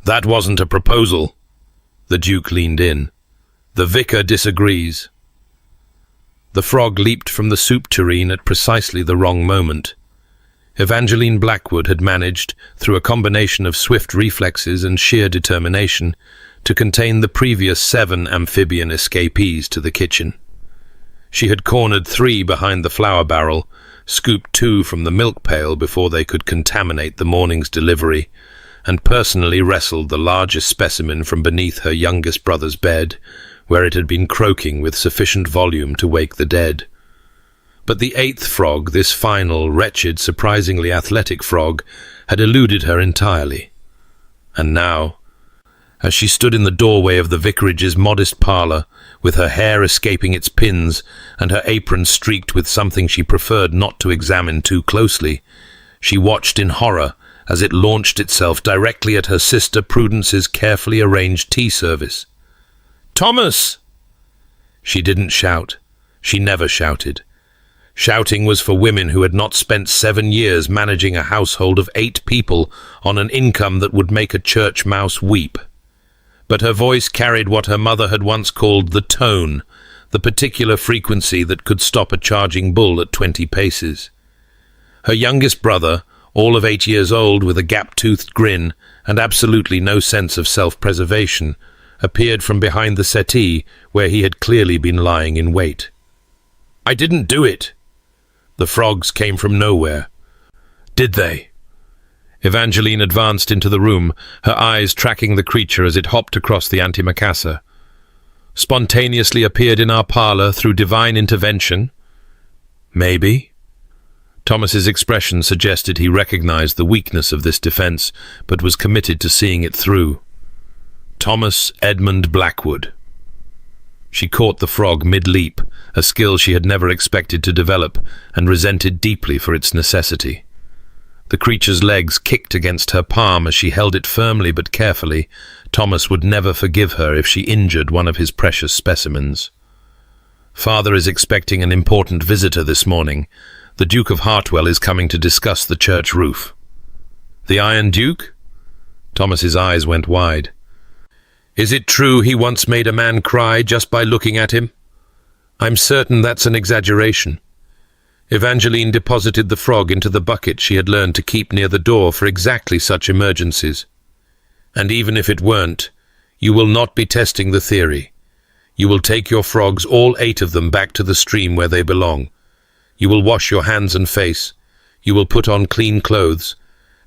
That wasn't a proposal. The Duke leaned in. The Vicar disagrees. The frog leaped from the soup tureen at precisely the wrong moment. Evangeline Blackwood had managed, through a combination of swift reflexes and sheer determination, to contain the previous 7 amphibian escapees to the kitchen. She had cornered 3 behind the flour barrel, scooped 2 from the milk pail before they could contaminate the morning's delivery, and personally wrestled the largest specimen from beneath her youngest brother's bed, where it had been croaking with sufficient volume to wake the dead. But the 8th frog, this final, wretched, surprisingly athletic frog, had eluded her entirely. And now, as she stood in the doorway of the vicarage's modest parlour, with her hair escaping its pins and her apron streaked with something she preferred not to examine too closely, she watched in horror as it launched itself directly at her sister Prudence's carefully arranged tea service. "Thomas!" She didn't shout. She never shouted. Shouting was for women who had not spent 7 years managing a household of 8 people on an income that would make a church mouse weep. But her voice carried what her mother had once called the tone, the particular frequency that could stop a charging bull at 20 paces. Her youngest brother, all of 8 years old with a gap-toothed grin and absolutely no sense of self-preservation, appeared from behind the settee where he had clearly been lying in wait. "I didn't do it." The frogs came from nowhere. "Did they?" Evangeline advanced into the room, her eyes tracking the creature as it hopped across the antimacassar. "Spontaneously appeared in our parlour through divine intervention?" "Maybe." Thomas's expression suggested he recognized the weakness of this defense, but was committed to seeing it through. Thomas Edmund Blackwood. She caught the frog mid-leap, a skill she had never expected to develop, and resented deeply for its necessity. The creature's legs kicked against her palm as she held it firmly but carefully. Thomas would never forgive her if she injured one of his precious specimens. "Father is expecting an important visitor this morning. The Duke of Hartwell is coming to discuss the church roof." "The Iron Duke?" Thomas's eyes went wide. "Is it true he once made a man cry just by looking at him?" "I'm certain that's an exaggeration." Evangeline deposited the frog into the bucket she had learned to keep near the door for exactly such emergencies. "And even if it weren't, you will not be testing the theory. You will take your frogs, all 8 of them, back to the stream where they belong. You will wash your hands and face. You will put on clean clothes.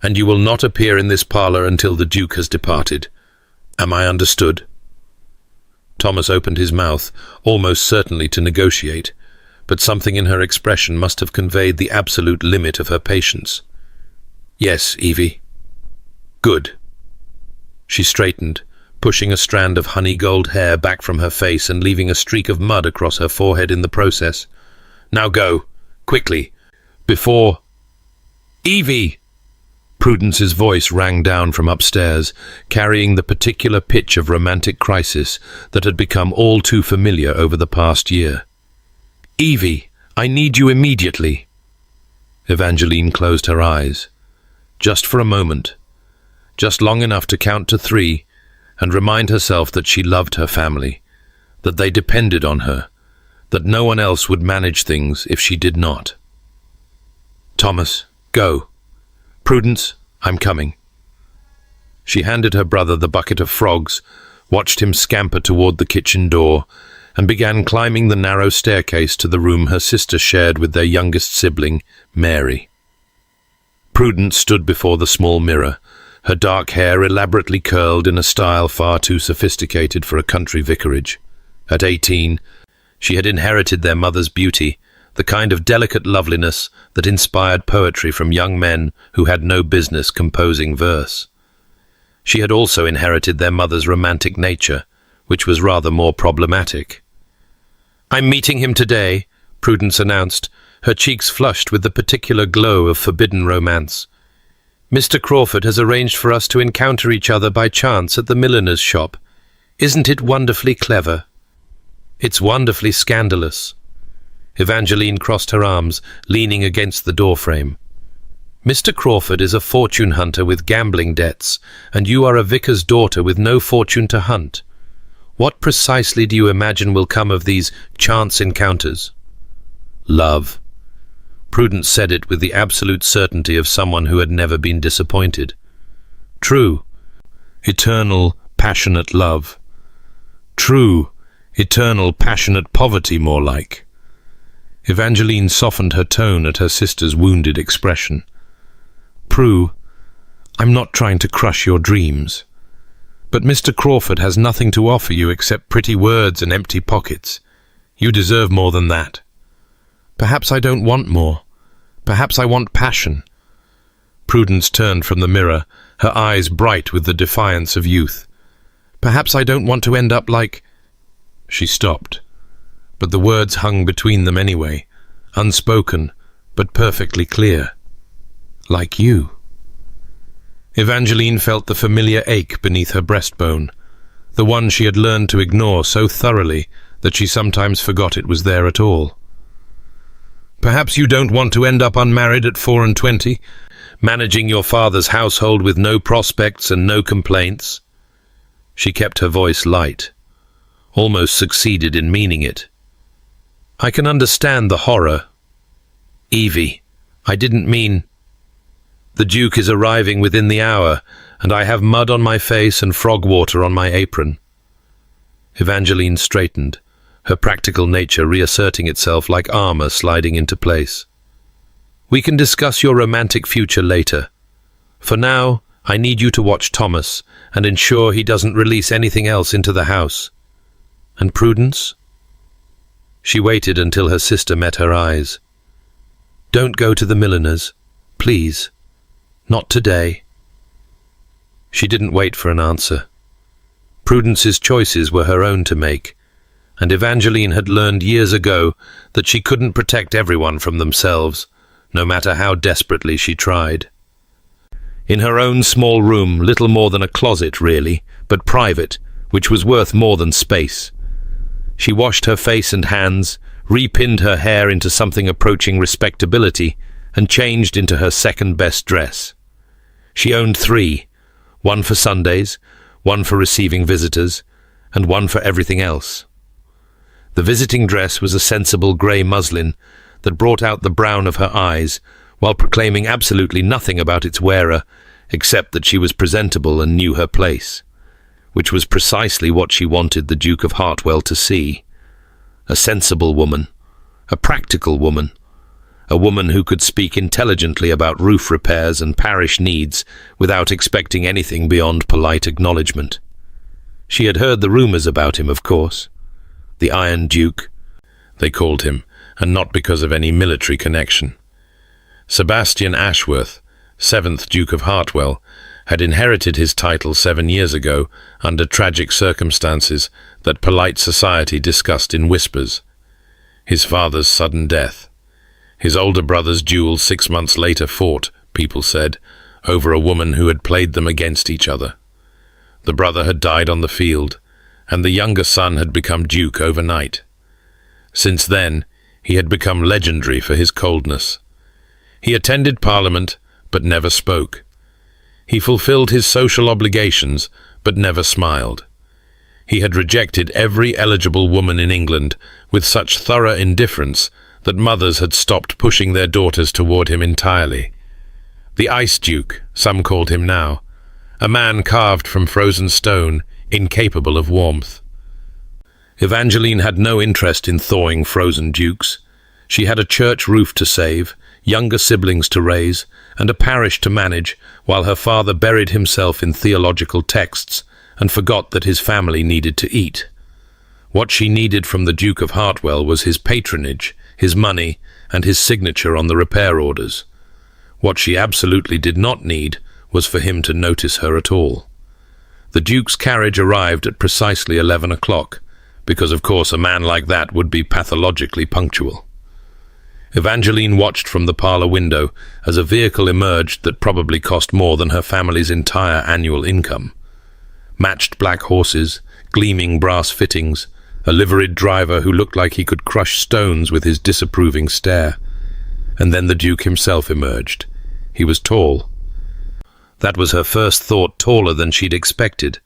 And you will not appear in this parlour until the Duke has departed. Am I understood?" Thomas opened his mouth, almost certainly to negotiate, but something in her expression must have conveyed the absolute limit of her patience. "Yes, Evie." "Good." She straightened, pushing a strand of honey-gold hair back from her face and leaving a streak of mud across her forehead in the process. "Now go, quickly, before—" "Evie!" Prudence's voice rang down from upstairs, carrying the particular pitch of romantic crisis that had become all too familiar over the past year. "Evie, I need you immediately." Evangeline closed her eyes. Just for a moment. Just long enough to count to 3 and remind herself that she loved her family, that they depended on her, that no one else would manage things if she did not. "Thomas, go. Prudence, I'm coming." She handed her brother the bucket of frogs, watched him scamper toward the kitchen door, and began climbing the narrow staircase to the room her sister shared with their youngest sibling, Mary. Prudence stood before the small mirror, her dark hair elaborately curled in a style far too sophisticated for a country vicarage. At 18, she had inherited their mother's beauty, the kind of delicate loveliness that inspired poetry from young men who had no business composing verse. She had also inherited their mother's romantic nature, which was rather more problematic. "I'm meeting him today," Prudence announced, her cheeks flushed with the particular glow of forbidden romance. "Mr. Crawford has arranged for us to encounter each other by chance at the milliner's shop. Isn't it wonderfully clever?" "It's wonderfully scandalous." Evangeline crossed her arms, leaning against the doorframe. Mr. Crawford is a fortune hunter with gambling debts, and you are a vicar's daughter with no fortune to hunt. What precisely do you imagine will come of these chance encounters? Love. Prudence said it with the absolute certainty of someone who had never been disappointed. True, eternal, passionate love. True, eternal, passionate poverty, more like. Evangeline softened her tone at her sister's wounded expression. Prue, I'm not trying to crush your dreams. But Mr. Crawford has nothing to offer you except pretty words and empty pockets. You deserve more than that. Perhaps I don't want more. Perhaps I want passion. Prudence turned from the mirror, her eyes bright with the defiance of youth. Perhaps I don't want to end up like... She stopped, but the words hung between them anyway, unspoken, but perfectly clear. Like you. Evangeline felt the familiar ache beneath her breastbone, the one she had learned to ignore so thoroughly that she sometimes forgot it was there at all. Perhaps you don't want to end up unmarried at 24, managing your father's household with no prospects and no complaints. She kept her voice light, almost succeeded in meaning it. I can understand the horror. Evie, I didn't mean... The Duke is arriving within the hour, and I have mud on my face and frog water on my apron. Evangeline straightened, her practical nature reasserting itself like armor sliding into place. We can discuss your romantic future later. For now, I need you to watch Thomas and ensure he doesn't release anything else into the house. And Prudence? She waited until her sister met her eyes. Don't go to the milliner's, please. Not today. She didn't wait for an answer. Prudence's choices were her own to make, and Evangeline had learned years ago that she couldn't protect everyone from themselves, no matter how desperately she tried. In her own small room, little more than a closet really, but private, which was worth more than space, she washed her face and hands, repinned her hair into something approaching respectability, and changed into her second-best dress. She owned 3, one for Sundays, one for receiving visitors, and one for everything else. The visiting dress was a sensible grey muslin that brought out the brown of her eyes, while proclaiming absolutely nothing about its wearer, except that she was presentable and knew her place, which was precisely what she wanted the Duke of Hartwell to see. A sensible woman, a practical woman, a woman who could speak intelligently about roof repairs and parish needs without expecting anything beyond polite acknowledgement. She had heard the rumours about him, of course. The Iron Duke, they called him, and not because of any military connection. Sebastian Ashworth, 7th Duke of Hartwell, had inherited his title 7 years ago under tragic circumstances that polite society discussed in whispers. His father's sudden death. His older brother's duel 6 months later fought, people said, over a woman who had played them against each other. The brother had died on the field, and the younger son had become Duke overnight. Since then, he had become legendary for his coldness. He attended Parliament, but never spoke. He fulfilled his social obligations, but never smiled. He had rejected every eligible woman in England with such thorough indifference that mothers had stopped pushing their daughters toward him entirely. The Ice Duke, some called him now, a man carved from frozen stone, incapable of warmth. Evangeline had no interest in thawing frozen dukes. She had a church roof to save, younger siblings to raise, and a parish to manage, while her father buried himself in theological texts and forgot that his family needed to eat. What she needed from the Duke of Hartwell was his patronage, his money, and his signature on the repair orders. What she absolutely did not need was for him to notice her at all. The Duke's carriage arrived at precisely 11 o'clock, because of course a man like that would be pathologically punctual. Evangeline watched from the parlour window as a vehicle emerged that probably cost more than her family's entire annual income. Matched black horses, gleaming brass fittings, a liveried driver who looked like he could crush stones with his disapproving stare. And then the Duke himself emerged, He was tall. That was her first thought, taller than she'd expected,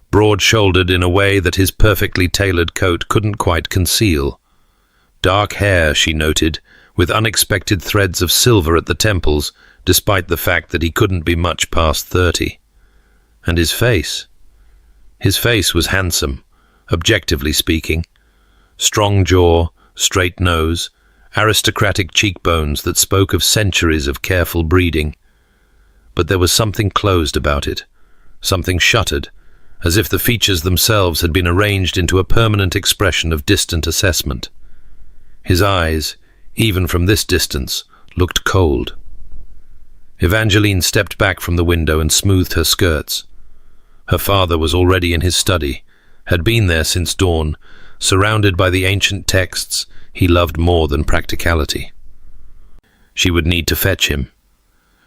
broad-shouldered in a way that his perfectly tailored coat couldn't quite conceal. Dark hair, she noted, with unexpected threads of silver at the temples, despite the fact that he couldn't be much past 30. And his face. His face was handsome, objectively speaking. Strong jaw, straight nose, aristocratic cheekbones that spoke of centuries of careful breeding. But there was something closed about it, something shuttered, as if the features themselves had been arranged into a permanent expression of distant assessment. His eyes, even from this distance, looked cold. Evangeline stepped back from the window and smoothed her skirts. Her father was already in his study, had been there since dawn, surrounded by the ancient texts he loved more than practicality. She would need to fetch him.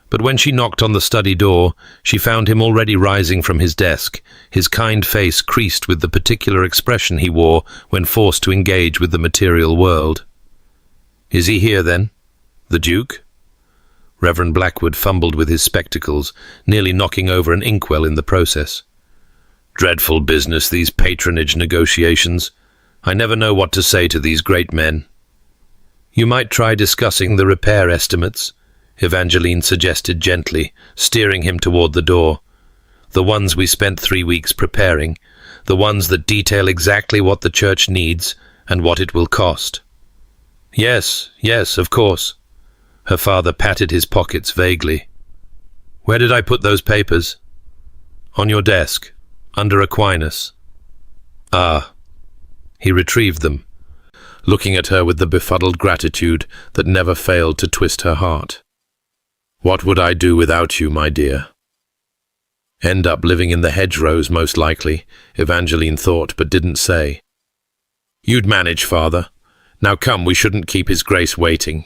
But when she knocked on the study door, she found him already rising from his desk, his kind face creased with the particular expression he wore when forced to engage with the material world. "Is he here, then? The Duke?" Reverend Blackwood fumbled with his spectacles, nearly knocking over an inkwell in the process. "Dreadful business, these patronage negotiations. I never know what to say to these great men." "You might try discussing the repair estimates," Evangeline suggested gently, steering him toward the door. "The ones we spent 3 weeks preparing, the ones that detail exactly what the church needs and what it will cost." Yes, of course." Her father patted his pockets vaguely. "Where did I put those papers?" "On your desk, under Aquinas." "Ah." He retrieved them, looking at her with the befuddled gratitude that never failed to twist her heart. "What would I do without you, my dear?" "End up living in the hedgerows, most likely," Evangeline thought, but didn't say. "You'd manage, father. Now come, we shouldn't keep His Grace waiting."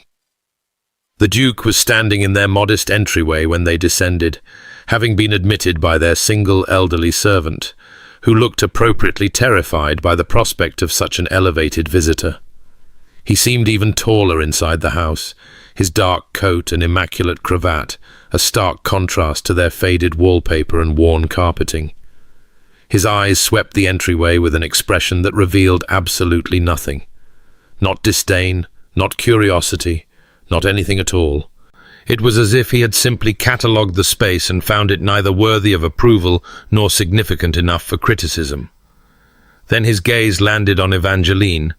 The Duke was standing in their modest entryway when they descended, having been admitted by their single elderly servant, who looked appropriately terrified by the prospect of such an elevated visitor. He seemed even taller inside the house, his dark coat and immaculate cravat a stark contrast to their faded wallpaper and worn carpeting. His eyes swept the entryway with an expression that revealed absolutely nothing. Not disdain, not curiosity, not anything at all. It was as if he had simply catalogued the space and found it neither worthy of approval nor significant enough for criticism. Then his gaze landed on Evangeline,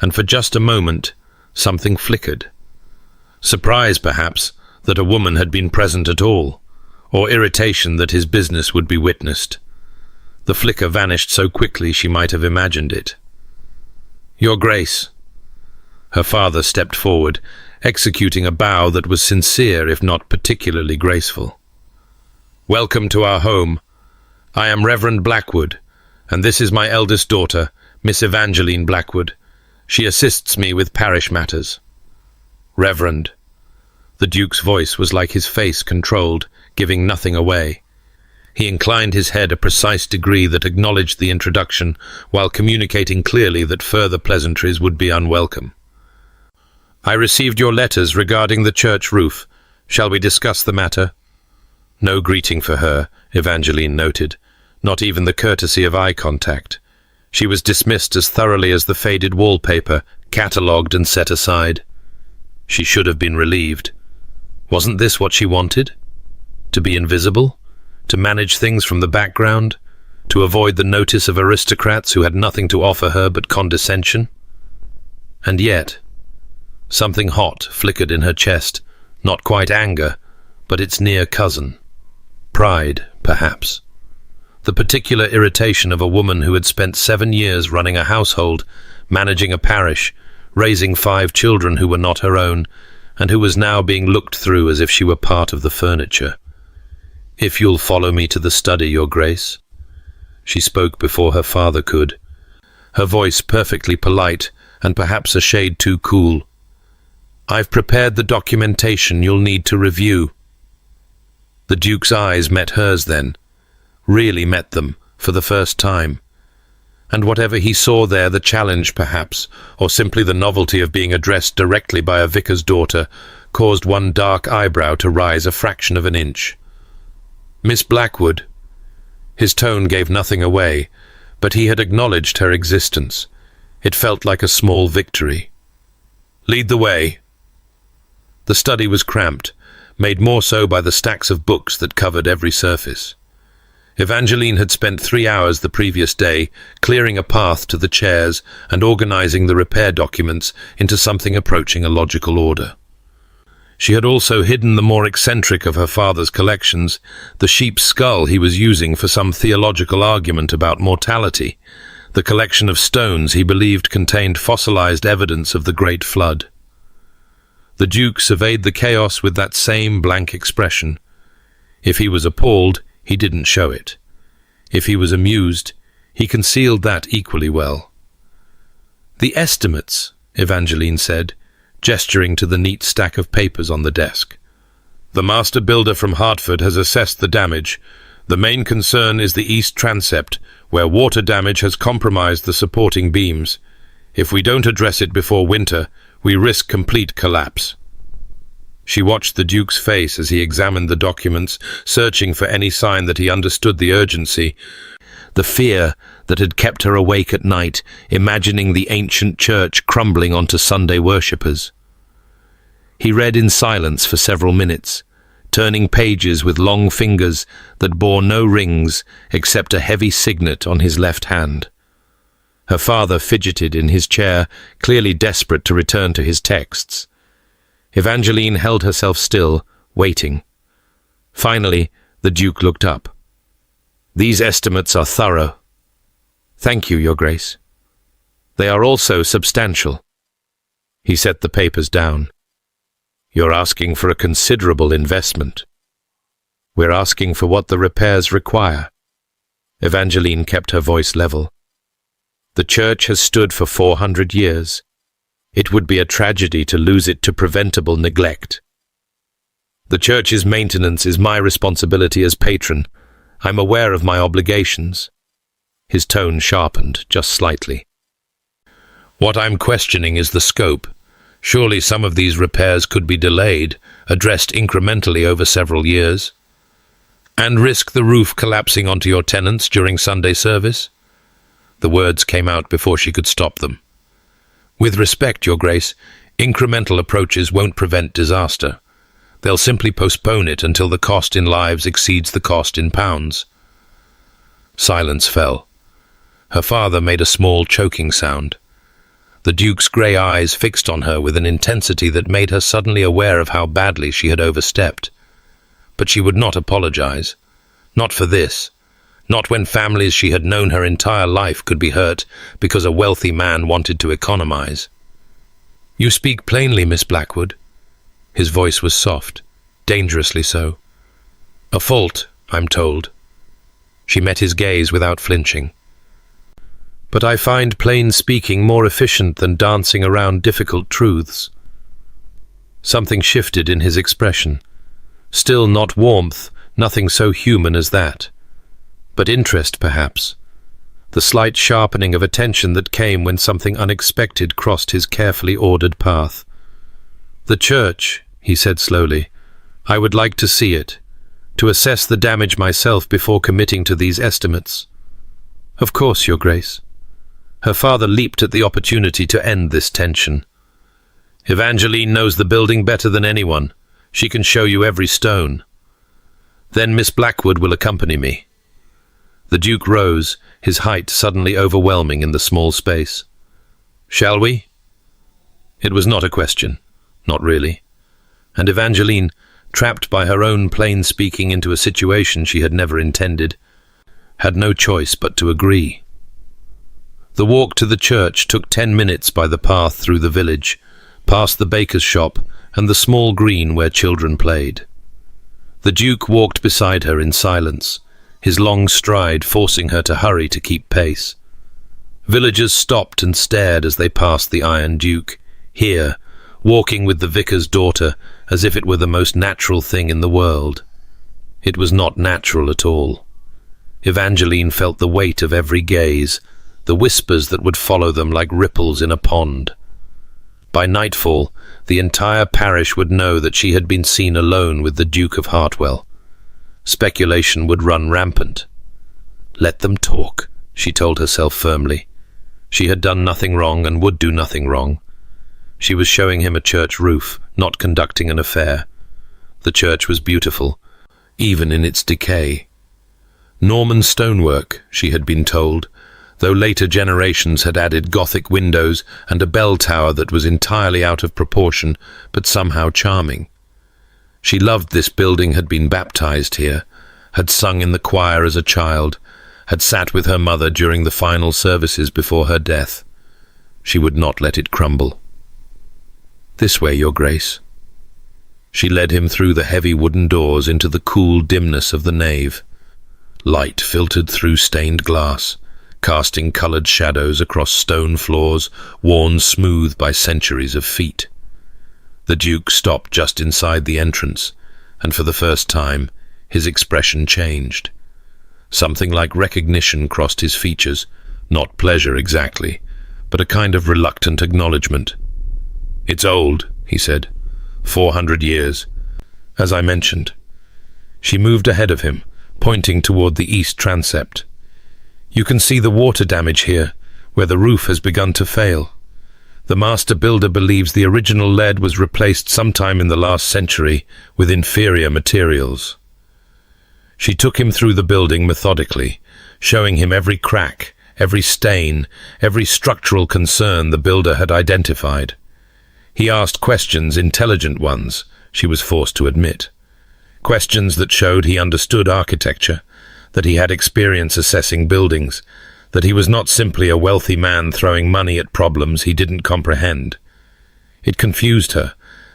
and for just a moment, something flickered. Surprise, perhaps, that a woman had been present at all, or irritation that his business would be witnessed. The flicker vanished so quickly she might have imagined it. "Your Grace." Her father stepped forward, executing a bow that was sincere if not particularly graceful. "Welcome to our home. I am Reverend Blackwood, and this is my eldest daughter, Miss Evangeline Blackwood. She assists me with parish matters." "Reverend." The Duke's voice was like his face controlled, giving nothing away. He inclined his head a precise degree that acknowledged the introduction, while communicating clearly that further pleasantries would be unwelcome. "I received your letters regarding the church roof. Shall we discuss the matter?" No greeting for her, Evangeline noted, not even the courtesy of eye contact. She was dismissed as thoroughly as the faded wallpaper, catalogued and set aside. She should have been relieved. Wasn't this what she wanted? To be invisible? To manage things from the background? To avoid the notice of aristocrats who had nothing to offer her but condescension? And yet, something hot flickered in her chest, not quite anger, but its near cousin. Pride, perhaps. The particular irritation of a woman who had spent 7 years running a household, managing a parish, raising 5 children who were not her own, and who was now being looked through as if she were part of the furniture. "If you'll follow me to the study, Your Grace." She spoke before her father could, her voice perfectly polite and perhaps a shade too cool. "I've prepared the documentation you'll need to review." The Duke's eyes met hers then, really met them, for the first time. And whatever he saw there, the challenge perhaps, or simply the novelty of being addressed directly by a vicar's daughter, caused one dark eyebrow to rise a fraction of an inch. "Miss Blackwood." His tone gave nothing away, but he had acknowledged her existence. It felt like a small victory. "Lead the way." The study was cramped, made more so by the stacks of books that covered every surface. Evangeline had spent 3 hours the previous day clearing a path to the chairs and organizing the repair documents into something approaching a logical order. She had also hidden the more eccentric of her father's collections, the sheep's skull he was using for some theological argument about mortality, the collection of stones he believed contained fossilized evidence of the Great Flood. The Duke surveyed the chaos with that same blank expression. If he was appalled, he didn't show it. If he was amused, he concealed that equally well. "The estimates," Evangeline said, gesturing to the neat stack of papers on the desk. "The master builder from Hartford has assessed the damage. The main concern is the east transept, where water damage has compromised the supporting beams. If we don't address it before winter, we risk complete collapse." She watched the Duke's face as he examined the documents, searching for any sign that he understood the urgency, the fear that had kept her awake at night, imagining the ancient church crumbling onto Sunday worshippers. He read in silence for several minutes, turning pages with long fingers that bore no rings except a heavy signet on his left hand. Her father fidgeted in his chair, clearly desperate to return to his texts. Evangeline held herself still, waiting. Finally, the Duke looked up. "These estimates are thorough." "Thank you, Your Grace." "They are also substantial." He set the papers down. "You're asking for a considerable investment." "We're asking for what the repairs require." Evangeline kept her voice level. "The church has stood for 400 years. It would be a tragedy to lose it to preventable neglect. The church's maintenance is my responsibility as patron. I'm aware of my obligations." His tone sharpened just slightly. "What I'm questioning is the scope. Surely some of these repairs could be delayed, addressed incrementally over several years, and risk the roof collapsing onto your tenants during Sunday service?" The words came out before she could stop them. "With respect, Your Grace, incremental approaches won't prevent disaster. They'll simply postpone it until the cost in lives exceeds the cost in pounds." Silence fell. Her father made a small choking sound. The Duke's grey eyes fixed on her with an intensity that made her suddenly aware of how badly she had overstepped. But she would not apologize. Not for this. Not when families she had known her entire life could be hurt because a wealthy man wanted to economize. "You speak plainly, Miss Blackwood." His voice was soft, dangerously so. "A fault, I'm told." She met his gaze without flinching. "But I find plain speaking more efficient than dancing around difficult truths." Something shifted in his expression. Still not warmth, nothing so human as that. But interest, perhaps. The slight sharpening of attention that came when something unexpected crossed his carefully ordered path. "The church," he said slowly. "I would like to see it, to assess the damage myself before committing to these estimates." "Of course, Your Grace." Her father leaped at the opportunity to end this tension. "Evangeline knows the building better than anyone. She can show you every stone." "Then Miss Blackwood will accompany me." The Duke rose, his height suddenly overwhelming in the small space. "Shall we?" It was not a question. Not really. And Evangeline, trapped by her own plain speaking into a situation she had never intended, had no choice but to agree. The walk to the church took 10 minutes by the path through the village, past the baker's shop and the small green where children played. The Duke walked beside her in silence, his long stride forcing her to hurry to keep pace. Villagers stopped and stared as they passed the Iron Duke, here, walking with the vicar's daughter as if it were the most natural thing in the world. It was not natural at all. Evangeline felt the weight of every gaze, the whispers that would follow them like ripples in a pond. By nightfall, the entire parish would know that she had been seen alone with the Duke of Hartwell. Speculation would run rampant. Let them talk, she told herself firmly. She had done nothing wrong and would do nothing wrong. She was showing him a church roof, not conducting an affair. The church was beautiful, even in its decay. Norman stonework, she had been told, though later generations had added Gothic windows and a bell tower that was entirely out of proportion, but somehow charming. She loved this building, had been baptized here, had sung in the choir as a child, had sat with her mother during the final services before her death. She would not let it crumble. "This way, Your Grace." She led him through the heavy wooden doors into the cool dimness of the nave. Light filtered through stained glass, casting coloured shadows across stone floors worn smooth by centuries of feet. The Duke stopped just inside the entrance, and for the first time his expression changed. Something like recognition crossed his features, not pleasure exactly, but a kind of reluctant acknowledgement. "It's old," he said. 400 years. As I mentioned. She moved ahead of him, pointing toward the east transept. "You can see the water damage here, where the roof has begun to fail. The master builder believes the original lead was replaced sometime in the last century with inferior materials." She took him through the building methodically, showing him every crack, every stain, every structural concern the builder had identified. He asked questions, intelligent ones, she was forced to admit. Questions that showed he understood architecture, that he had experience assessing buildings, that he was not simply a wealthy man throwing money at problems he didn't comprehend. It confused her,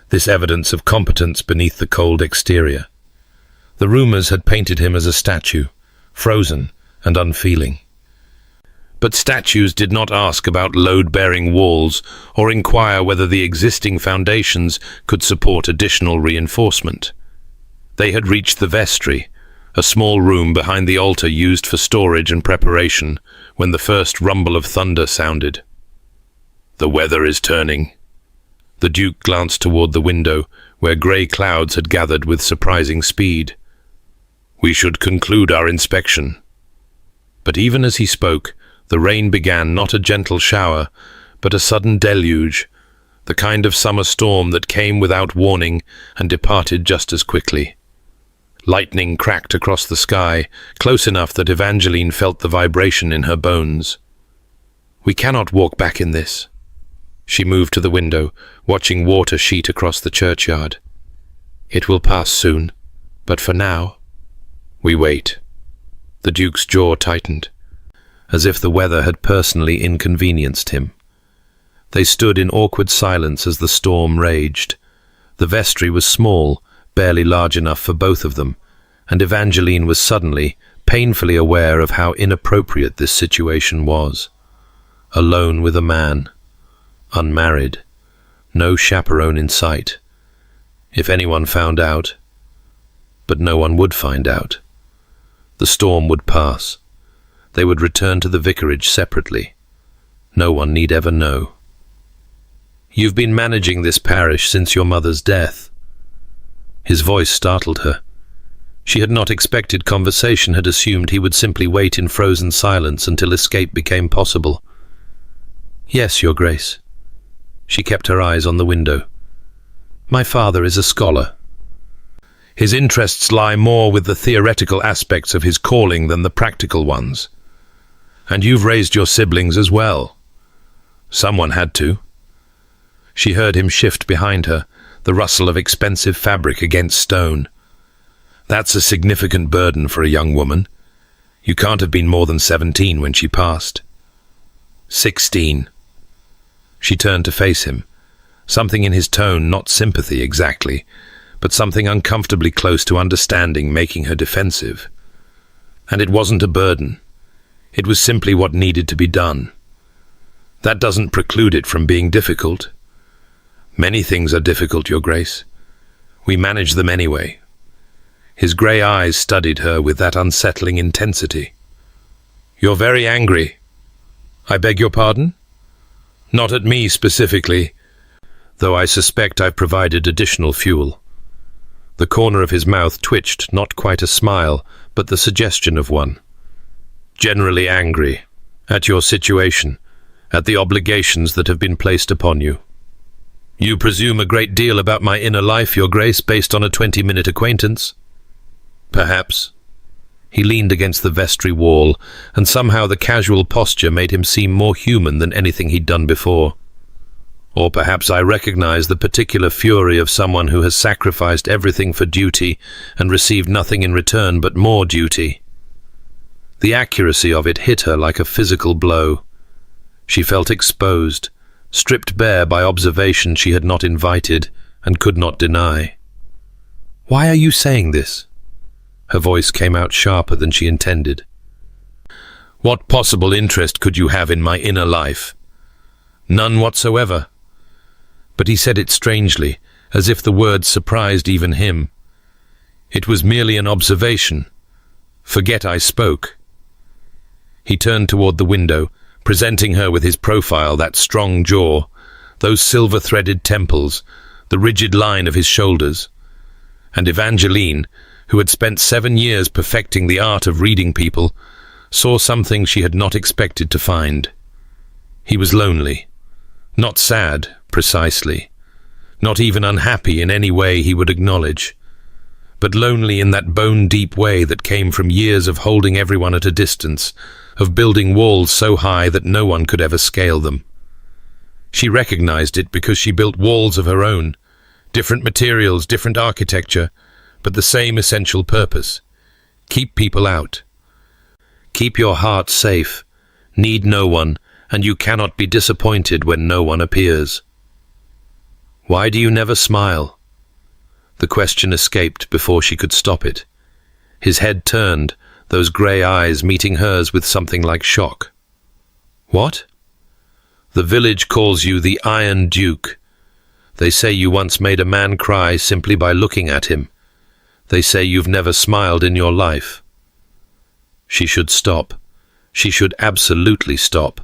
this evidence of competence beneath the cold exterior. The rumours had painted him as a statue, frozen and unfeeling. But statues did not ask about load-bearing walls or inquire whether the existing foundations could support additional reinforcement. They had reached the vestry, a small room behind the altar used for storage and preparation, when the first rumble of thunder sounded. "The weather is turning." The Duke glanced toward the window, where grey clouds had gathered with surprising speed. "We should conclude our inspection." But even as he spoke, the rain began, not a gentle shower, but a sudden deluge, the kind of summer storm that came without warning and departed just as quickly. Lightning cracked across the sky, close enough that Evangeline felt the vibration in her bones. "We cannot walk back in this." She moved to the window, watching water sheet across the churchyard. "It will pass soon, but for now, we wait." The Duke's jaw tightened, as if the weather had personally inconvenienced him. They stood in awkward silence as the storm raged. The vestry was small, barely large enough for both of them, and Evangeline was suddenly, painfully aware of how inappropriate this situation was. Alone with a man, unmarried, no chaperone in sight. If anyone found out, but no one would find out. The storm would pass. They would return to the vicarage separately. No one need ever know. "You've been managing this parish since your mother's death." His voice startled her. She had not expected conversation, had assumed he would simply wait in frozen silence until escape became possible. "Yes, Your Grace." She kept her eyes on the window. "My father is a scholar. His interests lie more with the theoretical aspects of his calling than the practical ones. And you've raised your siblings as well. Someone had to." She heard him shift behind her, the rustle of expensive fabric against stone. "That's a significant burden for a young woman. You can't have been more than 17 when she passed." 16. She turned to face him, something in his tone, not sympathy exactly, but something uncomfortably close to understanding, making her defensive. And it wasn't a burden. It was simply what needed to be done. That doesn't preclude it from being difficult. Many things are difficult, Your Grace. We manage them anyway. His grey eyes studied her with that unsettling intensity. "You're very angry." "I beg your pardon?" "Not at me specifically, though I suspect I've provided additional fuel. The corner of his mouth twitched, not quite a smile, but the suggestion of one. Generally angry, at your situation, at the obligations that have been placed upon you. You presume a great deal about my inner life, Your Grace, based on a 20-minute acquaintance? Perhaps. He leaned against the vestry wall, and somehow the casual posture made him seem more human than anything he'd done before. Or perhaps I recognize the particular fury of someone who has sacrificed everything for duty and received nothing in return but more duty. The accuracy of it hit her like a physical blow. She felt exposed, stripped bare by observation she had not invited and could not deny. "Why are you saying this?" Her voice came out sharper than she intended. "What possible interest could you have in my inner life?" "None whatsoever." But he said it strangely, as if the words surprised even him. "It was merely an observation. Forget I spoke." He turned toward the window, presenting her with his profile, that strong jaw, those silver-threaded temples, the rigid line of his shoulders. And Evangeline, who had spent 7 years perfecting the art of reading people, saw something she had not expected to find. He was lonely. Not sad, precisely. Not even unhappy in any way he would acknowledge. But lonely in that bone-deep way that came from years of holding everyone at a distance, of building walls so high that no one could ever scale them. She recognized it because she built walls of her own, different materials, different architecture, but the same essential purpose: keep people out. Keep your heart safe, need no one, and you cannot be disappointed when no one appears. "Why do you never smile?" The question escaped before she could stop it. His head turned, those grey eyes meeting hers with something like shock. "What?" "The village calls you the Iron Duke. They say you once made a man cry simply by looking at him. They say you've never smiled in your life." She should stop. She should absolutely stop.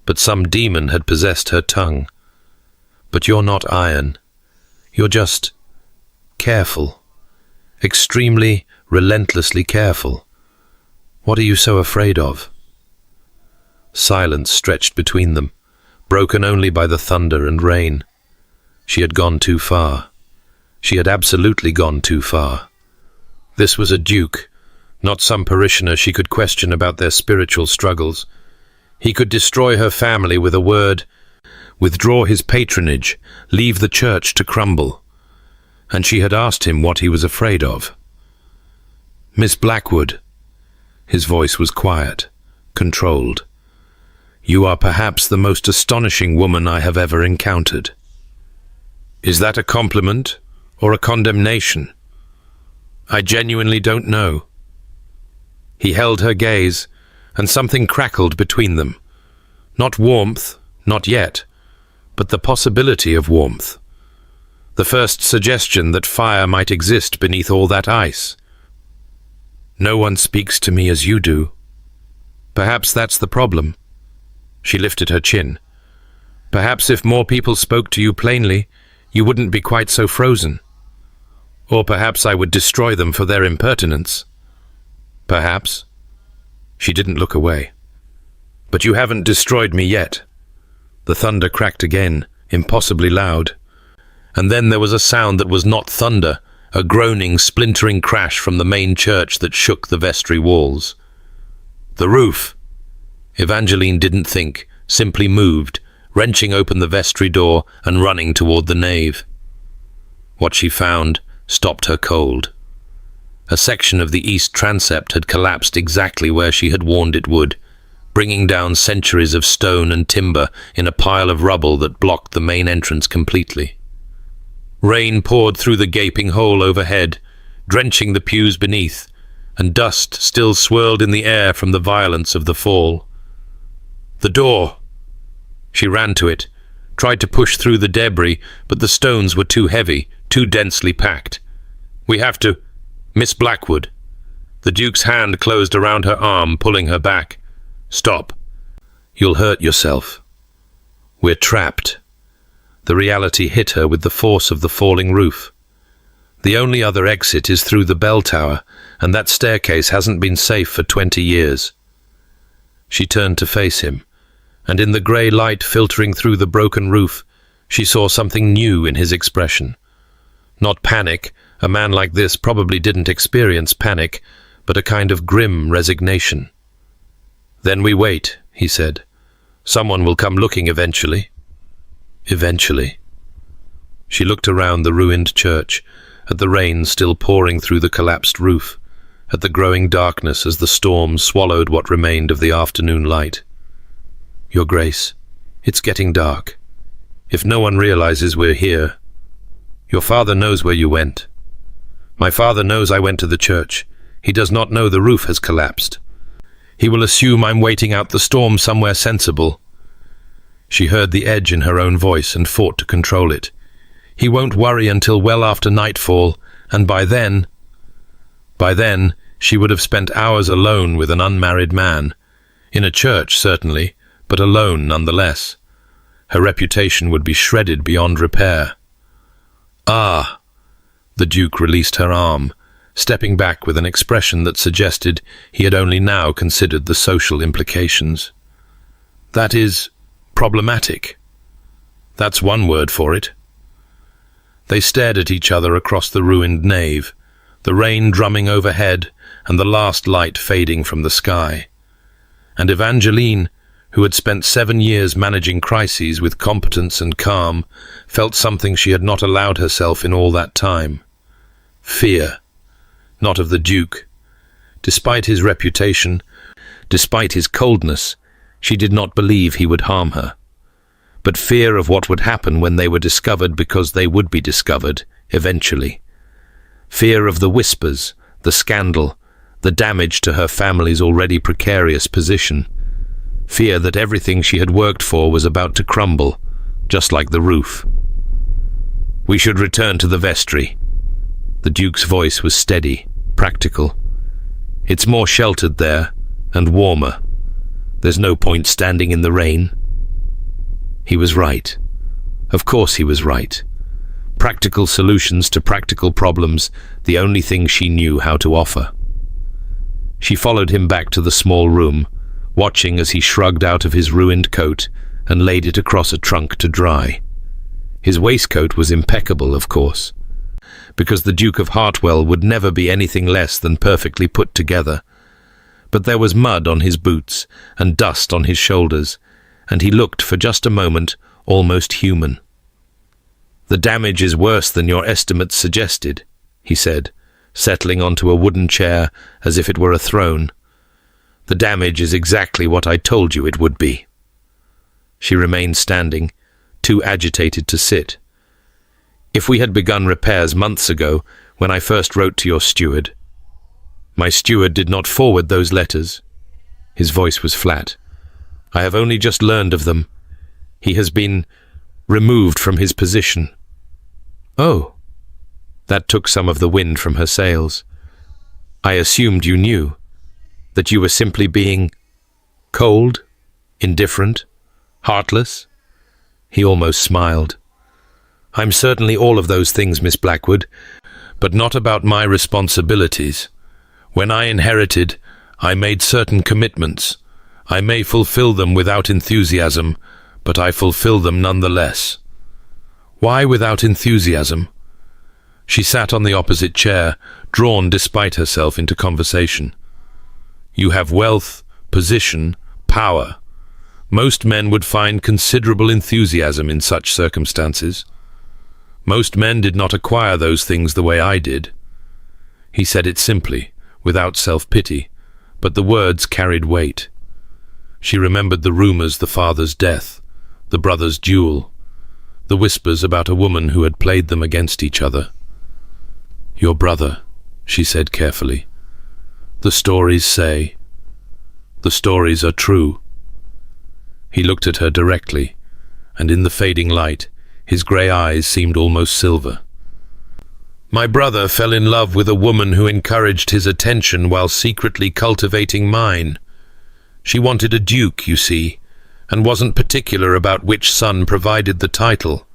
But some demon had possessed her tongue. "But you're not iron. You're just careful. Extremely, relentlessly careful. What are you so afraid of?" Silence stretched between them, broken only by the thunder and rain. She had gone too far. She had absolutely gone too far. This was a duke, not some parishioner she could question about their spiritual struggles. He could destroy her family with a word, withdraw his patronage, leave the church to crumble. And she had asked him what he was afraid of. "Miss Blackwood," his voice was quiet, controlled, "you are perhaps the most astonishing woman I have ever encountered." Is that a compliment or a condemnation? I genuinely don't know. He held her gaze, and something crackled between them. Not warmth, not yet, but the possibility of warmth. The first suggestion that fire might exist beneath all that ice. "No one speaks to me as you do. Perhaps that's the problem." She lifted her chin. "Perhaps if more people spoke to you plainly, you wouldn't be quite so frozen. Or perhaps I would destroy them for their impertinence. Perhaps." She didn't look away. "But you haven't destroyed me yet." The thunder cracked again, impossibly loud. And then there was a sound that was not thunder, a groaning, splintering crash from the main church that shook the vestry walls. "The roof!" Evangeline didn't think, simply moved, wrenching open the vestry door and running toward the nave. What she found stopped her cold. A section of the east transept had collapsed exactly where she had warned it would, bringing down centuries of stone and timber in a pile of rubble that blocked the main entrance completely. Rain poured through the gaping hole overhead, drenching the pews beneath, and dust still swirled in the air from the violence of the fall. "The door!" She ran to it, tried to push through the debris, but the stones were too heavy, too densely packed. "We have to—" "Miss Blackwood." The Duke's hand closed around her arm, pulling her back. "Stop. You'll hurt yourself. We're trapped." The reality hit her with the force of the falling roof. The only other exit is through the bell tower, and that staircase hasn't been safe for 20 years. She turned to face him, and in the grey light filtering through the broken roof, she saw something new in his expression. Not panic, a man like this probably didn't experience panic, but a kind of grim resignation. "Then we wait," he said. "Someone will come looking eventually." Eventually. She looked around the ruined church, at the rain still pouring through the collapsed roof, at the growing darkness as the storm swallowed what remained of the afternoon light. "Your Grace, it's getting dark. If no one realizes we're here. Your father knows where you went." "My father knows I went to the church. He does not know the roof has collapsed. He will assume I'm waiting out the storm somewhere sensible." She heard the edge in her own voice and fought to control it. "He won't worry until well after nightfall, and by then..." By then, she would have spent hours alone with an unmarried man. In a church, certainly, but alone nonetheless. Her reputation would be shredded beyond repair. "Ah!" The Duke released her arm, stepping back with an expression that suggested he had only now considered the social implications. "That is problematic. That's one word for it." They stared at each other across the ruined nave, the rain drumming overhead and the last light fading from the sky. And Evangeline, who had spent 7 years managing crises with competence and calm, felt something she had not allowed herself in all that time. Fear. Not of the Duke. Despite his reputation, despite his coldness, she did not believe he would harm her. But fear of what would happen when they were discovered, because they would be discovered, eventually. Fear of the whispers, the scandal, the damage to her family's already precarious position. Fear that everything she had worked for was about to crumble, just like the roof. "We should return to the vestry." The Duke's voice was steady, practical. "It's more sheltered there, and warmer. There's no point standing in the rain." He was right. Of course he was right. Practical solutions to practical problems, the only thing she knew how to offer. She followed him back to the small room, watching as he shrugged out of his ruined coat and laid it across a trunk to dry. His waistcoat was impeccable, of course, because the Duke of Hartwell would never be anything less than perfectly put together. But there was mud on his boots and dust on his shoulders, and he looked for just a moment almost human. "The damage is worse than your estimates suggested," he said, settling onto a wooden chair as if it were a throne. "The damage is exactly what I told you it would be." She remained standing, too agitated to sit. "If we had begun repairs months ago, when I first wrote to your steward..." "My steward did not forward those letters." His voice was flat. "I have only just learned of them. He has been removed from his position." "Oh." That took some of the wind from her sails. "I assumed you knew. That you were simply being cold, indifferent, heartless." He almost smiled. "I'm certainly all of those things, Miss Blackwood, but not about my responsibilities. When I inherited, I made certain commitments. I may fulfill them without enthusiasm, but I fulfill them nonetheless." "Why without enthusiasm?" She sat on the opposite chair, drawn despite herself into conversation. "You have wealth, position, power. Most men would find considerable enthusiasm in such circumstances. Most men did not acquire those things the way I did." He said it simply, without self-pity, but the words carried weight. She remembered the rumors, the father's death, the brother's duel, the whispers about a woman who had played them against each other. "Your brother," she said carefully. "The stories say. The stories are true." He looked at her directly, and in the fading light, his grey eyes seemed almost silver. "My brother fell in love with a woman who encouraged his attention while secretly cultivating mine. She wanted a duke, you see, and wasn't particular about which son provided the title.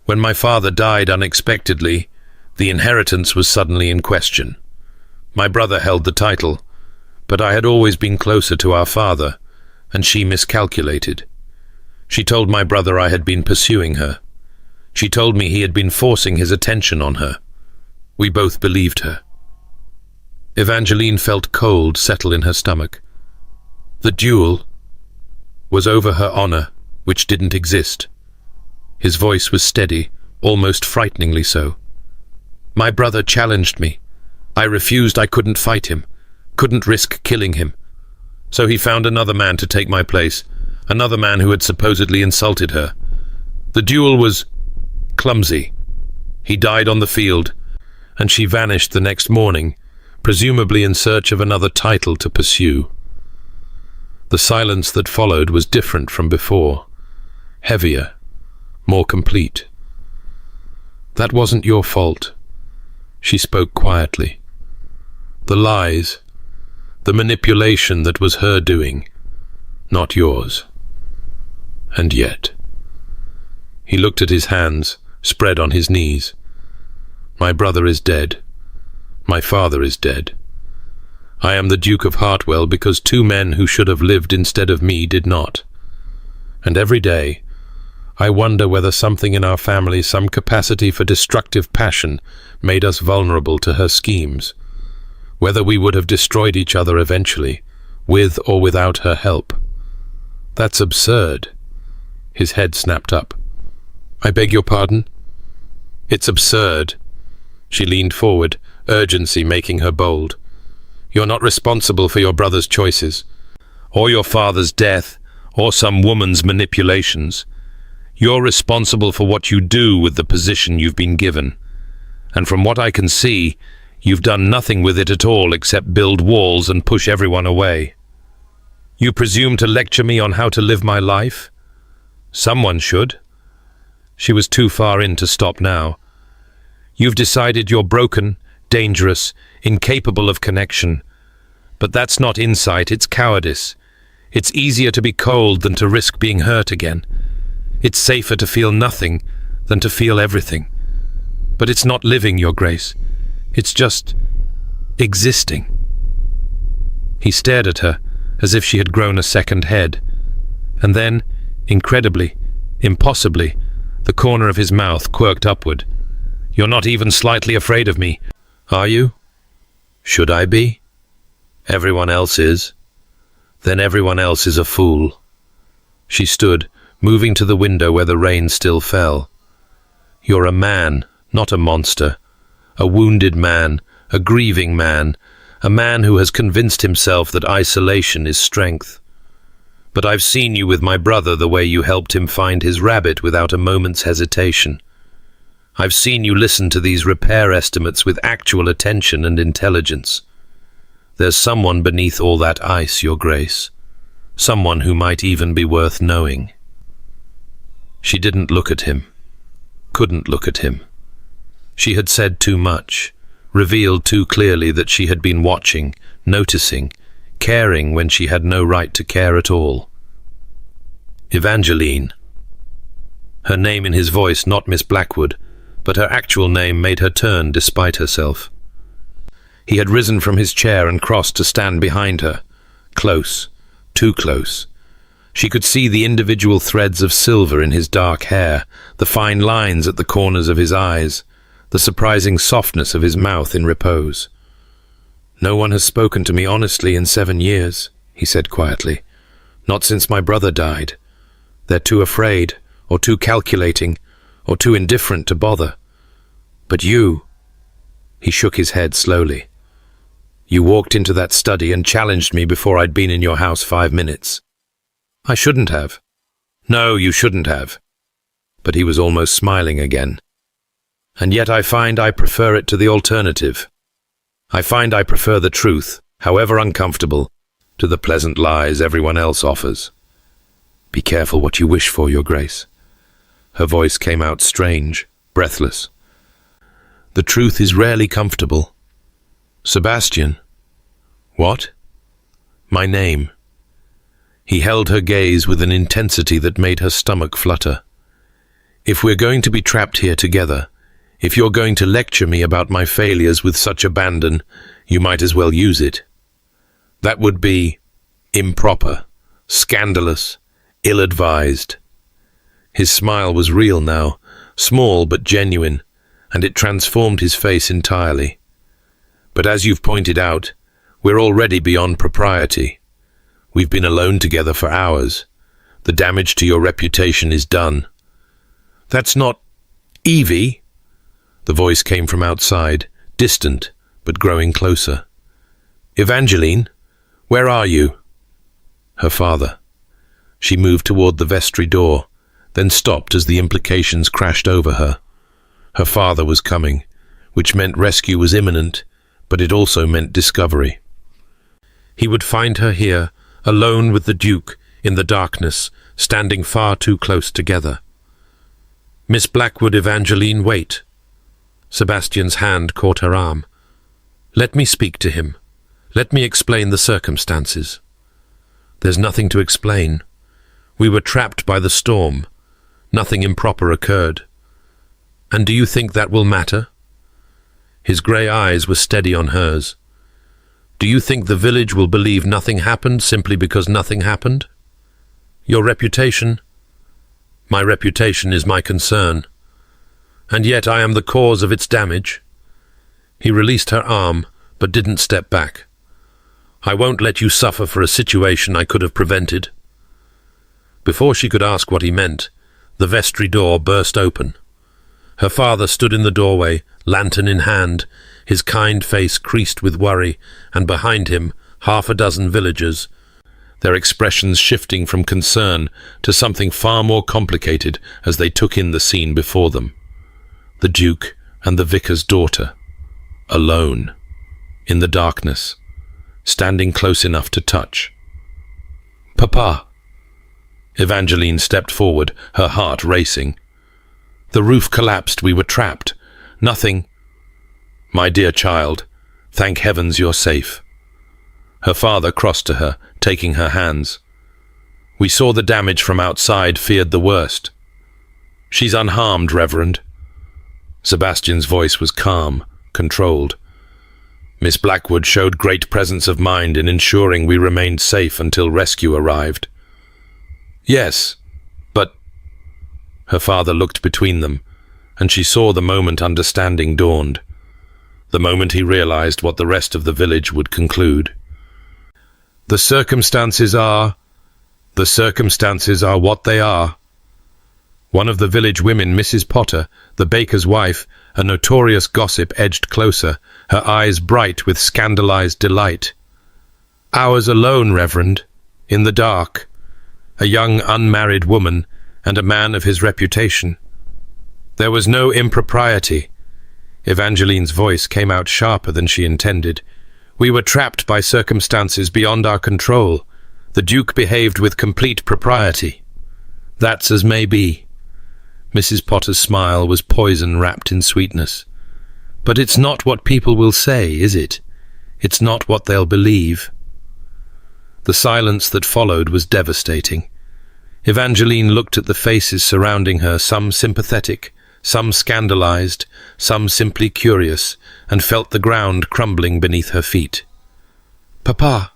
When my father died unexpectedly, the inheritance was suddenly in question. My brother held the title, but I had always been closer to our father, and she miscalculated. She told my brother I had been pursuing her. She told me he had been forcing his attention on her. We both believed her. Evangeline felt cold settle in her stomach. The duel was over her honor, which didn't exist. His voice was steady, almost frighteningly so. My brother challenged me. I refused. I couldn't fight him, couldn't risk killing him. So he found another man to take my place, another man who had supposedly insulted her. The duel was clumsy. He died on the field, and she vanished the next morning, presumably in search of another title to pursue. The silence that followed was different from before, heavier, more complete. That wasn't your fault. She spoke quietly. The lies, the manipulation that was her doing, not yours. And yet. He looked at his hands, spread on his knees. My brother is dead. My father is dead. I am the Duke of Hartwell because two men who should have lived instead of me did not. And every day, I wonder whether something in our family, some capacity for destructive passion, made us vulnerable to her schemes. Whether we would have destroyed each other eventually, with or without her help. That's absurd. His head snapped up. I beg your pardon? It's absurd. She leaned forward, urgency making her bold. You're not responsible for your brother's choices, or your father's death, or some woman's manipulations. You're responsible for what you do with the position you've been given. And from what I can see, you've done nothing with it at all except build walls and push everyone away. You presume to lecture me on how to live my life? Someone should. She was too far in to stop now. You've decided you're broken, dangerous, incapable of connection. But that's not insight, it's cowardice. It's easier to be cold than to risk being hurt again. It's safer to feel nothing than to feel everything. But it's not living, Your Grace. It's just existing. He stared at her as if she had grown a second head. And then, incredibly, impossibly, the corner of his mouth quirked upward. You're not even slightly afraid of me, are you? Should I be? Everyone else is. Then everyone else is a fool. She stood, moving to the window where the rain still fell. You're a man, not a monster. A wounded man, a grieving man, a man who has convinced himself that isolation is strength. But I've seen you with my brother the way you helped him find his rabbit without a moment's hesitation. I've seen you listen to these repair estimates with actual attention and intelligence. There's someone beneath all that ice, Your Grace. Someone who might even be worth knowing. She didn't look at him. Couldn't look at him. She had said too much, revealed too clearly that she had been watching, noticing, caring when she had no right to care at all. Evangeline. Her name in his voice, not Miss Blackwood, but her actual name made her turn despite herself. He had risen from his chair and crossed to stand behind her. Close, too close. She could see the individual threads of silver in his dark hair, the fine lines at the corners of his eyes, the surprising softness of his mouth in repose. No one has spoken to me honestly in 7 years, he said quietly. Not since my brother died. They're too afraid, or too calculating, or too indifferent to bother. But you... He shook his head slowly. You walked into that study and challenged me before I'd been in your house 5 minutes. I shouldn't have. No, you shouldn't have. But he was almost smiling again. And yet I find I prefer it to the alternative. I find I prefer the truth, however uncomfortable, to the pleasant lies everyone else offers. Be careful what you wish for, Your Grace. Her voice came out strange, breathless. The truth is rarely comfortable. Sebastian. What? My name. He held her gaze with an intensity that made her stomach flutter. If we're going to be trapped here together, if you're going to lecture me about my failures with such abandon, you might as well use it. That would be improper, scandalous, ill-advised. His smile was real now, small but genuine, and it transformed his face entirely. But as you've pointed out, we're already beyond propriety. We've been alone together for hours. The damage to your reputation is done. That's not Evie. The voice came from outside, distant, but growing closer. Evangeline, where are you? Her father. She moved toward the vestry door, then stopped as the implications crashed over her. Her father was coming, which meant rescue was imminent, but it also meant discovery. He would find her here, alone with the Duke, in the darkness, standing far too close together. Miss Blackwood, Evangeline, wait. Sebastian's hand caught her arm. Let me speak to him. Let me explain the circumstances. There's nothing to explain. We were trapped by the storm. Nothing improper occurred. And do you think that will matter? His grey eyes were steady on hers. Do you think the village will believe nothing happened simply because nothing happened? Your reputation? My reputation is my concern. And yet I am the cause of its damage. He released her arm, but didn't step back. I won't let you suffer for a situation I could have prevented. Before she could ask what he meant, the vestry door burst open. Her father stood in the doorway, lantern in hand, his kind face creased with worry, and behind him, 6 villagers, their expressions shifting from concern to something far more complicated as they took in the scene before them. The Duke and the Vicar's daughter, alone, in the darkness, standing close enough to touch. Papa! Evangeline stepped forward, her heart racing. The roof collapsed, we were trapped. Nothing. My dear child, thank heavens you're safe. Her father crossed to her, taking her hands. We saw the damage from outside, feared the worst. She's unharmed, Reverend. Sebastian's voice was calm, controlled. Miss Blackwood showed great presence of mind in ensuring we remained safe until rescue arrived. Yes, but... Her father looked between them, and she saw the moment understanding dawned. The moment he realized what the rest of the village would conclude. The circumstances are what they are. One of the village women, Mrs. Potter, the baker's wife, a notorious gossip, edged closer, her eyes bright with scandalized delight. Ours alone, Reverend, in the dark. A young unmarried woman, and a man of his reputation. There was no impropriety. Evangeline's voice came out sharper than she intended. We were trapped by circumstances beyond our control. The Duke behaved with complete propriety. That's as may be. Mrs. Potter's smile was poison wrapped in sweetness. But it's not what people will say, is it? It's not what they'll believe. The silence that followed was devastating. Evangeline looked at the faces surrounding her, some sympathetic, some scandalized, some simply curious, and felt the ground crumbling beneath her feet. Papa,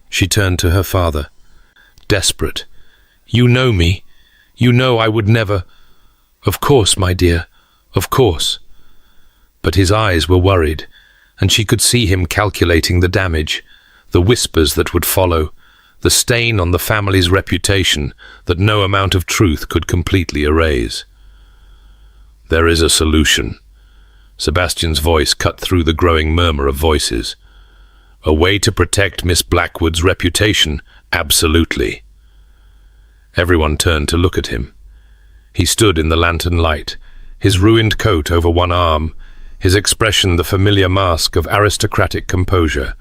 she turned to her father. Desperate. You know me. You know I would never... Of course, my dear, of course. But his eyes were worried, and she could see him calculating the damage, the whispers that would follow, the stain on the family's reputation that no amount of truth could completely erase. There is a solution. Sebastian's voice cut through the growing murmur of voices. A way to protect Miss Blackwood's reputation, absolutely. Everyone turned to look at him. He stood in the lantern light, his ruined coat over one arm, his expression the familiar mask of aristocratic composure.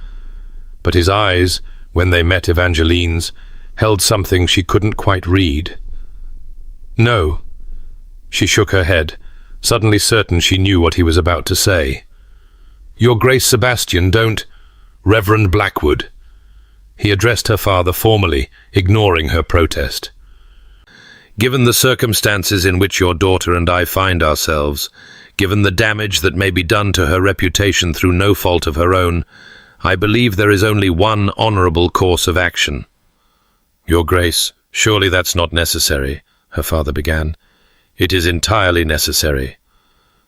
But his eyes, when they met Evangeline's, held something she couldn't quite read. No. She shook her head, suddenly certain she knew what he was about to say. Your Grace Sebastian, don't... Reverend Blackwood. He addressed her father formally, ignoring her protest. Given the circumstances in which your daughter and I find ourselves, given the damage that may be done to her reputation through no fault of her own, I believe there is only one honourable course of action." "Your Grace, surely that's not necessary," her father began. "It is entirely necessary."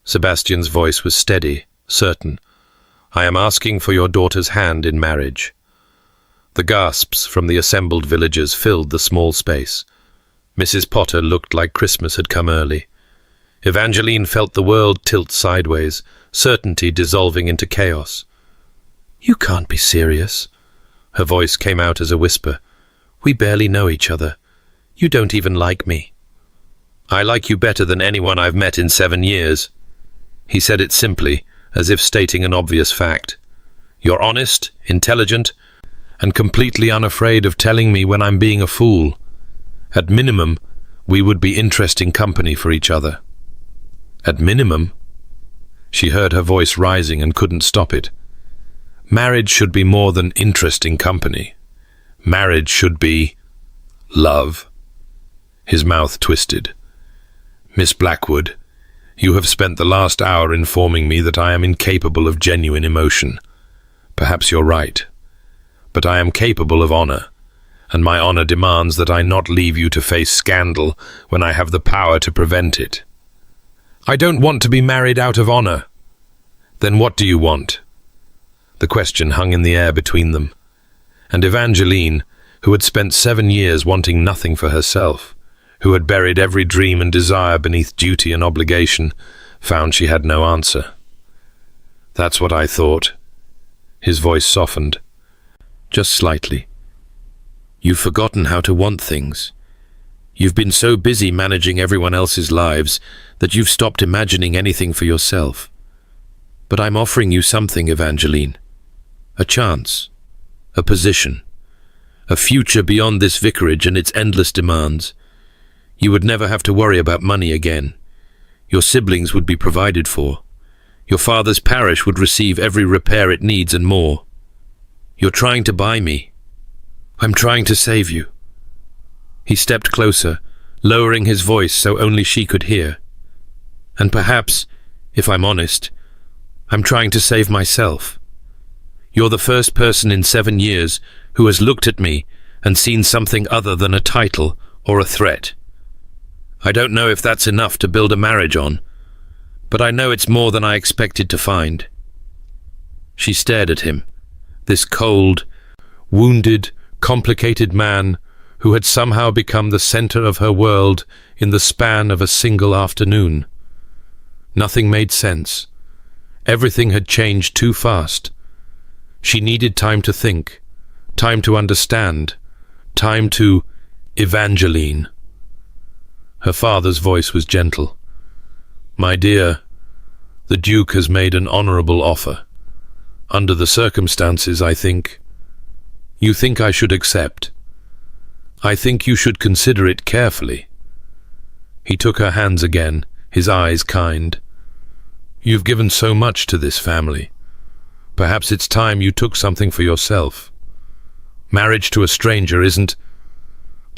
Sebastian's voice was steady, certain. "I am asking for your daughter's hand in marriage." The gasps from the assembled villagers filled the small space. Mrs. Potter looked like Christmas had come early. Evangeline felt the world tilt sideways, certainty dissolving into chaos. "You can't be serious." Her voice came out as a whisper. "We barely know each other. You don't even like me." "I like you better than anyone I've met in 7 years." He said it simply, as if stating an obvious fact. "You're honest, intelligent, and completely unafraid of telling me when I'm being a fool. At minimum, we would be interesting company for each other." "At minimum?" She heard her voice rising and couldn't stop it. "Marriage should be more than interesting company. Marriage should be love." His mouth twisted. "Miss Blackwood, you have spent the last hour informing me that I am incapable of genuine emotion. Perhaps you're right. But I am capable of honour, and my honour demands that I not leave you to face scandal when I have the power to prevent it." "I don't want to be married out of honour." "Then what do you want?" The question hung in the air between them, and Evangeline, who had spent 7 years wanting nothing for herself, who had buried every dream and desire beneath duty and obligation, found she had no answer. "That's what I thought." His voice softened, just slightly. "You've forgotten how to want things. You've been so busy managing everyone else's lives that you've stopped imagining anything for yourself. But I'm offering you something, Evangeline. A chance, a position, a future beyond this vicarage and its endless demands. You would never have to worry about money again. Your siblings would be provided for. Your father's parish would receive every repair it needs and more. You're trying to buy me. I'm trying to save you." He stepped closer, lowering his voice so only she could hear. "And perhaps, if I'm honest, I'm trying to save myself. You're the first person in 7 years who has looked at me and seen something other than a title or a threat. I don't know if that's enough to build a marriage on, but I know it's more than I expected to find." She stared at him, this cold, wounded, complicated man who had somehow become the center of her world in the span of a single afternoon. Nothing made sense. Everything had changed too fast. She needed time to think, time to understand, time to Evangeline. Her father's voice was gentle. "My dear, the Duke has made an honourable offer. Under the circumstances, I think. You think I should accept. I think you should consider it carefully." He took her hands again, his eyes kind. "You've given so much to this family. Perhaps it's time you took something for yourself. Marriage to a stranger isn't—"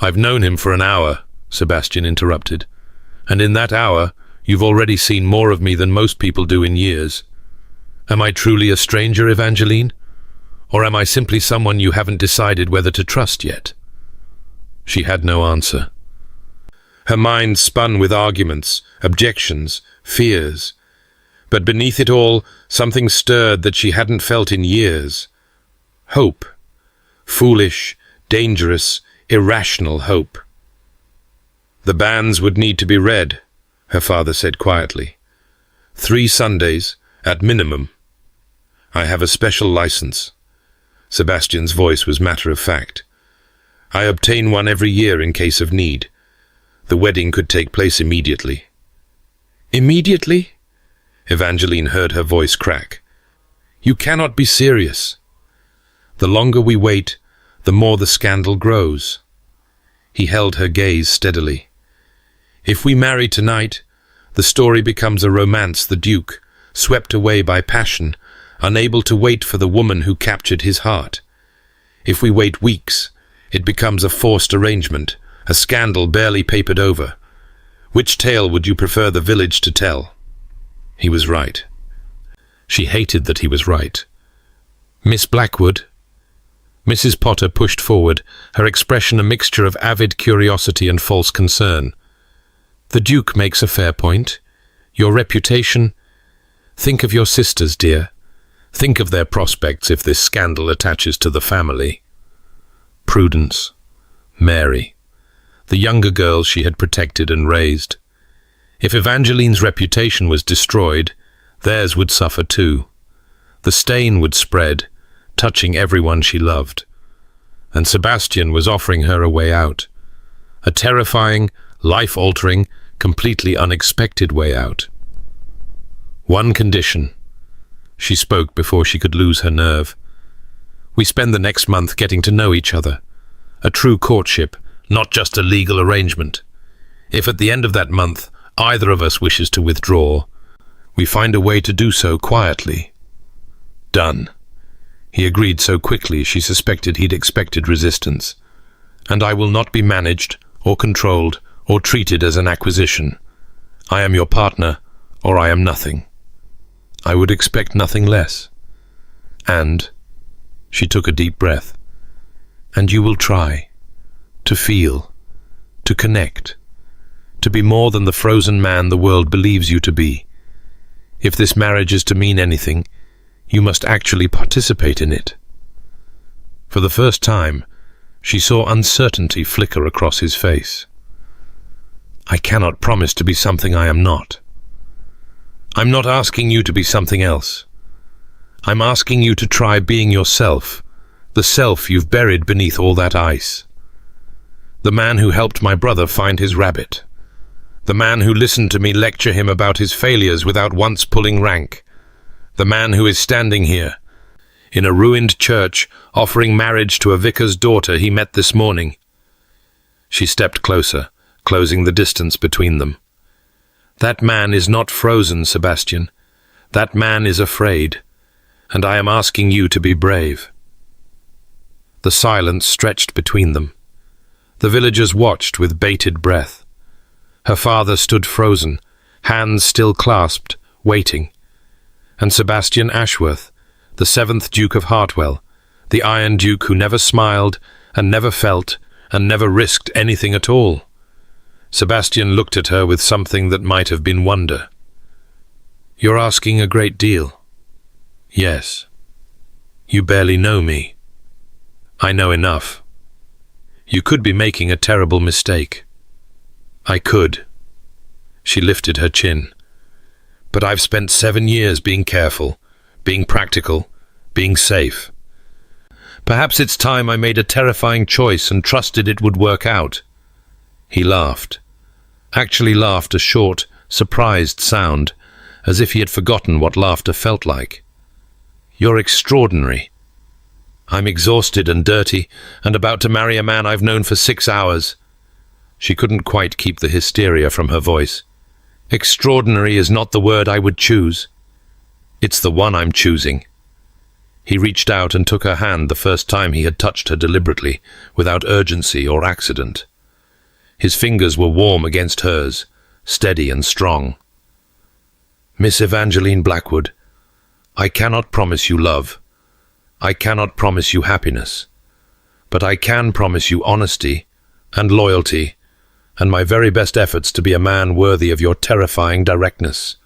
"I've known him for an hour," Sebastian interrupted, "and in that hour you've already seen more of me than most people do in years. Am I truly a stranger, Evangeline? Or am I simply someone you haven't decided whether to trust yet?" She had no answer. Her mind spun with arguments, objections, fears. But beneath it all, something stirred that she hadn't felt in years. Hope. Foolish, dangerous, irrational hope. "The banns would need to be read," her father said quietly. 3 Sundays, at minimum. I have a special license." Sebastian's voice was matter-of-fact. "I obtain one every year in case of need. The wedding could take place immediately." "Immediately?" Evangeline heard her voice crack. "You cannot be serious." "The longer we wait, the more the scandal grows." He held her gaze steadily. "If we marry tonight, the story becomes a romance the Duke, swept away by passion, unable to wait for the woman who captured his heart. If we wait weeks, it becomes a forced arrangement, A scandal barely papered over. Which tale would you prefer the village to tell? He was right. She hated that he was right. Miss Blackwood? Mrs. Potter pushed forward, her expression a mixture of avid curiosity and false concern. The Duke makes a fair point. Your reputation... Think of your sisters, dear. Think of their prospects if this scandal attaches to the family. Prudence. Mary. The younger girls she had protected and raised. If Evangeline's reputation was destroyed, theirs would suffer too. The stain would spread, touching everyone she loved. And Sebastian was offering her a way out. A terrifying, life-altering, completely unexpected way out. One condition. She spoke before she could lose her nerve. We spend the next month getting to know each other. A true courtship, not just a legal arrangement. If at the end of that month either of us wishes to withdraw, we find a way to do so quietly. Done. He agreed so quickly she suspected he'd expected resistance. And I will not be managed or controlled or treated as an acquisition. I am your partner, or I am nothing. I would expect nothing less. And, she took a deep breath, and you will try to feel, to connect, to be more than the frozen man the world believes you to be. If this marriage is to mean anything, you must actually participate in it. For the first time, she saw uncertainty flicker across his face. I cannot promise to be something I am not. I'm not asking you to be something else. I'm asking you to try being yourself, the self you've buried beneath all that ice. The man who helped my brother find his rabbit. The man who listened to me lecture him about his failures without once pulling rank. The man who is standing here, in a ruined church, offering marriage to a vicar's daughter he met this morning. She stepped closer, closing the distance between them. That man is not frozen, Sebastian. That man is afraid, and I am asking you to be brave. The silence stretched between them. The villagers watched with bated breath. Her father stood frozen, hands still clasped, waiting. And Sebastian Ashworth, the 7th Duke of Hartwell, the Iron Duke who never smiled and never felt and never risked anything at all. Sebastian looked at her with something that might have been wonder. You're asking a great deal. Yes. You barely know me. I know enough. You could be making a terrible mistake. I could. She lifted her chin. But I've spent 7 years being careful, being practical, being safe. Perhaps it's time I made a terrifying choice and trusted it would work out. He laughed. Actually laughed a short, surprised sound, as if he had forgotten what laughter felt like. You're extraordinary. I'm exhausted and dirty, and about to marry a man I've known for 6 hours. She couldn't quite keep the hysteria from her voice. Extraordinary is not the word I would choose. It's the one I'm choosing. He reached out and took her hand the first time he had touched her deliberately, without urgency or accident. His fingers were warm against hers, steady and strong. Miss Evangeline Blackwood, I cannot promise you love. I cannot promise you happiness. But I can promise you honesty and loyalty and my very best efforts to be a man worthy of your terrifying directness.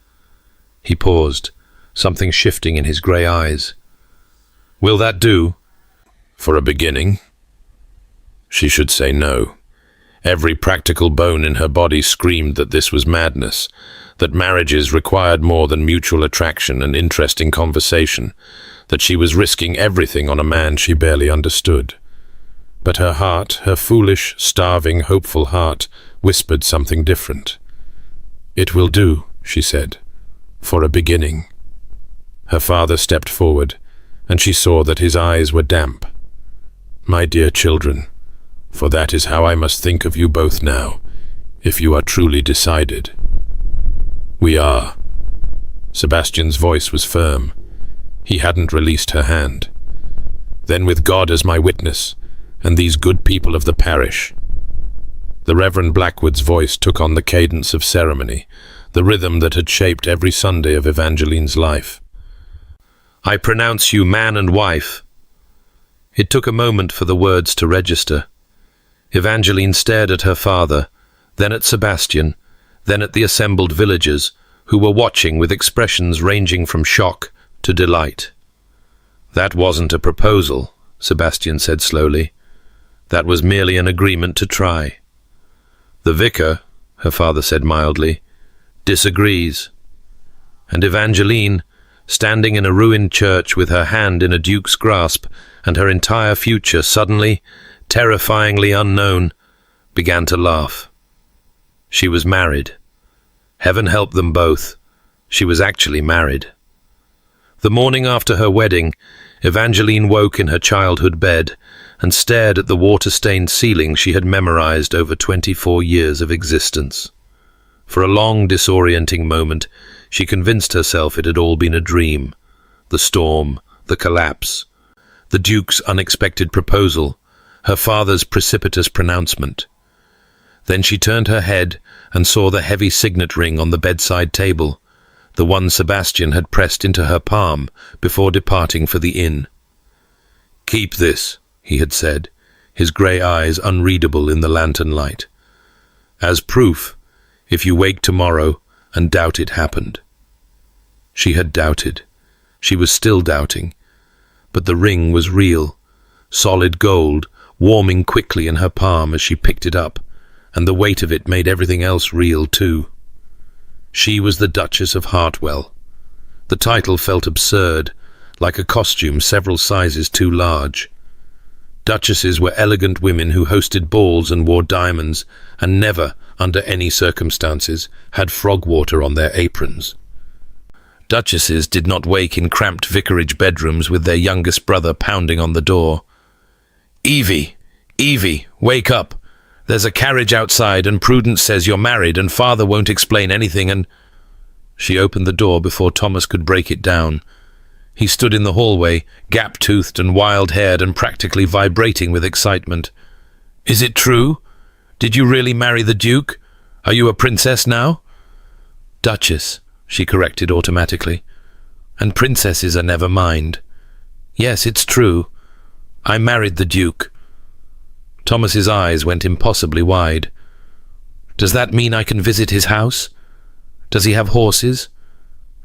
He paused, something shifting in his grey eyes. Will that do? For a beginning? She should say no. Every practical bone in her body screamed that this was madness, that marriages required more than mutual attraction and interesting conversation, that she was risking everything on a man she barely understood. But her heart, her foolish, starving, hopeful heart, whispered something different. It will do, she said, for a beginning. Her father stepped forward, and she saw that his eyes were damp. My dear children, for that is how I must think of you both now, if you are truly decided. We are. Sebastian's voice was firm. He hadn't released her hand. Then with God as my witness, and these good people of the parish. The Reverend Blackwood's voice took on the cadence of ceremony, the rhythm that had shaped every Sunday of Evangeline's life. "I pronounce you man and wife." It took a moment for the words to register. Evangeline stared at her father, then at Sebastian, then at the assembled villagers, who were watching with expressions ranging from shock to delight. "That wasn't a proposal," Sebastian said slowly. "That was merely an agreement to try." "The vicar," her father said mildly, "disagrees." And Evangeline, standing in a ruined church with her hand in a duke's grasp and her entire future suddenly, terrifyingly unknown, began to laugh. She was married. Heaven help them both. She was actually married. The morning after her wedding, Evangeline woke in her childhood bed and stared at the water-stained ceiling she had memorized over 24 years of existence. For a long, disorienting moment, she convinced herself it had all been a dream. The storm, the collapse, the Duke's unexpected proposal, her father's precipitous pronouncement. Then she turned her head and saw the heavy signet ring on the bedside table, the one Sebastian had pressed into her palm before departing for the inn. "Keep this," he had said, his grey eyes unreadable in the lantern light. "As proof, if you wake tomorrow and doubt it happened." She had doubted. She was still doubting. But the ring was real, solid gold, warming quickly in her palm as she picked it up, and the weight of it made everything else real too. She was the Duchess of Hartwell. The title felt absurd, like a costume several sizes too large. Duchesses were elegant women who hosted balls and wore diamonds, and never, under any circumstances, had frog water on their aprons. Duchesses did not wake in cramped vicarage bedrooms with their youngest brother pounding on the door. "Evie! Evie, wake up! There's a carriage outside and Prudence says you're married and father won't explain anything and—" She opened the door before Thomas could break it down. He stood in the hallway, gap-toothed and wild-haired and practically vibrating with excitement. "Is it true? Did you really marry the Duke? Are you a princess now?" "Duchess," she corrected automatically. "And princesses are never mind. Yes, it's true. I married the Duke." Thomas's eyes went impossibly wide. "Does that mean I can visit his house? Does he have horses?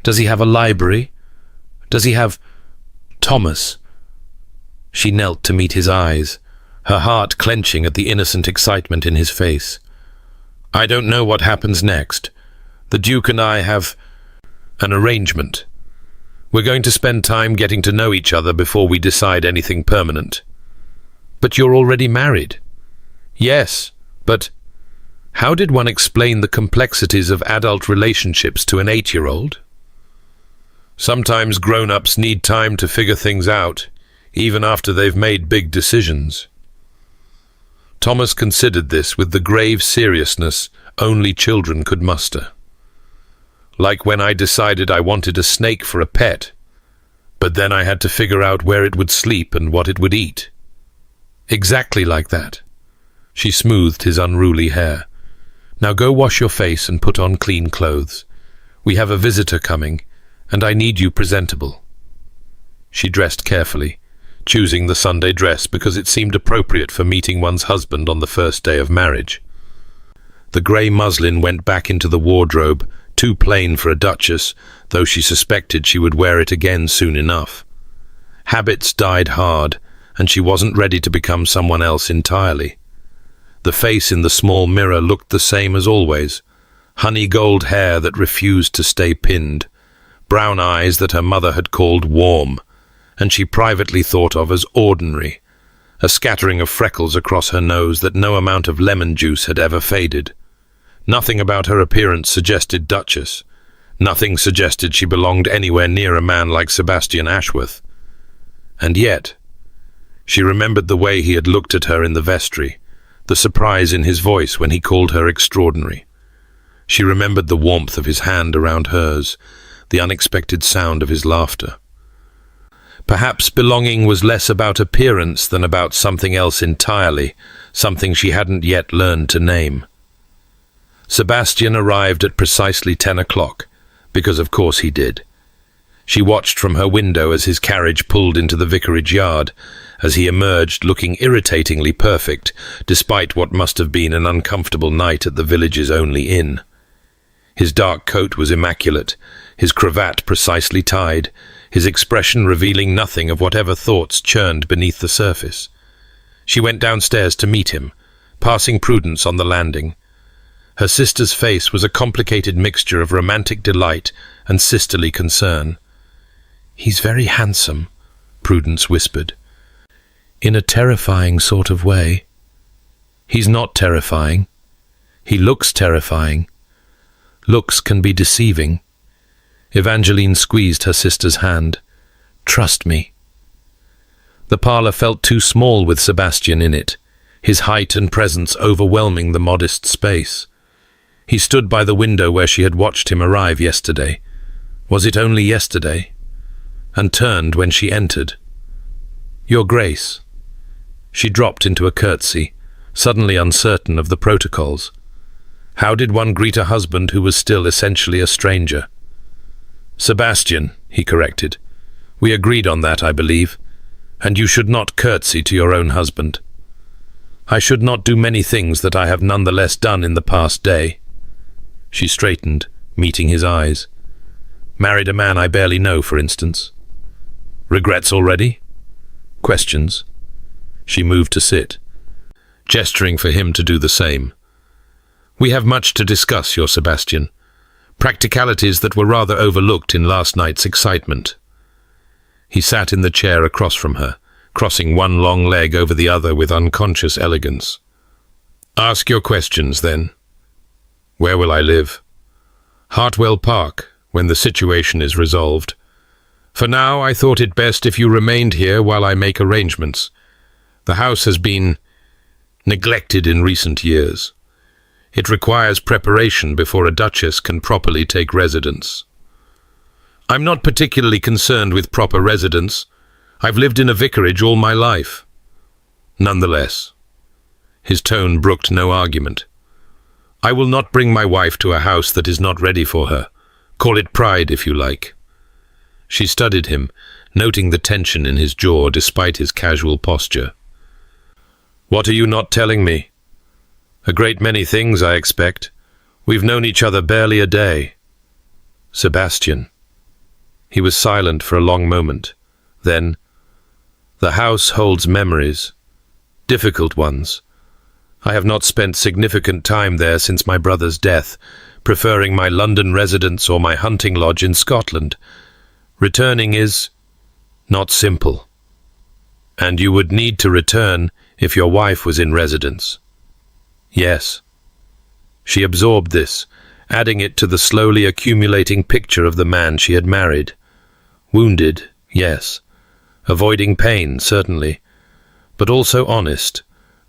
Does he have a library? Does he have—" "Thomas." She knelt to meet his eyes, her heart clenching at the innocent excitement in his face. "I don't know what happens next. The Duke and I have an arrangement. We're going to spend time getting to know each other before we decide anything permanent." "But you're already married." "Yes, but how did one explain the complexities of adult relationships to an 8-year-old? Sometimes grown-ups need time to figure things out, even after they've made big decisions." Thomas considered this with the grave seriousness only children could muster. "Like when I decided I wanted a snake for a pet, but then I had to figure out where it would sleep and what it would eat. Exactly like that." She smoothed his unruly hair. "Now go wash your face and put on clean clothes. We have a visitor coming, and I need you presentable." She dressed carefully, choosing the Sunday dress because it seemed appropriate for meeting one's husband on the first day of marriage. The grey muslin went back into the wardrobe, too plain for a duchess, though she suspected she would wear it again soon enough. Habits died hard, and she wasn't ready to become someone else entirely. The face in the small mirror looked the same as always, honey gold hair that refused to stay pinned, brown eyes that her mother had called warm, and she privately thought of as ordinary, a scattering of freckles across her nose that no amount of lemon juice had ever faded. Nothing about her appearance suggested Duchess. Nothing suggested she belonged anywhere near a man like Sebastian Ashworth. And yet, she remembered the way he had looked at her in the vestry, the surprise in his voice when he called her extraordinary. She remembered the warmth of his hand around hers, the unexpected sound of his laughter. Perhaps belonging was less about appearance than about something else entirely, something she hadn't yet learned to name. Sebastian arrived at precisely 10 o'clock, because of course he did. She watched from her window as his carriage pulled into the vicarage yard, as he emerged looking irritatingly perfect, despite what must have been an uncomfortable night at the village's only inn. His dark coat was immaculate, his cravat precisely tied, his expression revealing nothing of whatever thoughts churned beneath the surface. She went downstairs to meet him, passing Prudence on the landing. Her sister's face was a complicated mixture of romantic delight and sisterly concern. "He's very handsome," Prudence whispered. "In a terrifying sort of way." "He's not terrifying. He looks terrifying. Looks can be deceiving." Evangeline squeezed her sister's hand. "Trust me." The parlour felt too small with Sebastian in it, his height and presence overwhelming the modest space. He stood by the window where she had watched him arrive yesterday. Was it only yesterday? And turned when she entered. "Your Grace." She dropped into a curtsy, suddenly uncertain of the protocols. How did one greet a husband who was still essentially a stranger? "Sebastian," he corrected. "We agreed on that, I believe. And you should not curtsy to your own husband." "I should not do many things that I have nonetheless done in the past day." She straightened, meeting his eyes. "Married a man I barely know, for instance." "Regrets already?" "Questions?" She moved to sit, gesturing for him to do the same. "We have much to discuss, your Sebastian. Practicalities that were rather overlooked in last night's excitement." He sat in the chair across from her, crossing one long leg over the other with unconscious elegance. "Ask your questions, then. Where will I live?" "Hartwell Park, when the situation is resolved. For now, I thought it best if you remained here while I make arrangements. The house has been neglected in recent years. It requires preparation before a Duchess can properly take residence." "I'm not particularly concerned with proper residence. I've lived in a vicarage all my life." "Nonetheless." His tone brooked no argument. "I will not bring my wife to a house that is not ready for her. Call it pride, if you like." She studied him, noting the tension in his jaw despite his casual posture. "What are you not telling me?" "A great many things, I expect. We've known each other barely a day." "Sebastian." He was silent for a long moment. Then, "The house holds memories. Difficult ones. I have not spent significant time there since my brother's death, preferring my London residence or my hunting lodge in Scotland. Returning is not simple. And you would need to return if your wife was in residence." "Yes." She absorbed this, adding it to the slowly accumulating picture of the man she had married. Wounded, yes. Avoiding pain, certainly. But also honest,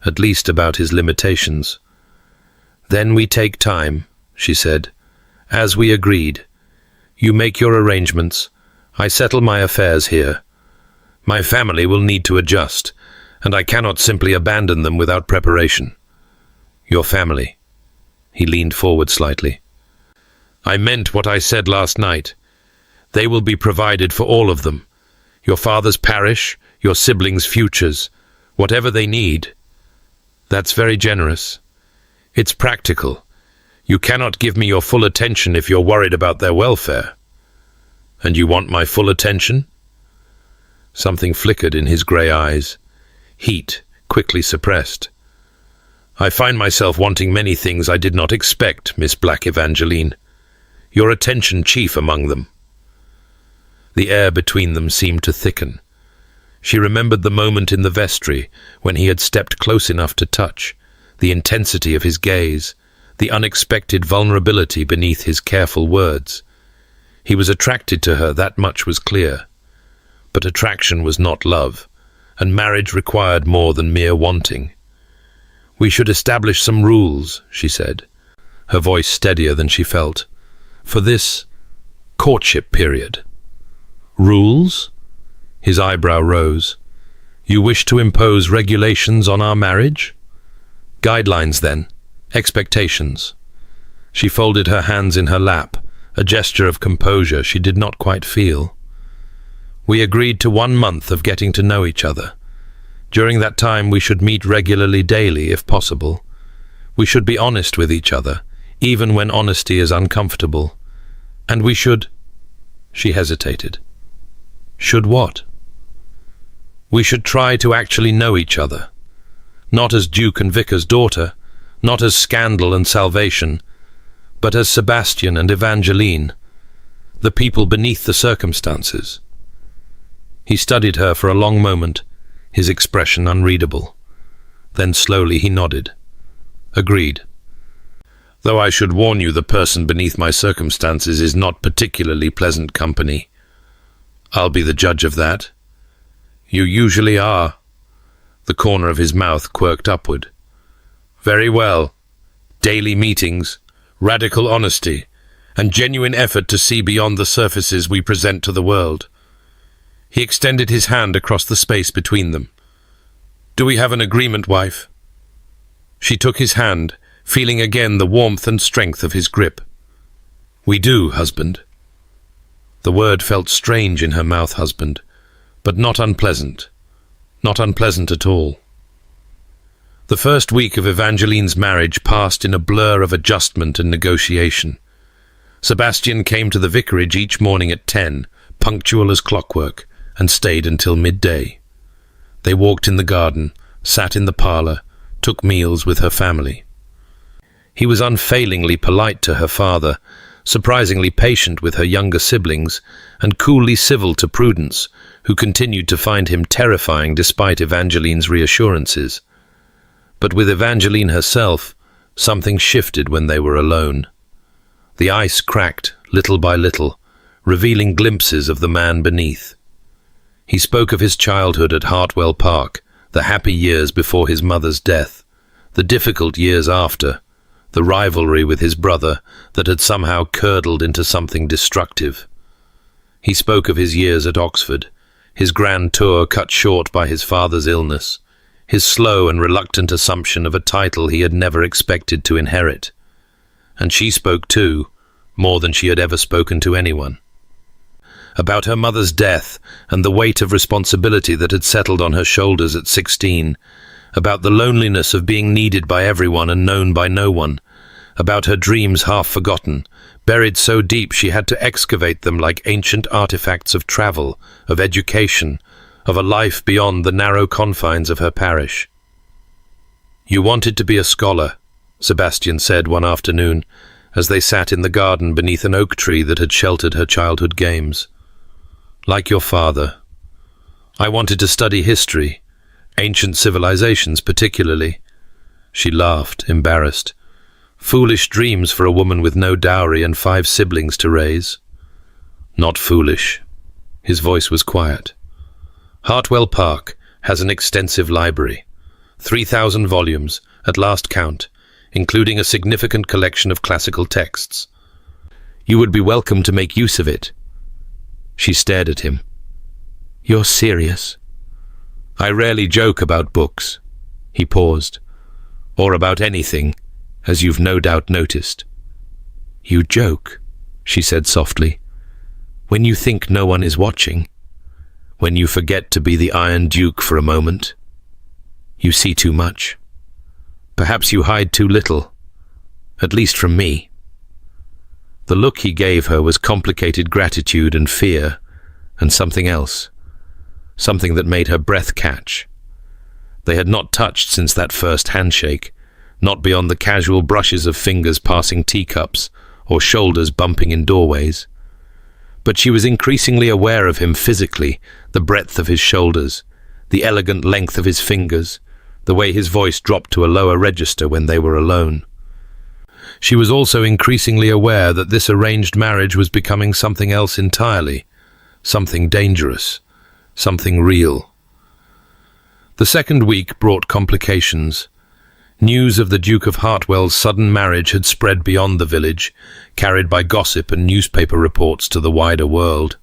at least about his limitations. "Then we take time," she said, "as we agreed. You make your arrangements. I settle my affairs here. My family will need to adjust, and I cannot simply abandon them without preparation." "Your family." He leaned forward slightly. "I meant what I said last night. They will be provided for, all of them. Your father's parish, your siblings' futures, whatever they need." "That's very generous. It's practical. You cannot give me your full attention if you're worried about their welfare." "And you want my full attention?" Something flickered in his grey eyes. Heat, quickly suppressed. "I find myself wanting many things I did not expect, Miss Black Evangeline. Your attention chief among them." The air between them seemed to thicken. She remembered the moment in the vestry when he had stepped close enough to touch, the intensity of his gaze, the unexpected vulnerability beneath his careful words. He was attracted to her, that much was clear. But attraction was not love, and marriage required more than mere wanting. "We should establish some rules," she said, her voice steadier than she felt, "for this courtship period." "Rules?" His eyebrow rose. "You wish to impose regulations on our marriage?" Guidelines then, expectations. She folded her hands in her lap, a gesture of composure she did not quite feel. We agreed to 1 month of getting to know each other. During that time we should meet regularly daily, if possible. We should be honest with each other, even when honesty is uncomfortable. And we should... She hesitated. Should what? We should try to actually know each other. Not as Duke and Vicar's daughter, not as scandal and salvation, but as Sebastian and Evangeline, the people beneath the circumstances. He studied her for a long moment, his expression unreadable. Then slowly he nodded. Agreed. Though I should warn you, the person beneath my circumstances is not particularly pleasant company. I'll be the judge of that. You usually are. The corner of his mouth quirked upward. Very well. Daily meetings, radical honesty, and genuine effort to see beyond the surfaces we present to the world. He extended his hand across the space between them. Do we have an agreement, wife? She took his hand, feeling again the warmth and strength of his grip. We do, husband. The word felt strange in her mouth, husband, but not unpleasant. Not unpleasant at all. The first week of Evangeline's marriage passed in a blur of adjustment and negotiation. Sebastian came to the vicarage each morning at 10, punctual as clockwork, and stayed until midday. They walked in the garden, sat in the parlour, took meals with her family. He was unfailingly polite to her father, surprisingly patient with her younger siblings, and coolly civil to Prudence, who continued to find him terrifying despite Evangeline's reassurances. But with Evangeline herself, something shifted when they were alone. The ice cracked, little by little, revealing glimpses of the man beneath. He spoke of his childhood at Hartwell Park, the happy years before his mother's death, the difficult years after, the rivalry with his brother that had somehow curdled into something destructive. He spoke of his years at Oxford, his grand tour cut short by his father's illness, his slow and reluctant assumption of a title he had never expected to inherit. And she spoke too, more than she had ever spoken to anyone. About her mother's death and the weight of responsibility that had settled on her shoulders at 16, about the loneliness of being needed by everyone and known by no one, about her dreams half forgotten, buried so deep she had to excavate them like ancient artifacts of travel, of education, of a life beyond the narrow confines of her parish. You wanted to be a scholar, Sebastian said one afternoon, as they sat in the garden beneath an oak tree that had sheltered her childhood games. Like your father. I wanted to study history, ancient civilizations particularly. She laughed, embarrassed. Foolish dreams for a woman with no dowry and 5 siblings to raise. Not foolish. His voice was quiet. Hartwell Park has an extensive library, 3,000 volumes, at last count, including a significant collection of classical texts. You would be welcome to make use of it. She stared at him. You're serious? I rarely joke about books. He paused. Or about anything, as you've no doubt noticed. You joke, she said softly, when you think no one is watching, when you forget to be the Iron Duke for a moment. You see too much. Perhaps you hide too little, at least from me. The look he gave her was complicated gratitude and fear, and something else, something that made her breath catch. They had not touched since that first handshake, not beyond the casual brushes of fingers passing teacups or shoulders bumping in doorways. But she was increasingly aware of him physically, the breadth of his shoulders, the elegant length of his fingers, the way his voice dropped to a lower register when they were alone. She was also increasingly aware that this arranged marriage was becoming something else entirely, something dangerous, something real. The second week brought complications. News of the Duke of Hartwell's sudden marriage had spread beyond the village, carried by gossip and newspaper reports to the wider world.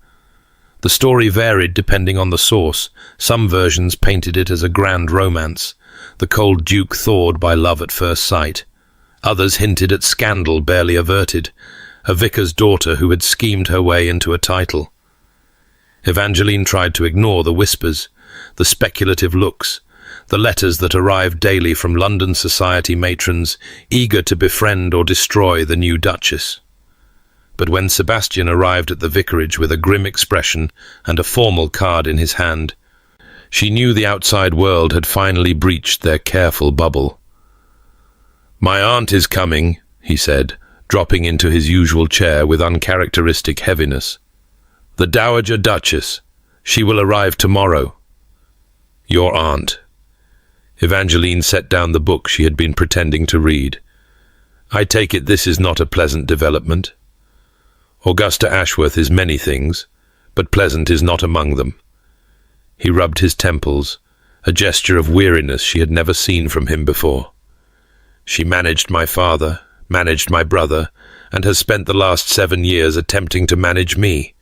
The story varied depending on the source. Some versions painted it as a grand romance. The cold duke thawed by love at first sight. Others hinted at scandal barely averted, a vicar's daughter who had schemed her way into a title. Evangeline tried to ignore the whispers, the speculative looks, the letters that arrived daily from London society matrons eager to befriend or destroy the new Duchess. But when Sebastian arrived at the vicarage with a grim expression and a formal card in his hand, she knew the outside world had finally breached their careful bubble. "My aunt is coming," he said, dropping into his usual chair with uncharacteristic heaviness. "The Dowager Duchess. She will arrive tomorrow." "Your aunt." Evangeline set down the book she had been pretending to read. "I take it this is not a pleasant development." "Augusta Ashworth is many things, but pleasant is not among them." He rubbed his temples, a gesture of weariness she had never seen from him before. "She managed my father, managed my brother, and has spent the last 7 years attempting to manage me.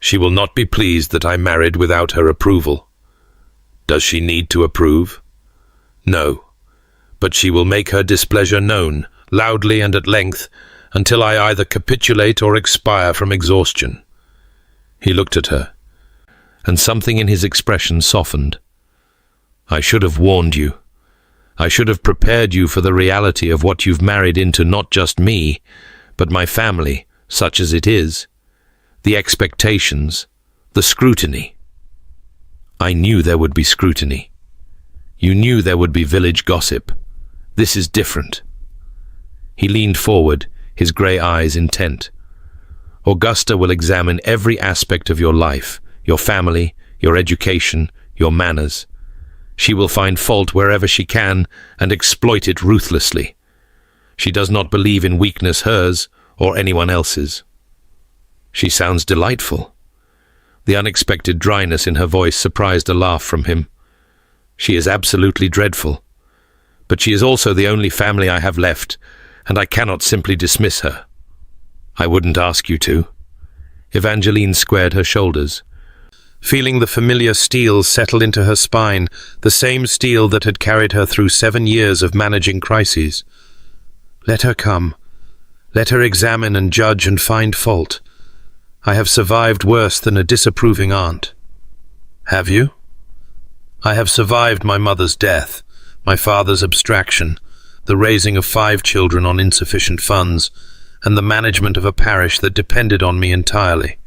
She will not be pleased that I married without her approval." "Does she need to approve?" "No, but she will make her displeasure known, loudly and at length, until I either capitulate or expire from exhaustion." He looked at her, and something in his expression softened. "I should have warned you. I should have prepared you for the reality of what you've married into, not just me, but my family, such as it is. The expectations, the scrutiny." "I knew there would be scrutiny. You knew there would be village gossip. This is different." He leaned forward, his grey eyes intent. "Augusta will examine every aspect of your life, your family, your education, your manners. She will find fault wherever she can and exploit it ruthlessly. She does not believe in weakness, hers or anyone else's." "She sounds delightful." The unexpected dryness in her voice surprised a laugh from him. "She is absolutely dreadful. But she is also the only family I have left, and I cannot simply dismiss her." "I wouldn't ask you to." Evangeline squared her shoulders, feeling the familiar steel settle into her spine, the same steel that had carried her through 7 years of managing crises. "Let her come. Let her examine and judge and find fault. I have survived worse than a disapproving aunt." "Have you?" "I have survived my mother's death, my father's abstraction, the raising of 5 children on insufficient funds, and the management of a parish that depended on me entirely.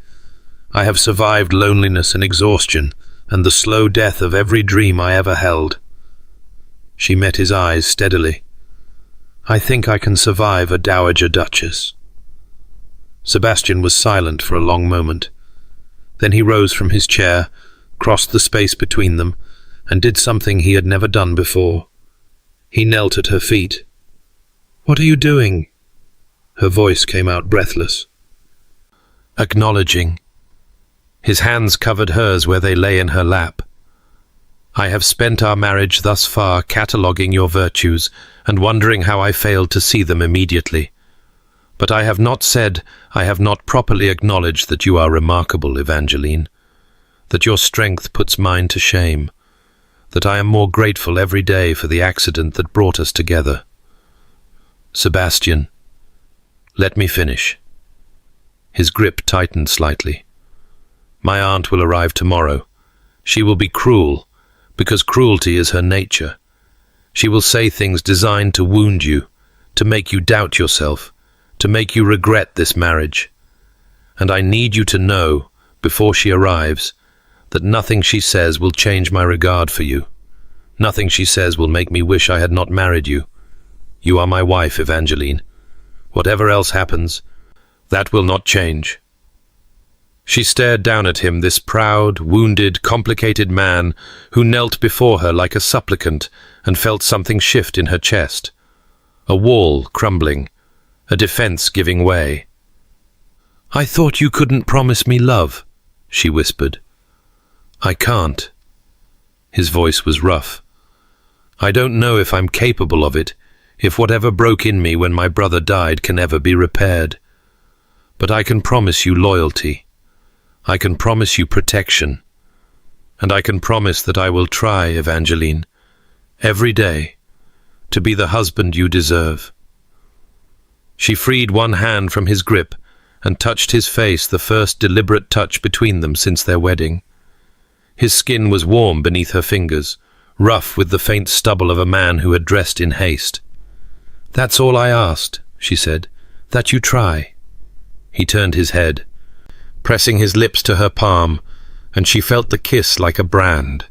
I have survived loneliness and exhaustion, and the slow death of every dream I ever held." She met his eyes steadily. "I think I can survive a Dowager Duchess." Sebastian was silent for a long moment. Then he rose from his chair, crossed the space between them, and did something he had never done before. He knelt at her feet. "What are you doing?" Her voice came out breathless. "Acknowledging." His hands covered hers where they lay in her lap. "I have spent our marriage thus far cataloguing your virtues and wondering how I failed to see them immediately. But I have not said, I have not properly acknowledged that you are remarkable, Evangeline, that your strength puts mine to shame, that I am more grateful every day for the accident that brought us together. Sebastian, let me finish." His grip tightened slightly. "My aunt will arrive tomorrow. She will be cruel, because cruelty is her nature. She will say things designed to wound you, to make you doubt yourself, to make you regret this marriage. And I need you to know, before she arrives, that nothing she says will change my regard for you. Nothing she says will make me wish I had not married you. You are my wife, Evangeline. Whatever else happens, that will not change." She stared down at him, this proud, wounded, complicated man who knelt before her like a supplicant and felt something shift in her chest. A wall crumbling, a defense giving way. "I thought you couldn't promise me love," she whispered. "I can't." His voice was rough. "I don't know if I'm capable of it, if whatever broke in me when my brother died can ever be repaired. But I can promise you loyalty. I can promise you protection. And I can promise that I will try, Evangeline, every day, to be the husband you deserve." She freed one hand from his grip and touched his face, the first deliberate touch between them since their wedding. His skin was warm beneath her fingers, rough with the faint stubble of a man who had dressed in haste. "That's all I asked," she said, "that you try." He turned his head, pressing his lips to her palm, and she felt the kiss like a brand.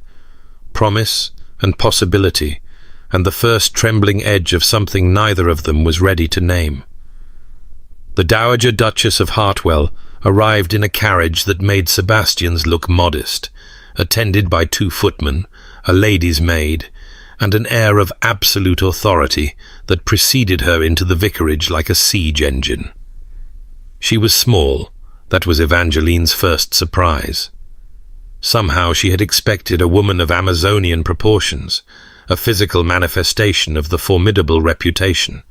Promise and possibility, and the first trembling edge of something neither of them was ready to name. The Dowager Duchess of Hartwell arrived in a carriage that made Sebastian's look modest, attended by 2 footmen, a lady's maid, and an air of absolute authority that preceded her into the vicarage like a siege engine. She was small. That was Evangeline's first surprise. Somehow she had expected a woman of Amazonian proportions, a physical manifestation of the formidable reputation.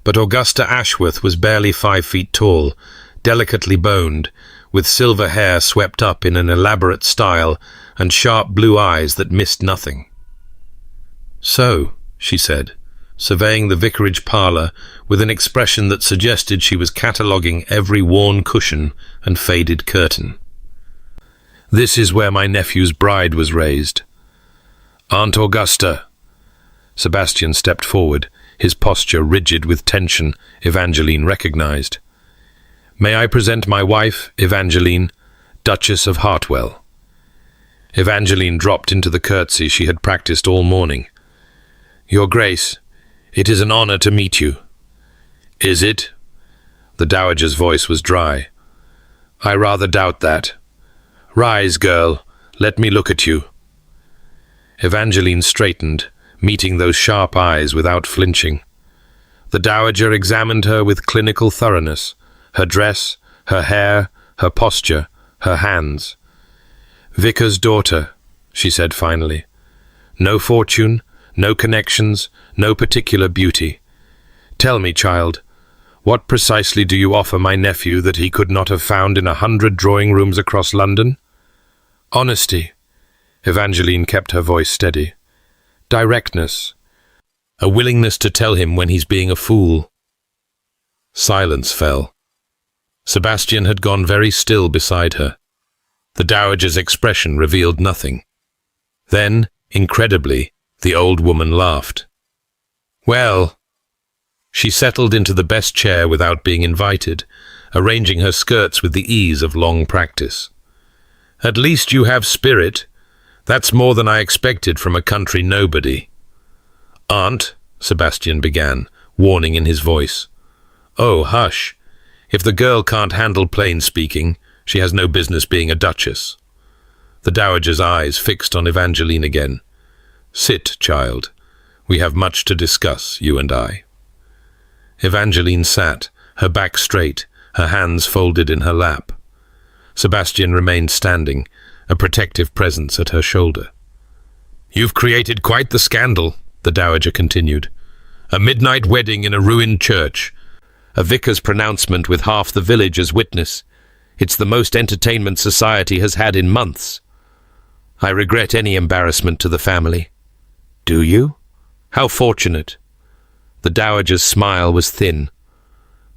But Augusta Ashworth was barely 5 feet tall, delicately boned, with silver hair swept up in an elaborate style and sharp blue eyes that missed nothing. "So," she said, surveying the vicarage parlour with an expression that suggested she was cataloguing every worn cushion and faded curtain. "This is where my nephew's bride was raised." "Aunt Augusta." Sebastian stepped forward, his posture rigid with tension Evangeline recognized. "May I present my wife, Evangeline, Duchess of Hartwell." Evangeline dropped into the curtsy she had practiced all morning. "Your Grace, it is an honor to meet you." "Is it?" The dowager's voice was dry. "I rather doubt that. Rise, girl, let me look at you." Evangeline straightened, meeting those sharp eyes without flinching. The dowager examined her with clinical thoroughness, her dress, her hair, her posture, her hands. "Vicar's daughter," she said finally. "No fortune, no connections, no particular beauty. Tell me, child, what precisely do you offer my nephew that he could not have found in 100 drawing rooms across London?" "Honesty." Evangeline kept her voice steady. "Directness. A willingness to tell him when he's being a fool." Silence fell. Sebastian had gone very still beside her. The dowager's expression revealed nothing. Then, incredibly, the old woman laughed. "Well," she settled into the best chair without being invited, arranging her skirts with the ease of long practice. "At least you have spirit. That's more than I expected from a country nobody." "Aunt," Sebastian began, warning in his voice. "Oh, hush. If the girl can't handle plain speaking, she has no business being a duchess." The dowager's eyes fixed on Evangeline again. "Sit, child. We have much to discuss, you and I." Evangeline sat, her back straight, her hands folded in her lap. Sebastian remained standing, a protective presence at her shoulder. "You've created quite the scandal," the dowager continued. "A midnight wedding in a ruined church. A vicar's pronouncement with half the village as witness. It's the most entertainment society has had in months. I regret any embarrassment to the family." "Do you? How fortunate." The dowager's smile was thin.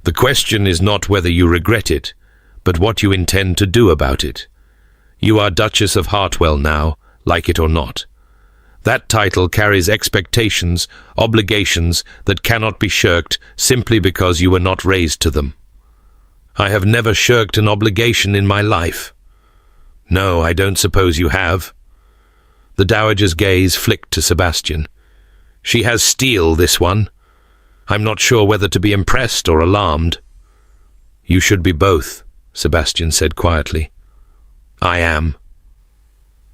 "The question is not whether you regret it, but what you intend to do about it. You are Duchess of Hartwell now, like it or not. That title carries expectations, obligations that cannot be shirked simply because you were not raised to them." "I have never shirked an obligation in my life." "No, I don't suppose you have." The dowager's gaze flicked to Sebastian. "She has steel, this one. I'm not sure whether to be impressed or alarmed." "You should be both," Sebastian said quietly. "I am."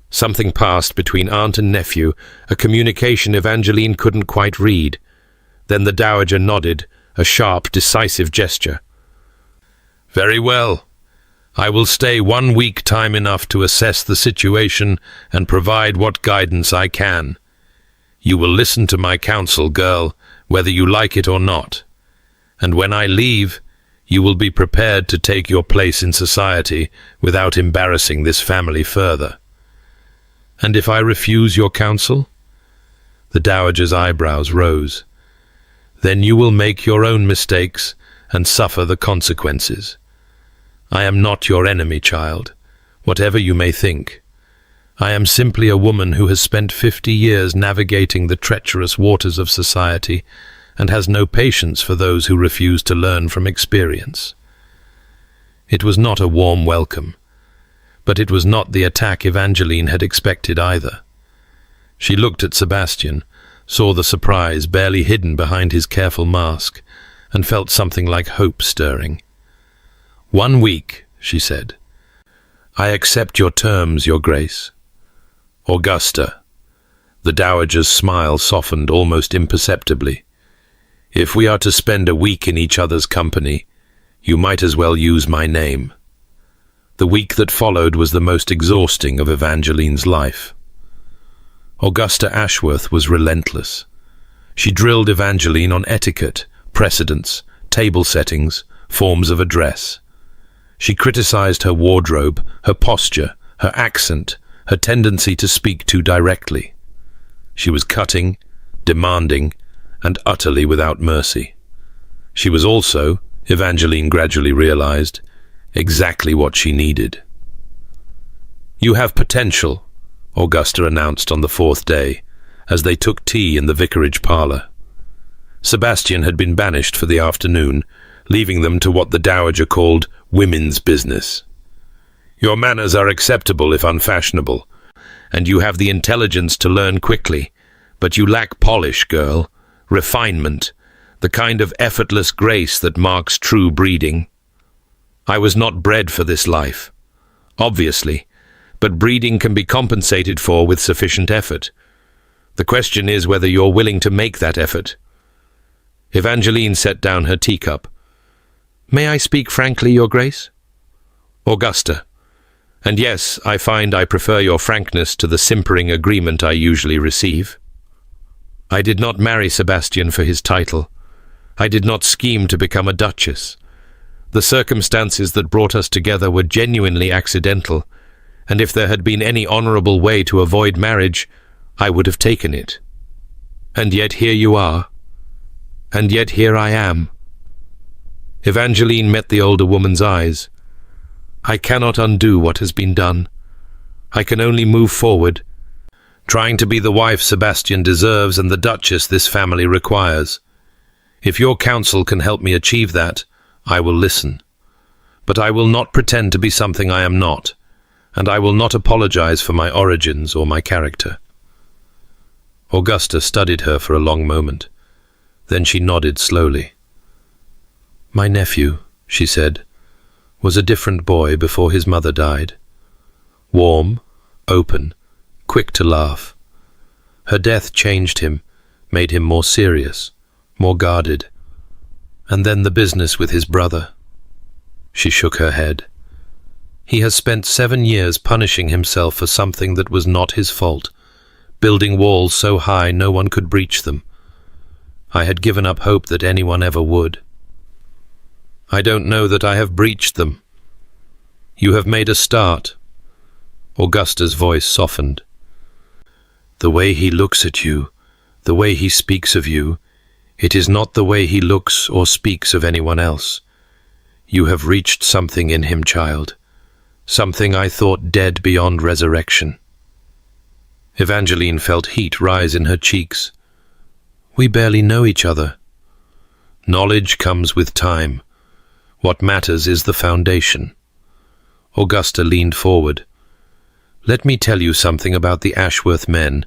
Something passed between aunt and nephew, a communication Evangeline couldn't quite read. Then the dowager nodded, a sharp, decisive gesture. "Very well. I will stay 1 week, time enough to assess the situation and provide what guidance I can. You will listen to my counsel, girl, whether you like it or not. And when I leave, you will be prepared to take your place in society without embarrassing this family further." "And if I refuse your counsel?" The dowager's eyebrows rose. "Then you will make your own mistakes and suffer the consequences. I am not your enemy, child, whatever you may think. I am simply a woman who has spent 50 years navigating the treacherous waters of society and has no patience for those who refuse to learn from experience." It was not a warm welcome, but it was not the attack Evangeline had expected either. She looked at Sebastian, saw the surprise barely hidden behind his careful mask, and felt something like hope stirring. "1 week," she said. "I accept your terms, Your Grace." "Augusta." The dowager's smile softened almost imperceptibly. "If we are to spend a week in each other's company, you might as well use my name." The week that followed was the most exhausting of Evangeline's life. Augusta Ashworth was relentless. She drilled Evangeline on etiquette, precedents, table settings, forms of address. She criticized her wardrobe, her posture, her accent, her tendency to speak too directly. She was cutting, demanding, and utterly without mercy. She was also, Evangeline gradually realized, exactly what she needed. "You have potential," Augusta announced on the 4th day, as they took tea in the vicarage parlor. Sebastian had been banished for the afternoon, leaving them to what the dowager called women's business. "Your manners are acceptable if unfashionable, and you have the intelligence to learn quickly, but you lack polish, girl, refinement, the kind of effortless grace that marks true breeding. I was not bred for this life, obviously, but breeding can be compensated for with sufficient effort. The question is whether you're willing to make that effort." Evangeline set down her teacup. "May I speak frankly, Your Grace?" "Augusta. And yes, I find I prefer your frankness to the simpering agreement I usually receive. I did not marry Sebastian for his title. I did not scheme to become a duchess. The circumstances that brought us together were genuinely accidental, and if there had been any honorable way to avoid marriage, I would have taken it. And yet here you are. And yet here I am." Evangeline met the older woman's eyes. "I cannot undo what has been done. I can only move forward, trying to be the wife Sebastian deserves and the Duchess this family requires. If your counsel can help me achieve that, I will listen. But I will not pretend to be something I am not, and I will not apologize for my origins or my character." Augusta studied her for a long moment. Then she nodded slowly. "My nephew," she said, "was a different boy before his mother died. Warm, open, quick to laugh. Her death changed him, made him more serious, more guarded. And then the business with his brother." She shook her head. "He has spent 7 years punishing himself for something that was not his fault, building walls so high no one could breach them. I had given up hope that anyone ever would. I don't know that I have breached them. You have made a start." Augusta's voice softened. "The way he looks at you, the way he speaks of you, it is not the way he looks or speaks of anyone else. You have reached something in him, child, something I thought dead beyond resurrection." Evangeline felt heat rise in her cheeks. "We barely know each other." "Knowledge comes with time. What matters is the foundation." Augusta leaned forward. "Let me tell you something about the Ashworth men,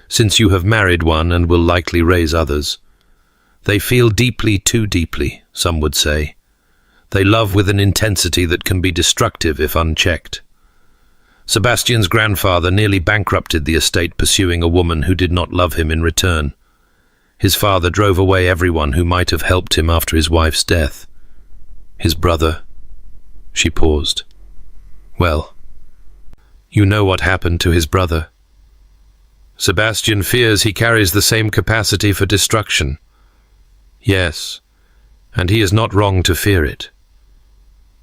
since you have married one and will likely raise others. They feel deeply, too deeply, some would say. They love with an intensity that can be destructive if unchecked. Sebastian's grandfather nearly bankrupted the estate pursuing a woman who did not love him in return. His father drove away everyone who might have helped him after his wife's death. His brother..." She paused. "Well, you know what happened to his brother. Sebastian fears he carries the same capacity for destruction. Yes, and he is not wrong to fear it."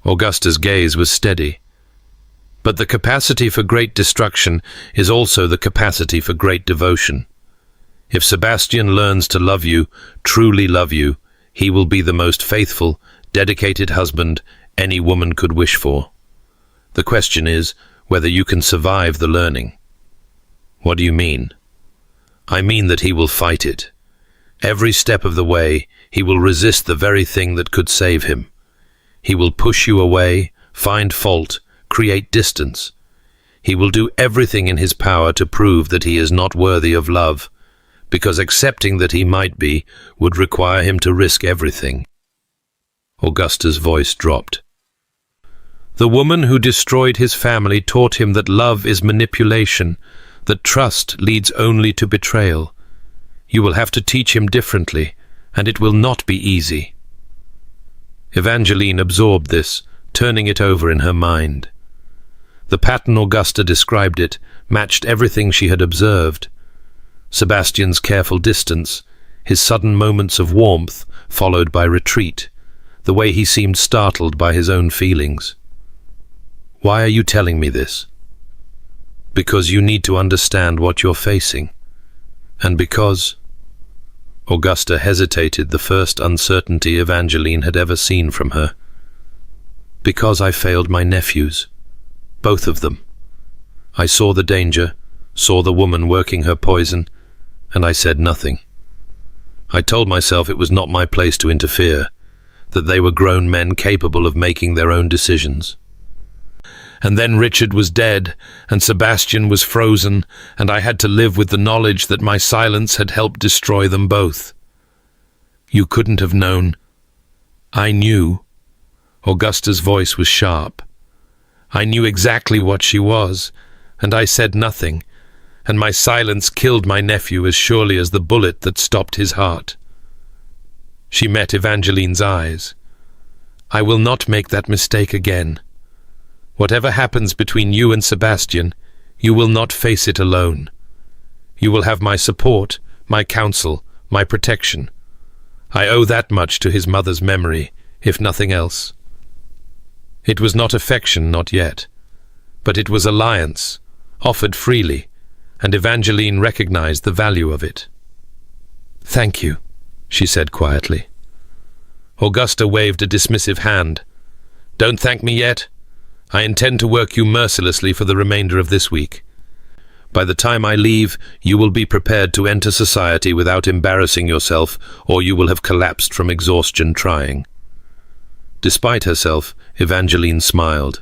Augusta's gaze was steady. "But the capacity for great destruction is also the capacity for great devotion. If Sebastian learns to love you, truly love you, he will be the most faithful, dedicated husband any woman could wish for. The question is whether you can survive the learning. What do you mean? I mean that he will fight it. Every step of the way, he will resist the very thing that could save him. He will push you away, find fault, create distance. He will do everything in his power to prove that he is not worthy of love, because accepting that he might be would require him to risk everything. Augusta's voice dropped. The woman who destroyed his family taught him that love is manipulation, that trust leads only to betrayal. You will have to teach him differently, and it will not be easy. Evangeline absorbed this, turning it over in her mind. The pattern Augusta described it matched everything she had observed. Sebastian's careful distance, his sudden moments of warmth followed by retreat, the way he seemed startled by his own feelings. Why are you telling me this? Because you need to understand what you're facing. And because... Augusta hesitated, the first uncertainty Evangeline had ever seen from her. Because I failed my nephews. Both of them. I saw the danger, saw the woman working her poison, and I said nothing. I told myself it was not my place to interfere, that they were grown men capable of making their own decisions. And then Richard was dead, and Sebastian was frozen, and I had to live with the knowledge that my silence had helped destroy them both. You couldn't have known. I knew. Augusta's voice was sharp. I knew exactly what she was, and I said nothing, and my silence killed my nephew as surely as the bullet that stopped his heart. She met Evangeline's eyes. I will not make that mistake again. Whatever happens between you and Sebastian, you will not face it alone. You will have my support, my counsel, my protection. I owe that much to his mother's memory, if nothing else. It was not affection, not yet, but it was alliance, offered freely, and Evangeline recognized the value of it. Thank you, she said quietly. Augusta waved a dismissive hand. Don't thank me yet. I intend to work you mercilessly for the remainder of this week. By the time I leave, you will be prepared to enter society without embarrassing yourself, or you will have collapsed from exhaustion trying. Despite herself, Evangeline smiled.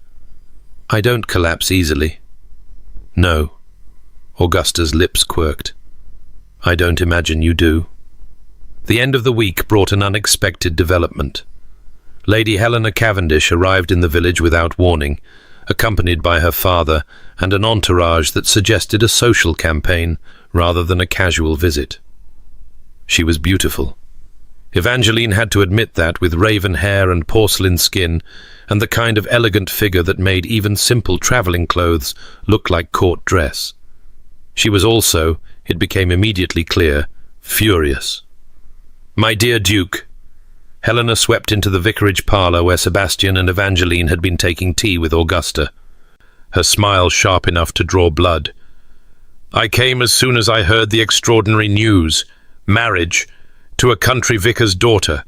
I don't collapse easily. No. Augusta's lips quirked. I don't imagine you do. The end of the week brought an unexpected development. Lady Helena Cavendish arrived in the village without warning, accompanied by her father and an entourage that suggested a social campaign rather than a casual visit. She was beautiful. Evangeline had to admit that, with raven hair and porcelain skin, and the kind of elegant figure that made even simple travelling clothes look like court dress. She was also, it became immediately clear, furious. My dear Duke, Helena swept into the vicarage parlour where Sebastian and Evangeline had been taking tea with Augusta, her smile sharp enough to draw blood. I came as soon as I heard the extraordinary news, marriage, to a country vicar's daughter.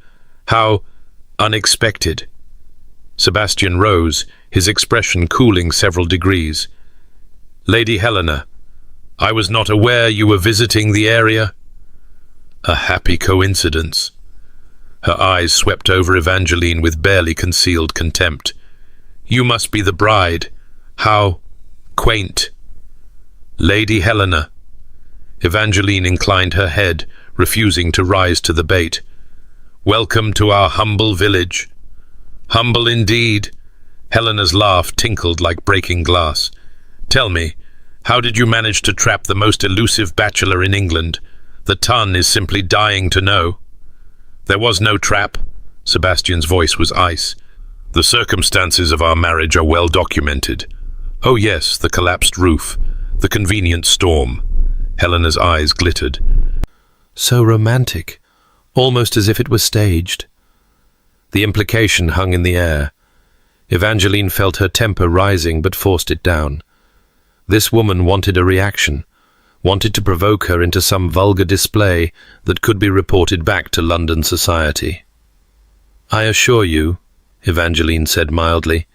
How unexpected. Sebastian rose, his expression cooling several degrees. Lady Helena, I was not aware you were visiting the area. A happy coincidence. Her eyes swept over Evangeline with barely concealed contempt. You must be the bride. How quaint. Lady Helena. Evangeline inclined her head, refusing to rise to the bait. Welcome to our humble village. Humble indeed. Helena's laugh tinkled like breaking glass. Tell me, how did you manage to trap the most elusive bachelor in England? The ton is simply dying to know. There was no trap. Sebastian's voice was ice. The circumstances of our marriage are well documented. Oh yes, the collapsed roof, the convenient storm. Helena's eyes glittered. So romantic, almost as if it was staged. The implication hung in the air. Evangeline felt her temper rising but forced it down. This woman wanted a reaction, wanted to provoke her into some vulgar display that could be reported back to London society. "I assure you," Evangeline said mildly,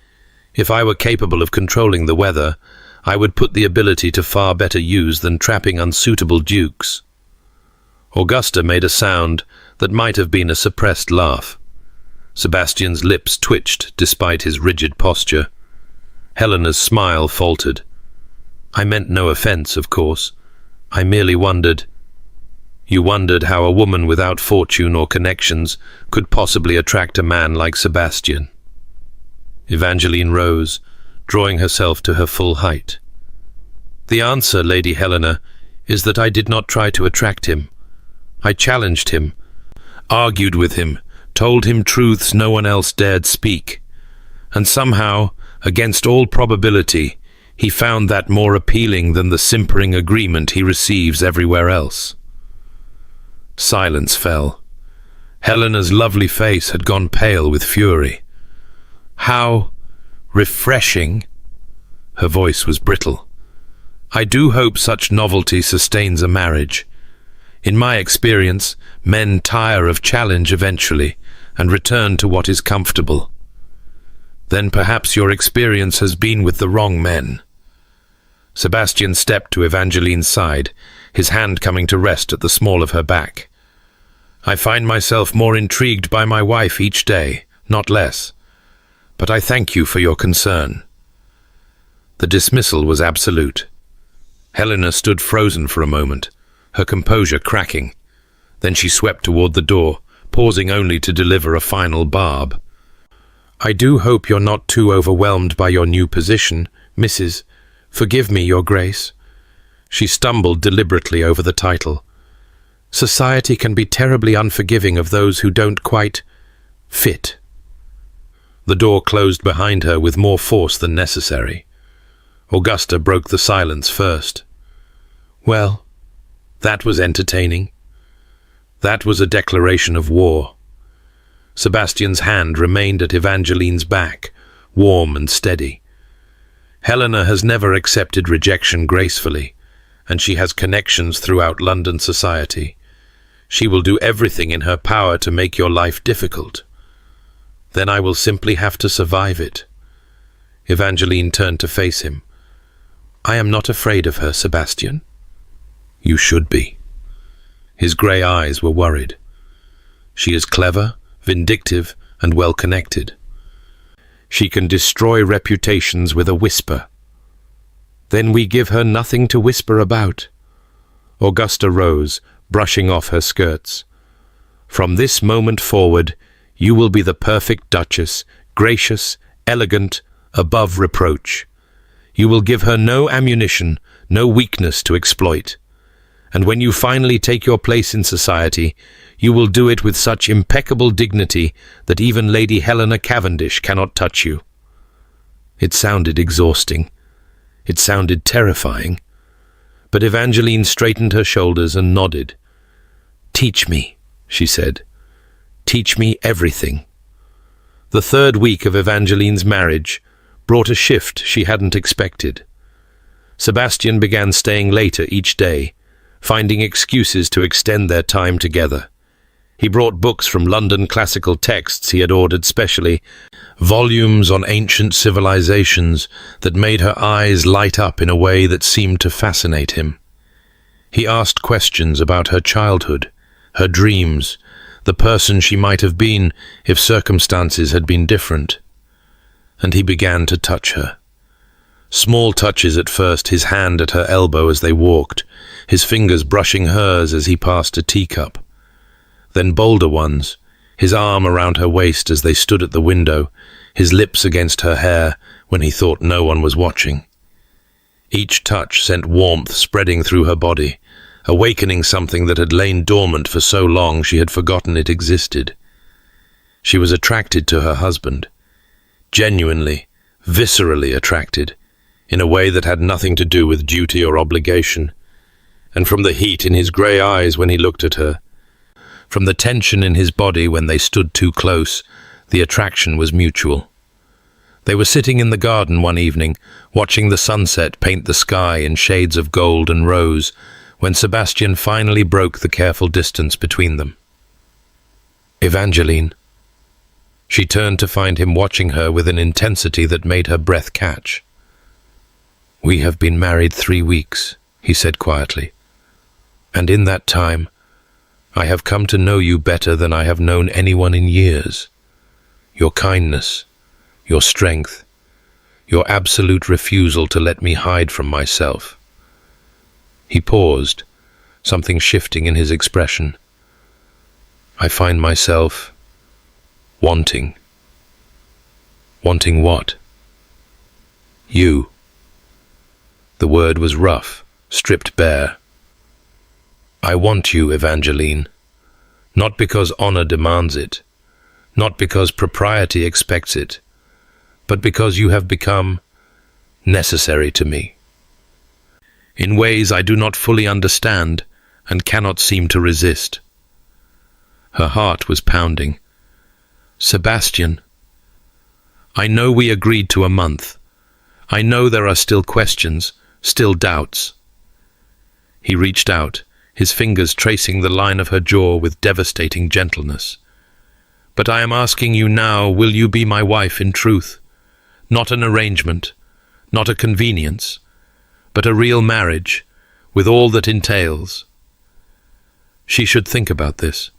"if I were capable of controlling the weather, I would put the ability to far better use than trapping unsuitable dukes." Augusta made a sound that might have been a suppressed laugh. Sebastian's lips twitched despite his rigid posture. Helena's smile faltered. "I meant no offence, of course. I merely wondered—" "You wondered how a woman without fortune or connections could possibly attract a man like Sebastian." Evangeline rose, drawing herself to her full height. "The answer, Lady Helena, is that I did not try to attract him. I challenged him, argued with him, told him truths no one else dared speak. And somehow, against all probability, he found that more appealing than the simpering agreement he receives everywhere else." Silence fell. Helena's lovely face had gone pale with fury. "How refreshing!" Her voice was brittle. "I do hope such novelty sustains a marriage. In my experience, men tire of challenge eventually and return to what is comfortable." "Then perhaps your experience has been with the wrong men." Sebastian stepped to Evangeline's side, his hand coming to rest at the small of her back. "I find myself more intrigued by my wife each day, not less. But I thank you for your concern." The dismissal was absolute. Helena stood frozen for a moment, her composure cracking. Then she swept toward the door, pausing only to deliver a final barb. "I do hope you're not too overwhelmed by your new position, Mrs. Forgive me, Your Grace." She stumbled deliberately over the title. "Society can be terribly unforgiving of those who don't quite fit." The door closed behind her with more force than necessary. Augusta broke the silence first. "Well, that was entertaining. That was a declaration of war." Sebastian's hand remained at Evangeline's back, warm and steady. "Helena has never accepted rejection gracefully, and she has connections throughout London society. She will do everything in her power to make your life difficult. Then I will simply have to survive it." Evangeline turned to face him. "I am not afraid of her, Sebastian." "You should be." His grey eyes were worried. "She is clever, vindictive, and well-connected. She can destroy reputations with a whisper." "Then we give her nothing to whisper about." Augusta rose, brushing off her skirts. "From this moment forward, you will be the perfect Duchess, gracious, elegant, above reproach. You will give her no ammunition, no weakness to exploit. And when you finally take your place in society, you will do it with such impeccable dignity that even Lady Helena Cavendish cannot touch you." It sounded exhausting. It sounded terrifying. But Evangeline straightened her shoulders and nodded. "Teach me," she said. "Teach me everything." The third week of Evangeline's marriage brought a shift she hadn't expected. Sebastian began staying later each day, finding excuses to extend their time together. He brought books from London classical texts he had ordered specially, volumes on ancient civilizations that made her eyes light up in a way that seemed to fascinate him. He asked questions about her childhood, her dreams, the person she might have been if circumstances had been different. And he began to touch her. Small touches at first, his hand at her elbow as they walked, his fingers brushing hers as he passed a teacup. Then bolder ones, his arm around her waist as they stood at the window, his lips against her hair when he thought no one was watching. Each touch sent warmth spreading through her body, awakening something that had lain dormant for so long she had forgotten it existed. She was attracted to her husband, genuinely, viscerally attracted, in a way that had nothing to do with duty or obligation. And from the heat in his grey eyes when he looked at her, from the tension in his body when they stood too close, the attraction was mutual. They were sitting in the garden one evening, watching the sunset paint the sky in shades of gold and rose, when Sebastian finally broke the careful distance between them. "Evangeline." She turned to find him watching her with an intensity that made her breath catch. "We have been married 3 weeks," he said quietly, "and in that time, I have come to know you better than I have known anyone in years. Your kindness, your strength, your absolute refusal to let me hide from myself." He paused, something shifting in his expression. "I find myself wanting." "Wanting what?" "You." The word was rough, stripped bare. "I want you, Evangeline, not because honor demands it, not because propriety expects it, but because you have become necessary to me, in ways I do not fully understand and cannot seem to resist." Her heart was pounding. "Sebastian, I know we agreed to a month. I know there are still questions, still doubts." He reached out, his fingers tracing the line of her jaw with devastating gentleness. "But I am asking you now, will you be my wife in truth? Not an arrangement, not a convenience, but a real marriage, with all that entails." She should think about this.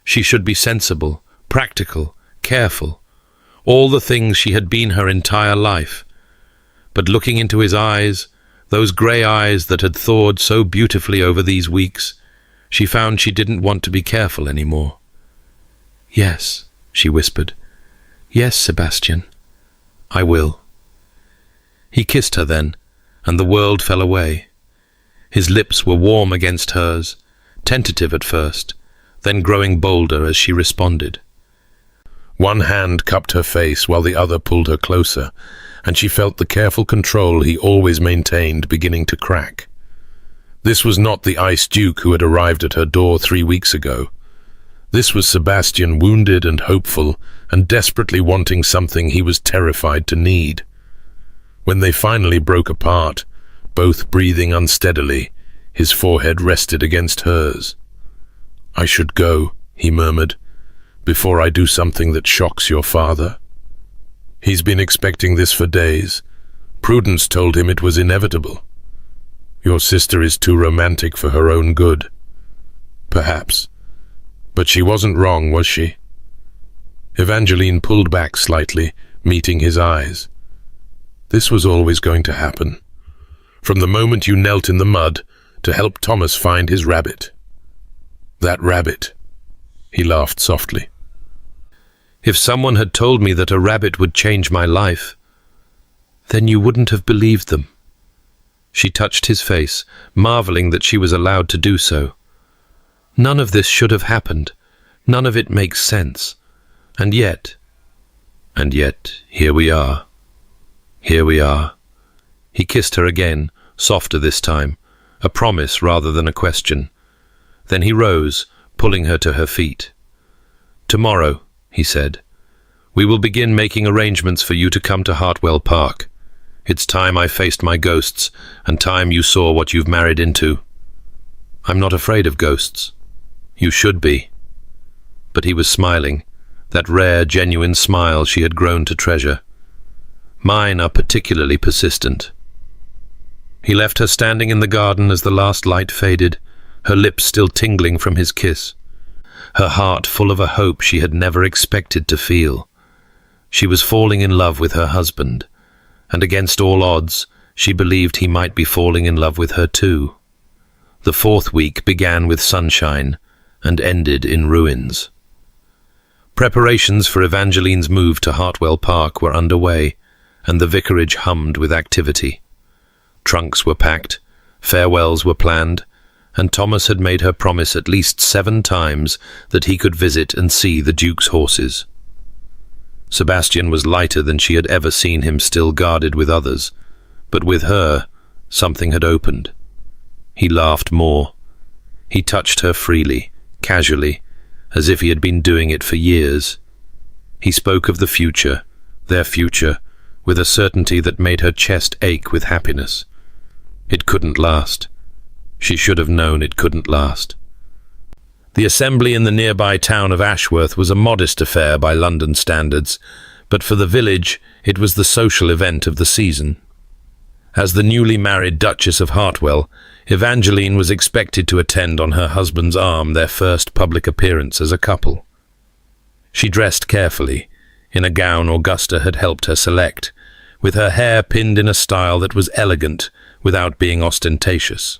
She should be sensible, practical, careful, all the things she had been her entire life. But looking into his eyes, those grey eyes that had thawed so beautifully over these weeks, she found she didn't want to be careful anymore. "Yes," she whispered. "Yes, Sebastian, I will." He kissed her then, and the world fell away. His lips were warm against hers, tentative at first, then growing bolder as she responded. One hand cupped her face while the other pulled her closer, and she felt the careful control he always maintained beginning to crack. This was not the Ice Duke who had arrived at her door 3 weeks ago. This was Sebastian, wounded and hopeful, and desperately wanting something he was terrified to need. When they finally broke apart, both breathing unsteadily, his forehead rested against hers. "I should go," he murmured, "before I do something that shocks your father." He's been expecting this for days. Prudence told him it was inevitable. "Your sister is too romantic for her own good." Perhaps. But she wasn't wrong, was she? Evangeline pulled back slightly, meeting his eyes. "This was always going to happen. From the moment you knelt in the mud to help Thomas find his rabbit." "That rabbit," he laughed softly. "If someone had told me that a rabbit would change my life, then you wouldn't have believed them." She touched his face, marveling that she was allowed to do so. "None of this should have happened. None of it makes sense. And yet, here we are. Here we are." He kissed her again, softer this time, a promise rather than a question. Then he rose, pulling her to her feet. "Tomorrow," he said, "we will begin making arrangements for you to come to Hartwell Park. It's time I faced my ghosts, and time you saw what you've married into." "I'm not afraid of ghosts." "You should be." But he was smiling, that rare, genuine smile she had grown to treasure. "Mine are particularly persistent." He left her standing in the garden as the last light faded, her lips still tingling from his kiss, her heart full of a hope she had never expected to feel. She was falling in love with her husband, and against all odds, she believed he might be falling in love with her too. The 4th week began with sunshine and ended in ruins. Preparations for Evangeline's move to Hartwell Park were underway, and the vicarage hummed with activity. Trunks were packed, farewells were planned, and Thomas had made her promise at least 7 times that he could visit and see the Duke's horses. Sebastian was lighter than she had ever seen him, still guarded with others, but with her, something had opened. He laughed more. He touched her freely, casually, as if he had been doing it for years. He spoke of the future, their future, with a certainty that made her chest ache with happiness. It couldn't last. She should have known it couldn't last. The assembly in the nearby town of Ashworth was a modest affair by London standards, but for the village it was the social event of the season. As the newly married Duchess of Hartwell, Evangeline was expected to attend on her husband's arm their first public appearance as a couple. She dressed carefully, in a gown Augusta had helped her select, with her hair pinned in a style that was elegant without being ostentatious.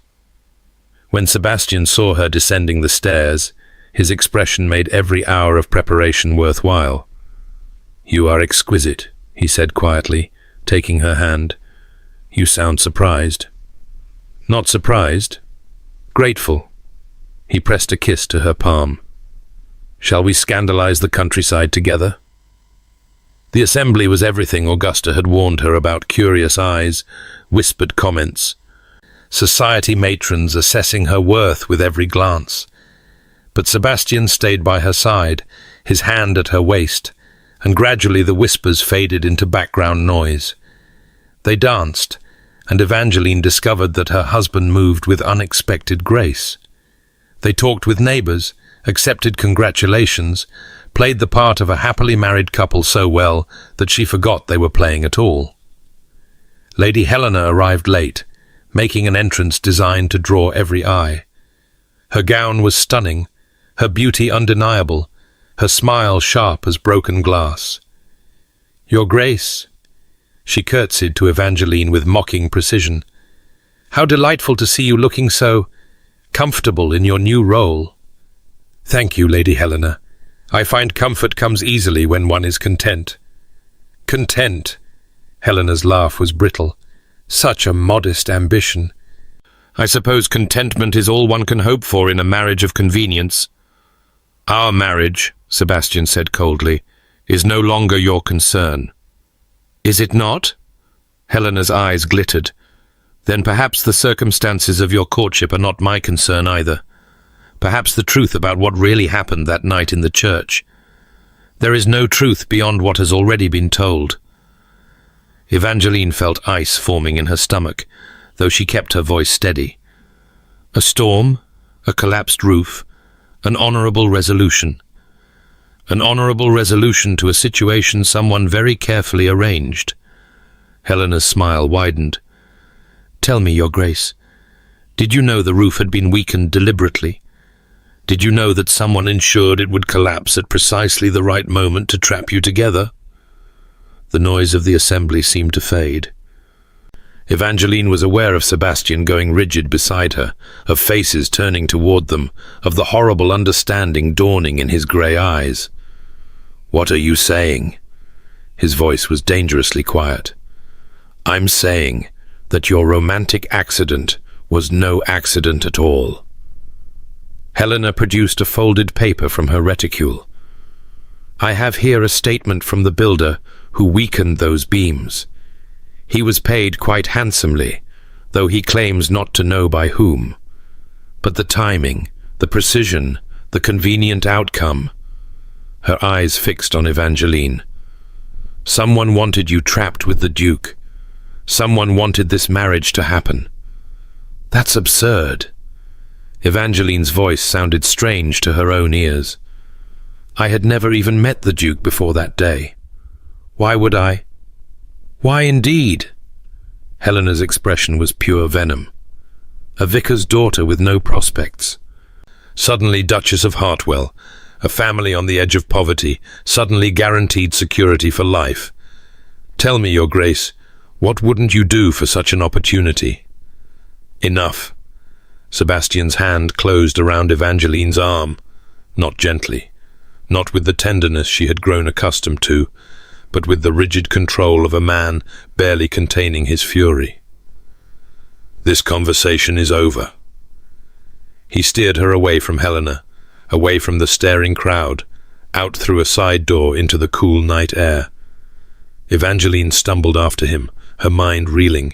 When Sebastian saw her descending the stairs, his expression made every hour of preparation worthwhile. "You are exquisite," he said quietly, taking her hand. "You sound surprised." "Not surprised. Grateful." He pressed a kiss to her palm. "Shall we scandalize the countryside together?" The assembly was everything Augusta had warned her about: curious eyes, whispered comments, society matrons assessing her worth with every glance. But Sebastian stayed by her side, his hand at her waist, and gradually the whispers faded into background noise. They danced, and Evangeline discovered that her husband moved with unexpected grace. They talked with neighbours, accepted congratulations, played the part of a happily married couple so well that she forgot they were playing at all. Lady Helena arrived late, making an entrance designed to draw every eye. Her gown was stunning, her beauty undeniable, her smile sharp as broken glass. "Your Grace," she curtsied to Evangeline with mocking precision. "How delightful to see you looking so comfortable in your new role." "Thank you, Lady Helena. I find comfort comes easily when one is content." "Content?" Helena's laugh was brittle. "Such a modest ambition. I suppose contentment is all one can hope for in a marriage of convenience." "Our marriage," Sebastian said coldly, "is no longer your concern." "Is it not?" Helena's eyes glittered. "Then perhaps the circumstances of your courtship are not my concern either. Perhaps the truth about what really happened that night in the church. There is no truth beyond what has already been told." Evangeline felt ice forming in her stomach, though she kept her voice steady. "A storm, a collapsed roof, an honourable resolution. An honourable resolution to a situation someone very carefully arranged." Helena's smile widened. "Tell me, Your Grace, did you know the roof had been weakened deliberately? Did you know that someone ensured it would collapse at precisely the right moment to trap you together?" The noise of the assembly seemed to fade. Evangeline was aware of Sebastian going rigid beside her, of faces turning toward them, of the horrible understanding dawning in his grey eyes. "What are you saying?" His voice was dangerously quiet. "I'm saying that your romantic accident was no accident at all." Helena produced a folded paper from her reticule. "I have here a statement from the builder who weakened those beams. He was paid quite handsomely, though he claims not to know by whom. But the timing, the precision, the convenient outcome." Her eyes fixed on Evangeline. "Someone wanted you trapped with the Duke. Someone wanted this marriage to happen." "That's absurd." Evangeline's voice sounded strange to her own ears. "I had never even met the Duke before that day. Why would I?" "Why indeed?" Helena's expression was pure venom. A vicar's daughter with no prospects. Suddenly Duchess of Hartwell, a family on the edge of poverty, suddenly guaranteed security for life. "Tell me, Your Grace, what wouldn't you do for such an opportunity?" "Enough." Sebastian's hand closed around Evangeline's arm, not gently, not with the tenderness she had grown accustomed to, but with the rigid control of a man barely containing his fury. "This conversation is over." He steered her away from Helena, away from the staring crowd, out through a side door into the cool night air. Evangeline stumbled after him, her mind reeling.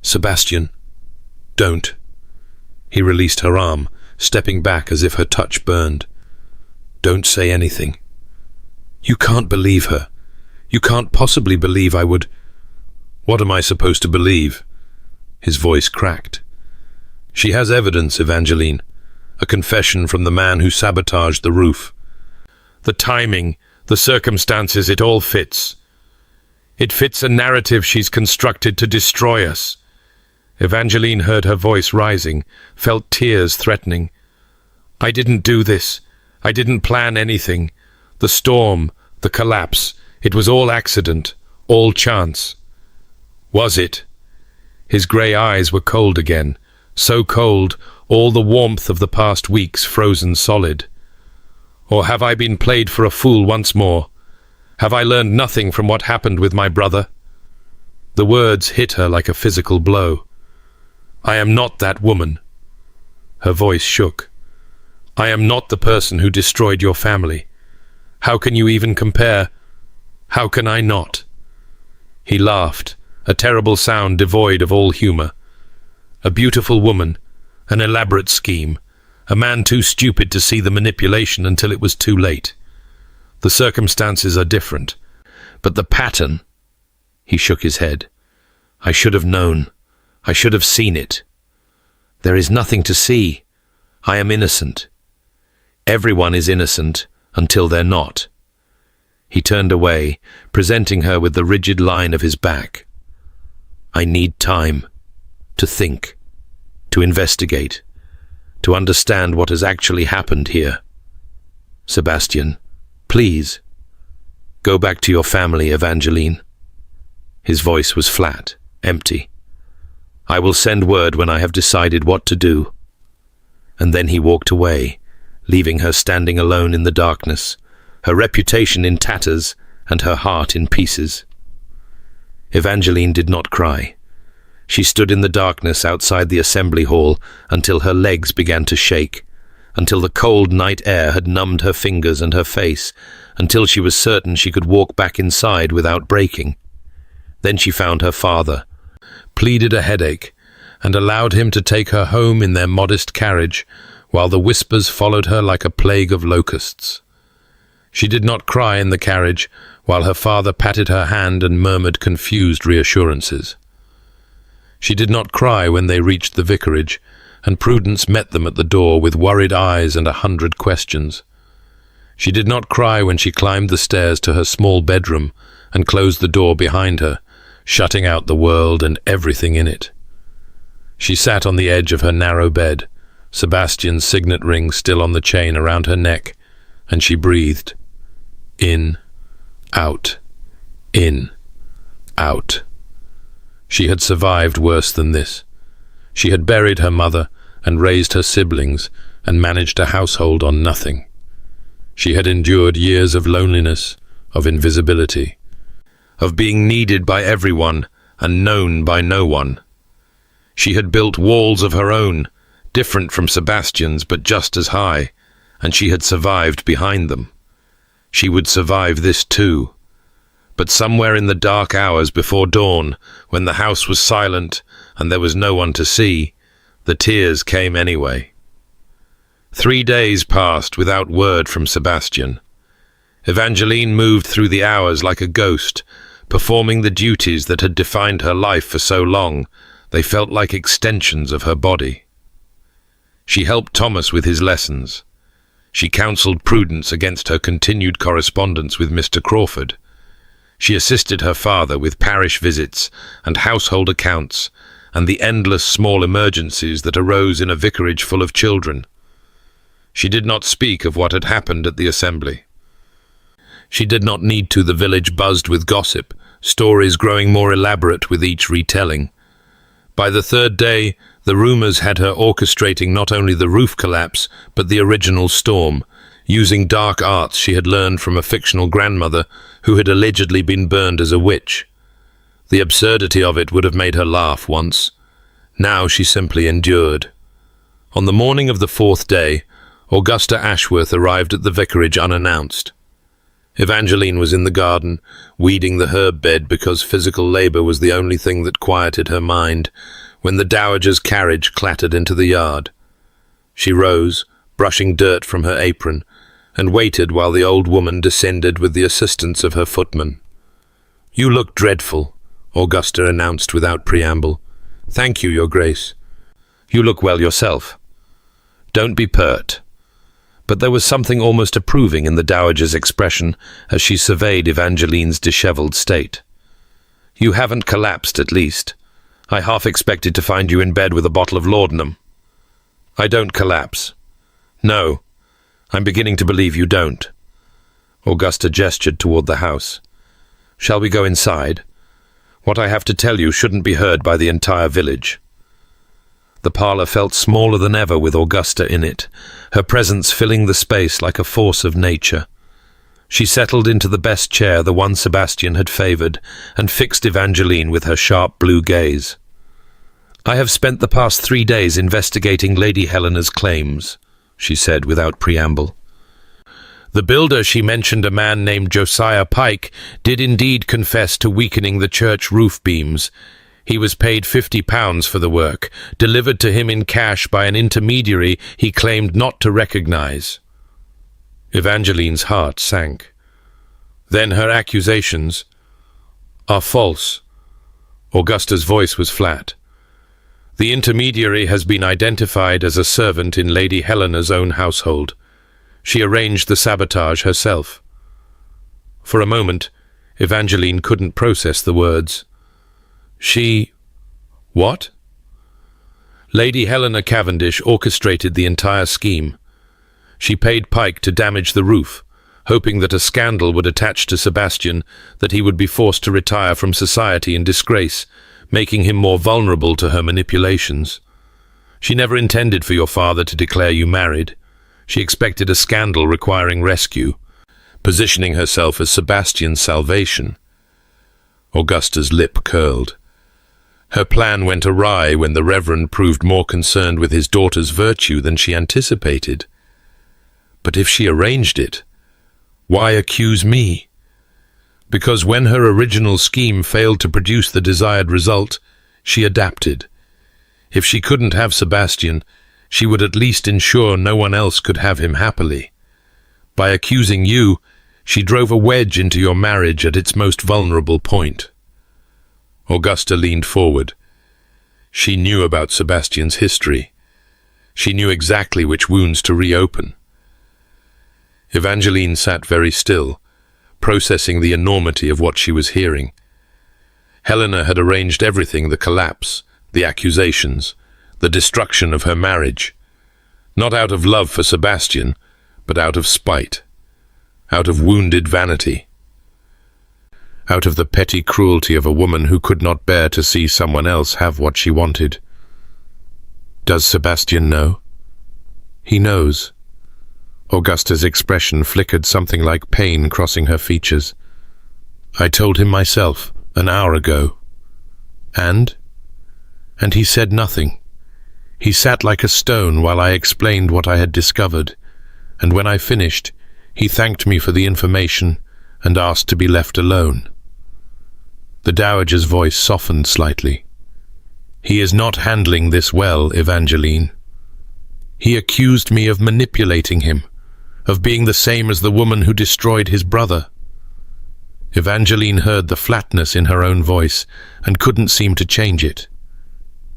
"Sebastian, don't." He released her arm, stepping back as if her touch burned. "Don't say anything. You can't believe her. You can't possibly believe I would—" "What am I supposed to believe?" His voice cracked. She has evidence, Evangeline. A confession from the man who sabotaged the roof. The timing, the circumstances, it all fits. It fits a narrative she's constructed to destroy us. Evangeline heard her voice rising, felt tears threatening. I didn't do this. I didn't plan anything. The storm, the collapse, it was all accident, all chance. Was it? His grey eyes were cold again, so cold, all the warmth of the past weeks frozen solid. Or have I been played for a fool once more? Have I learned nothing from what happened with my brother? The words hit her like a physical blow. I am not that woman. Her voice shook. I am not the person who destroyed your family. How can you even compare? How can I not? He laughed, a terrible sound devoid of all humour. A beautiful woman, an elaborate scheme, a man too stupid to see the manipulation until it was too late. The circumstances are different, but the pattern... He shook his head. I should have known. I should have seen it. There is nothing to see. I am innocent. Everyone is innocent until they're not. He turned away, presenting her with the rigid line of his back. I need time to think, to investigate, to understand what has actually happened here. Sebastian, please, go back to your family, Evangeline. His voice was flat, empty. I will send word when I have decided what to do. And then he walked away, leaving her standing alone in the darkness, her reputation in tatters and her heart in pieces. Evangeline did not cry. She stood in the darkness outside the assembly hall until her legs began to shake, until the cold night air had numbed her fingers and her face, until she was certain she could walk back inside without breaking. Then she found her father, pleaded a headache, and allowed him to take her home in their modest carriage, while the whispers followed her like a plague of locusts. She did not cry in the carriage, while her father patted her hand and murmured confused reassurances. She did not cry when they reached the vicarage, and Prudence met them at the door with worried eyes and 100 questions. She did not cry when she climbed the stairs to her small bedroom and closed the door behind her, shutting out the world and everything in it. She sat on the edge of her narrow bed, Sebastian's signet ring still on the chain around her neck, and she breathed. In, out, in, out. She had survived worse than this. She had buried her mother and raised her siblings and managed a household on nothing. She had endured years of loneliness, of invisibility, of being needed by everyone and known by no one. She had built walls of her own, different from Sebastian's but just as high, and she had survived behind them. She would survive this too. But somewhere in the dark hours before dawn, when the house was silent and there was no one to see, the tears came anyway. 3 days passed without word from Sebastian. Evangeline moved through the hours like a ghost, performing the duties that had defined her life for so long. They felt like extensions of her body. She helped Thomas with his lessons. She counselled Prudence against her continued correspondence with Mr. Crawford. She assisted her father with parish visits and household accounts and the endless small emergencies that arose in a vicarage full of children. She did not speak of what had happened at the assembly. She did not need to. The village buzzed with gossip, stories growing more elaborate with each retelling. By the 3rd day, the rumours had her orchestrating not only the roof collapse, but the original storm, using dark arts she had learned from a fictional grandmother who had allegedly been burned as a witch. The absurdity of it would have made her laugh once. Now she simply endured. On the morning of the 4th day, Augusta Ashworth arrived at the vicarage unannounced. Evangeline was in the garden, weeding the herb bed because physical labour was the only thing that quieted her mind, when the dowager's carriage clattered into the yard. She rose, brushing dirt from her apron, and waited while the old woman descended with the assistance of her footman. "You look dreadful," Augusta announced without preamble. "Thank you, Your Grace." You look well yourself. Don't be pert." But there was something almost approving in the dowager's expression as she surveyed Evangeline's dishevelled state. "You haven't collapsed, at least. I half expected to find you in bed with a bottle of laudanum." "I don't collapse." "No, I'm beginning to believe you don't." Augusta gestured toward the house. "Shall we go inside? What I have to tell you shouldn't be heard by the entire village." The parlour felt smaller than ever with Augusta in it, her presence filling the space like a force of nature. She settled into the best chair, the one Sebastian had favoured, and fixed Evangeline with her sharp blue gaze. "I have spent the past 3 days investigating Lady Helena's claims," she said without preamble. "The builder she mentioned, a man named Josiah Pike, did indeed confess to weakening the church roof beams. He was paid £50 for the work, delivered to him in cash by an intermediary he claimed not to recognize." Evangeline's heart sank. "Then her accusations are false." Augusta's voice was flat. "The intermediary has been identified as a servant in Lady Helena's own household. She arranged the sabotage herself." For a moment, Evangeline couldn't process the words. "She... what?" "Lady Helena Cavendish orchestrated the entire scheme. She paid Pike to damage the roof, hoping that a scandal would attach to Sebastian, that he would be forced to retire from society in disgrace, making him more vulnerable to her manipulations. She never intended for your father to declare you married. She expected a scandal requiring rescue, positioning herself as Sebastian's salvation." Augusta's lip curled. Her plan went awry when the Reverend proved more concerned with his daughter's virtue than she anticipated. But if she arranged it, why accuse me? Because when her original scheme failed to produce the desired result, she adapted. If she couldn't have Sebastian, she would at least ensure no one else could have him happily. By accusing you, she drove a wedge into your marriage at its most vulnerable point. Augusta leaned forward. She knew about Sebastian's history. She knew exactly which wounds to reopen. Evangeline sat very still, processing the enormity of what she was hearing. Helena had arranged everything: the collapse, the accusations, the destruction of her marriage. Not out of love for Sebastian, but out of spite, out of wounded vanity, out of the petty cruelty of a woman who could not bear to see someone else have what she wanted. "Does Sebastian know?" "He knows." Augusta's expression flickered, something like pain crossing her features. "I told him myself, an hour ago." "And?" "And he said nothing. He sat like a stone while I explained what I had discovered, and when I finished, he thanked me for the information and asked to be left alone." The dowager's voice softened slightly. "He is not handling this well, Evangeline. He accused me of manipulating him, of being the same as the woman who destroyed his brother." Evangeline heard the flatness in her own voice and couldn't seem to change it.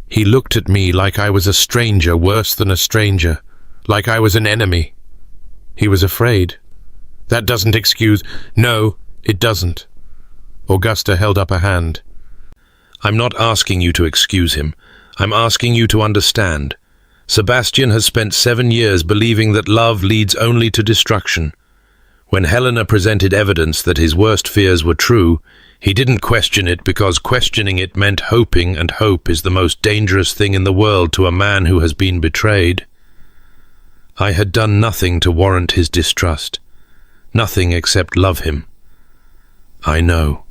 "He looked at me like I was a stranger, worse than a stranger, like I was an enemy. He was afraid. That doesn't excuse—" "No, it doesn't." Augusta held up a hand. "I'm not asking you to excuse him. I'm asking you to understand. Sebastian has spent 7 years believing that love leads only to destruction. When Helena presented evidence that his worst fears were true, he didn't question it because questioning it meant hoping, and hope is the most dangerous thing in the world to a man who has been betrayed. I had done nothing to warrant his distrust. Nothing except love him. I know."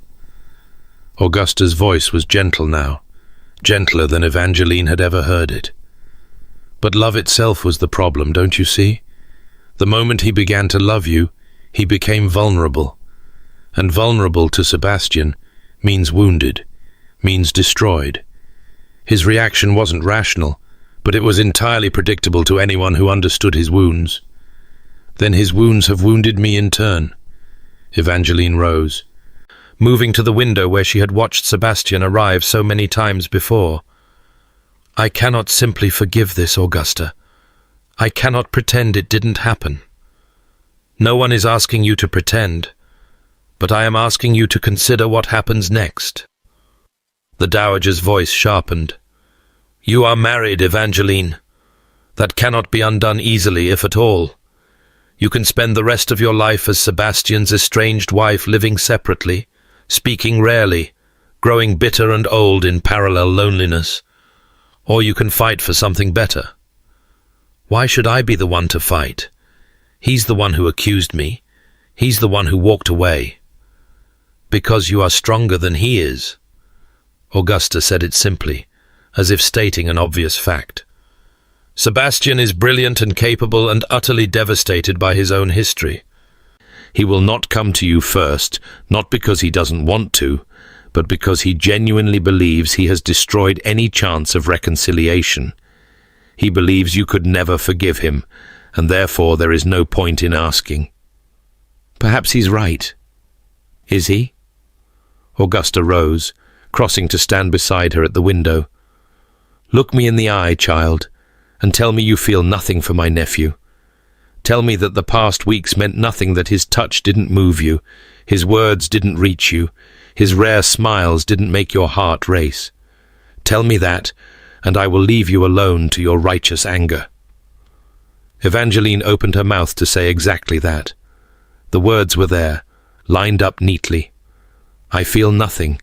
Augusta's voice was gentle now, gentler than Evangeline had ever heard it. "But love itself was the problem, don't you see? The moment he began to love you, he became vulnerable. And vulnerable to Sebastian means wounded, means destroyed. His reaction wasn't rational, but it was entirely predictable to anyone who understood his wounds. Then his wounds have wounded me in turn." Evangeline rose, moving to the window where she had watched Sebastian arrive so many times before. I cannot simply forgive this, Augusta. I cannot pretend it didn't happen. No one is asking you to pretend, but I am asking you to consider what happens next. The dowager's voice sharpened. You are married, Evangeline. That cannot be undone easily, if at all. You can spend the rest of your life as Sebastian's estranged wife, living separately, speaking rarely, growing bitter and old in parallel loneliness. Or you can fight for something better. Why should I be the one to fight? He's the one who accused me. He's the one who walked away. Because you are stronger than he is. Augusta said it simply, as if stating an obvious fact. Sebastian is brilliant and capable and utterly devastated by his own history. He will not come to you first, not because he doesn't want to, but because he genuinely believes he has destroyed any chance of reconciliation. He believes you could never forgive him, and therefore there is no point in asking. Perhaps he's right. Is he? Augusta rose, crossing to stand beside her at the window. Look me in the eye, child, and tell me you feel nothing for my nephew. Tell me that the past weeks meant nothing, that his touch didn't move you, his words didn't reach you, his rare smiles didn't make your heart race. Tell me that, and I will leave you alone to your righteous anger. Evangeline opened her mouth to say exactly that. The words were there, lined up neatly. I feel nothing.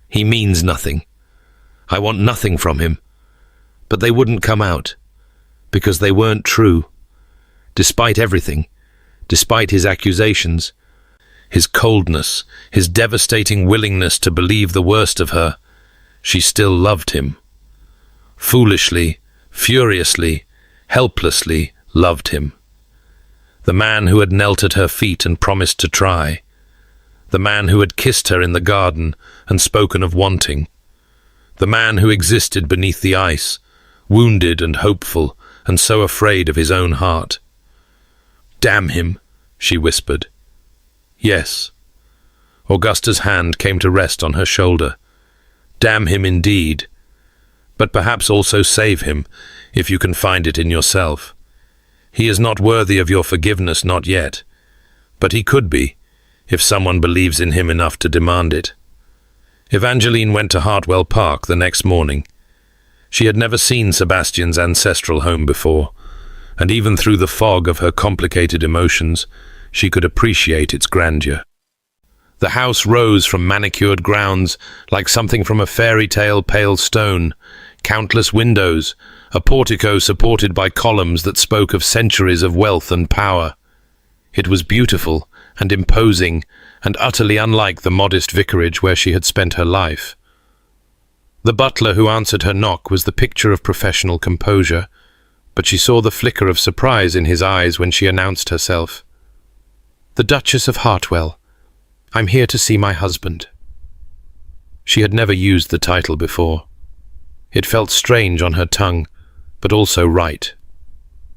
He means nothing. I want nothing from him. But they wouldn't come out, because they weren't true. Despite everything, despite his accusations, his coldness, his devastating willingness to believe the worst of her, she still loved him. Foolishly, furiously, helplessly loved him. The man who had knelt at her feet and promised to try. The man who had kissed her in the garden and spoken of wanting. The man who existed beneath the ice, wounded and hopeful, and so afraid of his own heart. Damn him, she whispered. Yes. Augusta's hand came to rest on her shoulder. Damn him indeed. But perhaps also save him, if you can find it in yourself. He is not worthy of your forgiveness, not yet. But he could be, if someone believes in him enough to demand it. Evangeline went to Hartwell Park the next morning. She had never seen Sebastian's ancestral home before, and even through the fog of her complicated emotions, she could appreciate its grandeur. The house rose from manicured grounds like something from a fairy tale, pale stone, countless windows, a portico supported by columns that spoke of centuries of wealth and power. It was beautiful and imposing, and utterly unlike the modest vicarage where she had spent her life. The butler who answered her knock was the picture of professional composure, but she saw the flicker of surprise in his eyes when she announced herself. The Duchess of Hartwell. I'm here to see my husband. She had never used the title before. It felt strange on her tongue, but also right.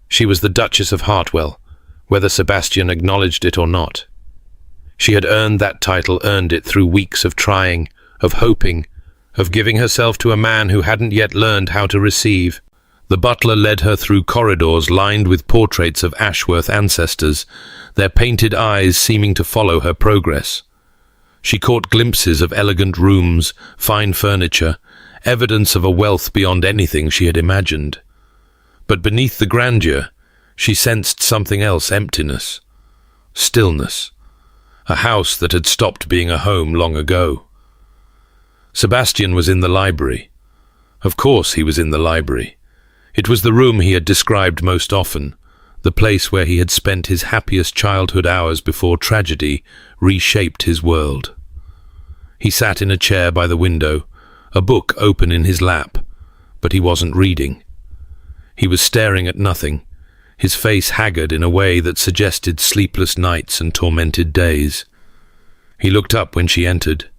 She was the Duchess of Hartwell, whether Sebastian acknowledged it or not. She had earned that title, earned it through weeks of trying, of hoping, of giving herself to a man who hadn't yet learned how to receive. The butler led her through corridors lined with portraits of Ashworth ancestors, their painted eyes seeming to follow her progress. She caught glimpses of elegant rooms, fine furniture, evidence of a wealth beyond anything she had imagined. But beneath the grandeur, she sensed something else: emptiness, stillness, a house that had stopped being a home long ago. Sebastian was in the library. Of course he was in the library. It was the room he had described most often, the place where he had spent his happiest childhood hours before tragedy reshaped his world. He sat in a chair by the window, a book open in his lap, but he wasn't reading. He was staring at nothing, his face haggard in a way that suggested sleepless nights and tormented days. He looked up when she entered,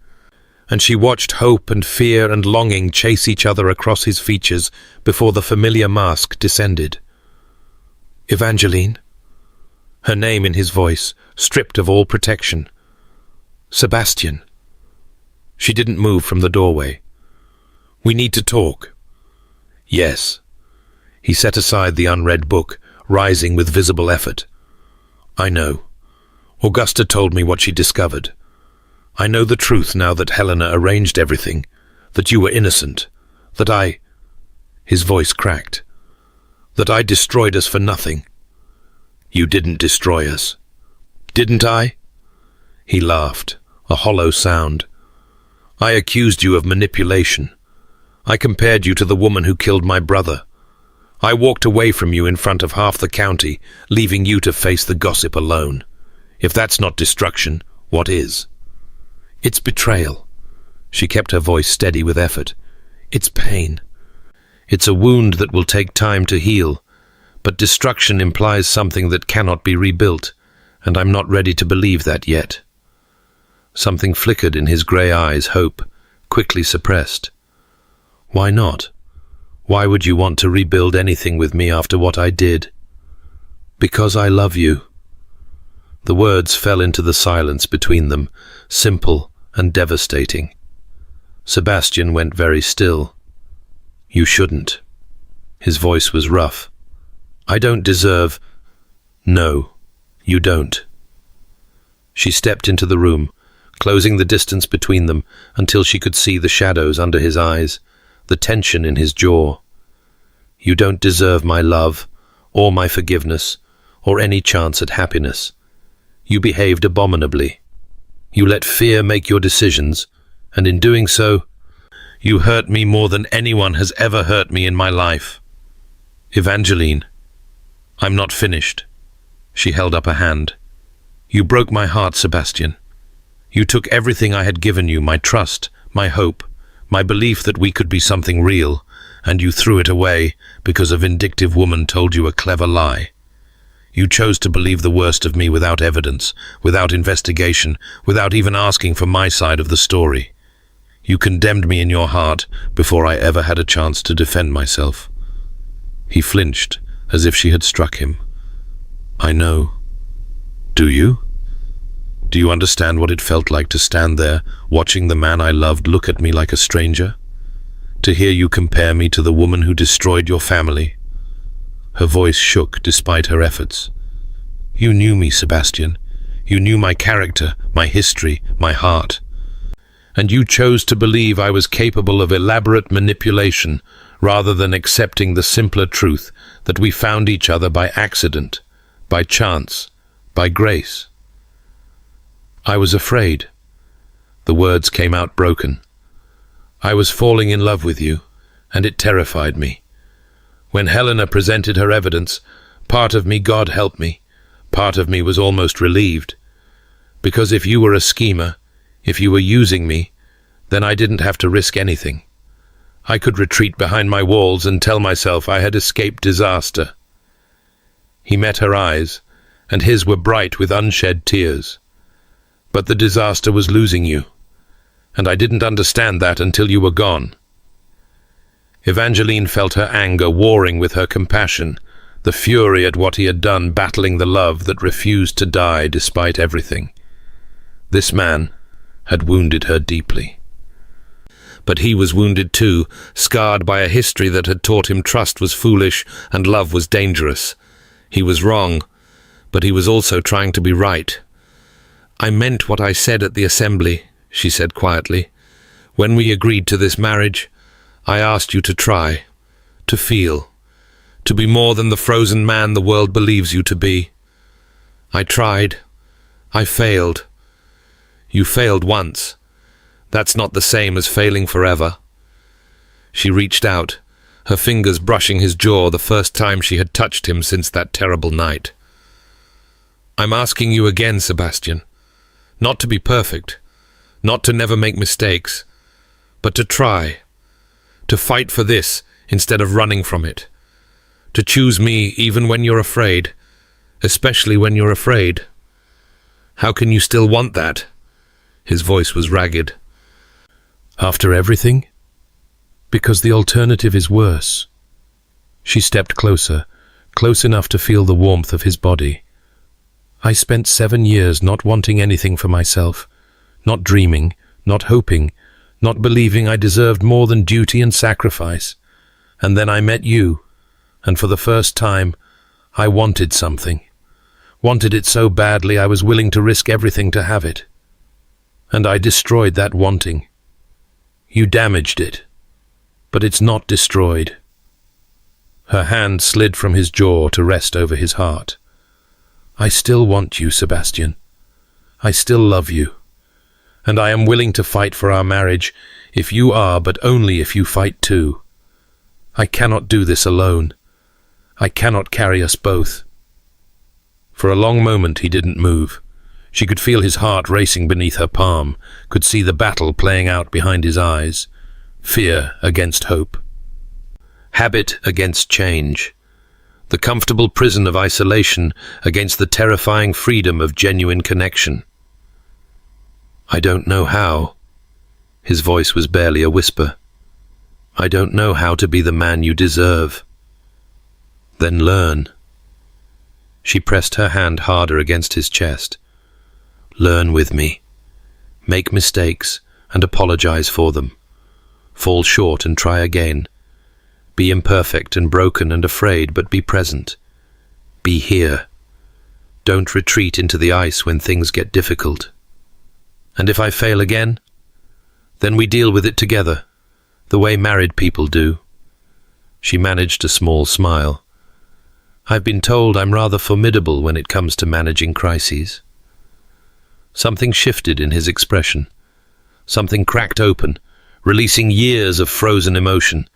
and she watched hope and fear and longing chase each other across his features before the familiar mask descended. Evangeline? Her name in his voice, stripped of all protection. Sebastian. She didn't move from the doorway. We need to talk. Yes. He set aside the unread book, rising with visible effort. I know. Augusta told me what she discovered. I know the truth now that Helena arranged everything, that you were innocent, that I... His voice cracked. That I destroyed us for nothing. You didn't destroy us. Didn't I? He laughed, a hollow sound. I accused you of manipulation. I compared you to the woman who killed my brother. I walked away from you in front of half the county, leaving you to face the gossip alone. If that's not destruction, what is? It's betrayal. She kept her voice steady with effort. It's pain. It's a wound that will take time to heal, but destruction implies something that cannot be rebuilt, and I'm not ready to believe that yet. Something flickered in his grey eyes, hope, quickly suppressed. Why not? Why would you want to rebuild anything with me after what I did? Because I love you. The words fell into the silence between them, simple and devastating. Sebastian went very still. You shouldn't. His voice was rough. I don't deserve... No, you don't. She stepped into the room, closing the distance between them until she could see the shadows under his eyes, the tension in his jaw. You don't deserve my love, or my forgiveness, or any chance at happiness. You behaved abominably. You let fear make your decisions, and in doing so, you hurt me more than anyone has ever hurt me in my life. Evangeline, I'm not finished. She held up a hand. You broke my heart, Sebastian. You took everything I had given you, my trust, my hope, my belief that we could be something real, and you threw it away because a vindictive woman told you a clever lie. You chose to believe the worst of me without evidence, without investigation, without even asking for my side of the story. You condemned me in your heart before I ever had a chance to defend myself. He flinched, as if she had struck him. I know. Do you? Do you understand what it felt like to stand there, watching the man I loved look at me like a stranger? To hear you compare me to the woman who destroyed your family? Her voice shook despite her efforts. You knew me, Sebastian. You knew my character, my history, my heart. And you chose to believe I was capable of elaborate manipulation rather than accepting the simpler truth that we found each other by accident, by chance, by grace. I was afraid. The words came out broken. I was falling in love with you, and it terrified me. When Helena presented her evidence, part of me, God help me, part of me was almost relieved. Because if you were a schemer, if you were using me, then I didn't have to risk anything. I could retreat behind my walls and tell myself I had escaped disaster. He met her eyes, and his were bright with unshed tears. But the disaster was losing you, and I didn't understand that until you were gone. Evangeline felt her anger warring with her compassion, the fury at what he had done battling the love that refused to die despite everything. This man had wounded her deeply. But he was wounded too, scarred by a history that had taught him trust was foolish and love was dangerous. He was wrong, but he was also trying to be right. I meant what I said at the assembly, she said quietly. When we agreed to this marriage, I asked you to try, to feel, to be more than the frozen man the world believes you to be. I tried. I failed. You failed once. That's not the same as failing forever. She reached out, her fingers brushing his jaw the first time she had touched him since that terrible night. I'm asking you again, Sebastian. Not to be perfect, not to never make mistakes, but to try, to fight for this instead of running from it, to choose me even when you're afraid, especially when you're afraid. How can you still want that? His voice was ragged. After everything? Because the alternative is worse. She stepped closer, close enough to feel the warmth of his body. I spent 7 years not wanting anything for myself, not dreaming, not hoping, not believing I deserved more than duty and sacrifice. And then I met you, and for the first time, I wanted something. Wanted it so badly I was willing to risk everything to have it. And I destroyed that wanting. You damaged it, but it's not destroyed. Her hand slid from his jaw to rest over his heart. I still want you, Sebastian. I still love you. And I am willing to fight for our marriage if you are, but only if you fight too. I cannot do this alone. I cannot carry us both. For a long moment he didn't move. She could feel his heart racing beneath her palm, could see the battle playing out behind his eyes. Fear against hope. Habit against change. The comfortable prison of isolation against the terrifying freedom of genuine connection. I don't know how. His voice was barely a whisper. I don't know how to be the man you deserve. Then learn. She pressed her hand harder against his chest. Learn with me. Make mistakes and apologize for them. Fall short and try again. Be imperfect and broken and afraid, but be present. Be here. Don't retreat into the ice when things get difficult. And if I fail again, then we deal with it together, the way married people do. She managed a small smile. I've been told I'm rather formidable when it comes to managing crises. Something shifted in his expression. Something cracked open, releasing years of frozen emotion.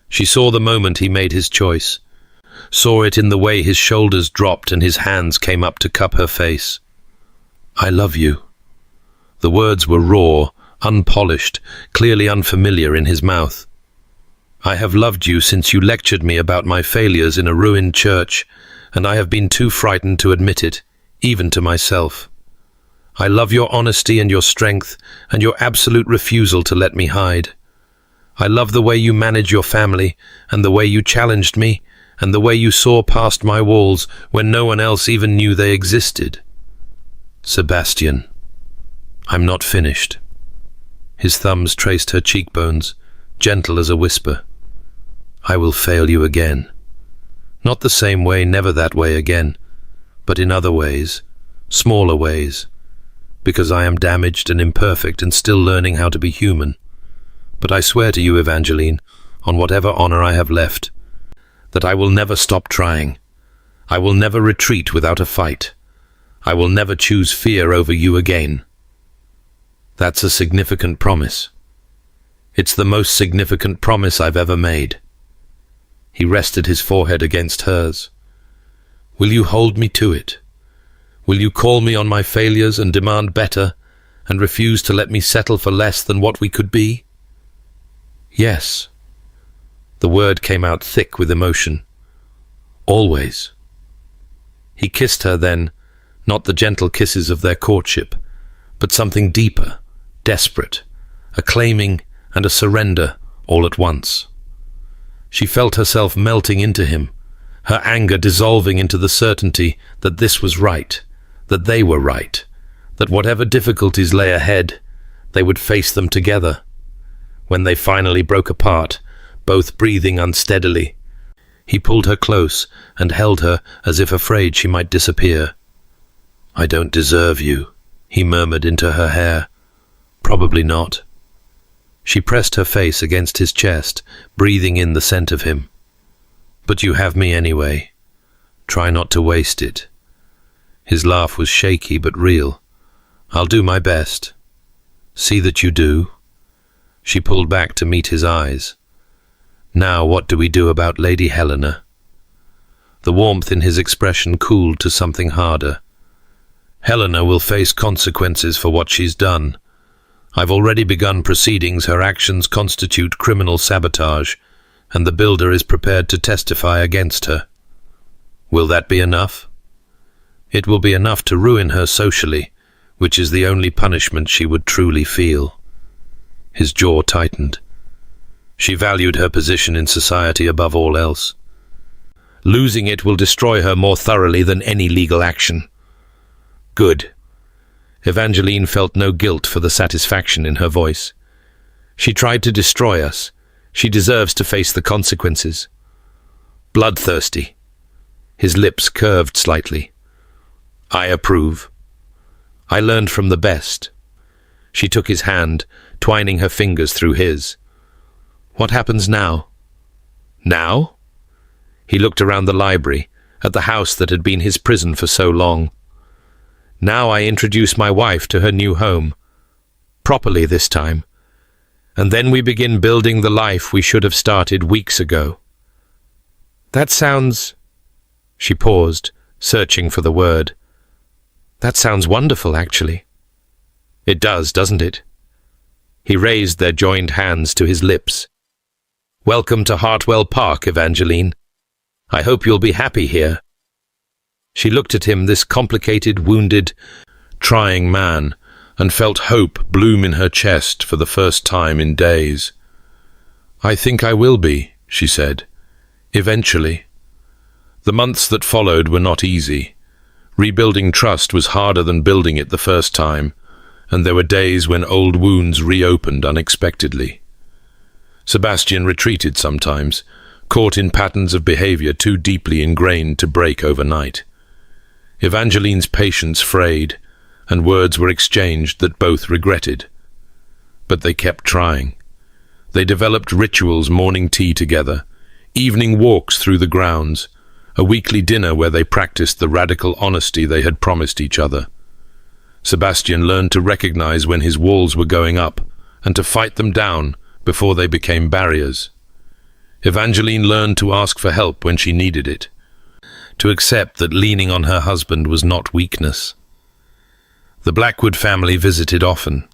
She saw the moment he made his choice, saw it in the way his shoulders dropped and his hands came up to cup her face. I love you. The words were raw, unpolished, clearly unfamiliar in his mouth. I have loved you since you lectured me about my failures in a ruined church, and I have been too frightened to admit it, even to myself. I love your honesty and your strength, and your absolute refusal to let me hide. I love the way you manage your family, and the way you challenged me, and the way you saw past my walls when no one else even knew they existed. Sebastian, I'm not finished. His thumbs traced her cheekbones, gentle as a whisper. I will fail you again. Not the same way, never that way again, but in other ways, smaller ways, because I am damaged and imperfect and still learning how to be human. But I swear to you, Evangeline, on whatever honor I have left, that I will never stop trying. I will never retreat without a fight. I will never choose fear over you again. That's a significant promise. It's the most significant promise I've ever made. He rested his forehead against hers. Will you hold me to it? Will you call me on my failures and demand better, and refuse to let me settle for less than what we could be? Yes. The word came out thick with emotion. Always. He kissed her then, not the gentle kisses of their courtship, but something deeper, desperate, a claiming and a surrender all at once. She felt herself melting into him, her anger dissolving into the certainty that this was right, that they were right, that whatever difficulties lay ahead, they would face them together. When they finally broke apart, both breathing unsteadily, he pulled her close and held her as if afraid she might disappear. I don't deserve you, he murmured into her hair. Probably not. She pressed her face against his chest, breathing in the scent of him. But you have me anyway. Try not to waste it. His laugh was shaky but real. I'll do my best. See that you do. She pulled back to meet his eyes. Now what do we do about Lady Helena? The warmth in his expression cooled to something harder. Helena will face consequences for what she's done. I've already begun proceedings. Her actions constitute criminal sabotage, and the builder is prepared to testify against her. Will that be enough? It will be enough to ruin her socially, which is the only punishment she would truly feel. His jaw tightened. She valued her position in society above all else. Losing it will destroy her more thoroughly than any legal action. Good. Evangeline felt no guilt for the satisfaction in her voice. She tried to destroy us. She deserves to face the consequences. Bloodthirsty. His lips curved slightly. I approve. I learned from the best. She took his hand, twining her fingers through his. What happens now? Now? He looked around the library, at the house that had been his prison for so long. Now I introduce my wife to her new home. Properly this time. And then we begin building the life we should have started weeks ago. That sounds... She paused, searching for the word. That sounds wonderful, actually. It does, doesn't it? He raised their joined hands to his lips. Welcome to Hartwell Park, Evangeline. I hope you'll be happy here. She looked at him, this complicated, wounded, trying man, and felt hope bloom in her chest for the first time in days. I think I will be, she said. Eventually. The months that followed were not easy. Rebuilding trust was harder than building it the first time, and there were days when old wounds reopened unexpectedly. Sebastian retreated sometimes, caught in patterns of behavior too deeply ingrained to break overnight. Evangeline's patience frayed, and words were exchanged that both regretted. But they kept trying. They developed rituals, morning tea together, evening walks through the grounds, a weekly dinner where they practiced the radical honesty they had promised each other. Sebastian learned to recognize when his walls were going up and to fight them down before they became barriers. Evangeline learned to ask for help when she needed it, to accept that leaning on her husband was not weakness. The Blackwood family visited often.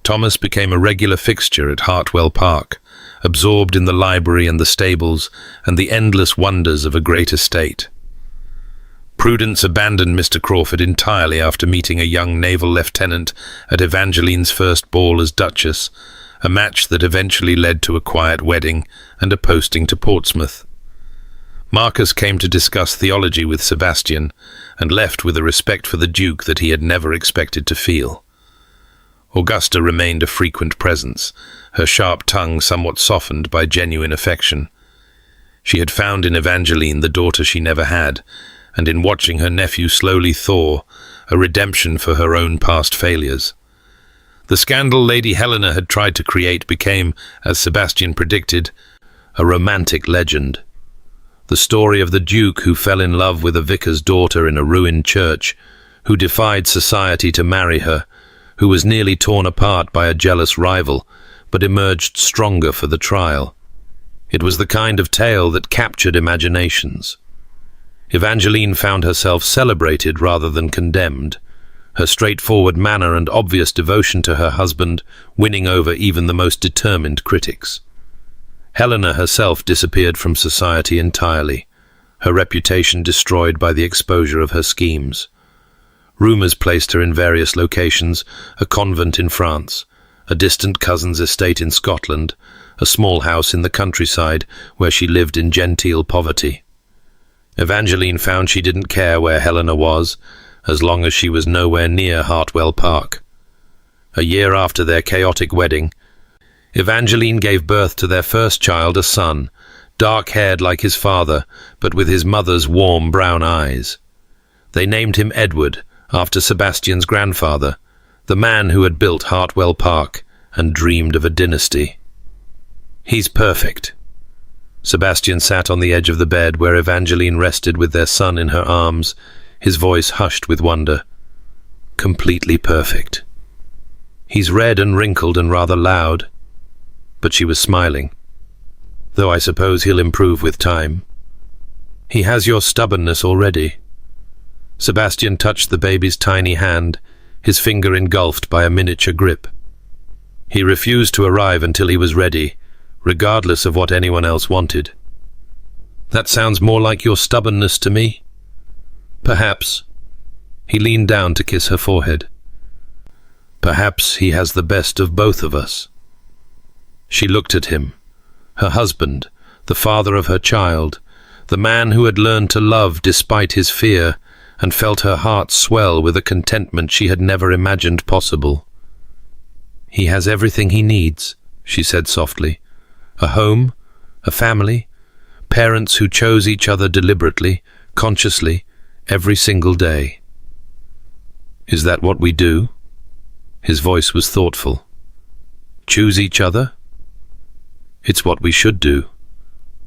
Thomas became a regular fixture at Hartwell Park, absorbed in the library and the stables and the endless wonders of a great estate. Prudence abandoned Mr. Crawford entirely after meeting a young naval lieutenant at Evangeline's first ball as Duchess, a match that eventually led to a quiet wedding and a posting to Portsmouth. Marcus came to discuss theology with Sebastian and left with a respect for the Duke that he had never expected to feel. Augusta remained a frequent presence, her sharp tongue somewhat softened by genuine affection. She had found in Evangeline the daughter she never had, and in watching her nephew slowly thaw, a redemption for her own past failures. The scandal Lady Helena had tried to create became, as Sebastian predicted, a romantic legend. The story of the Duke who fell in love with a vicar's daughter in a ruined church, who defied society to marry her, who was nearly torn apart by a jealous rival, but emerged stronger for the trial. It was the kind of tale that captured imaginations. Evangeline found herself celebrated rather than condemned, her straightforward manner and obvious devotion to her husband winning over even the most determined critics. Helena herself disappeared from society entirely, her reputation destroyed by the exposure of her schemes. Rumours placed her in various locations, a convent in France, a distant cousin's estate in Scotland, a small house in the countryside where she lived in genteel poverty. Evangeline found she didn't care where Helena was, as long as she was nowhere near Hartwell Park. A year after their chaotic wedding, Evangeline gave birth to their first child, a son, dark-haired like his father, but with his mother's warm brown eyes. They named him Edward, after Sebastian's grandfather, the man who had built Hartwell Park and dreamed of a dynasty. He's perfect. Sebastian sat on the edge of the bed where Evangeline rested with their son in her arms, his voice hushed with wonder. Completely perfect. He's red and wrinkled and rather loud. But she was smiling. Though I suppose he'll improve with time. He has your stubbornness already. Sebastian touched the baby's tiny hand, his finger engulfed by a miniature grip. He refused to arrive until he was ready, regardless of what anyone else wanted. That sounds more like your stubbornness to me. Perhaps. He leaned down to kiss her forehead. Perhaps he has the best of both of us. She looked at him, her husband, the father of her child, the man who had learned to love despite his fear, and felt her heart swell with a contentment she had never imagined possible. He has everything he needs, she said softly, A home, a family, parents who chose each other deliberately, consciously, every single day. Is that what we do? His voice was thoughtful. Choose each other? It's what we should do,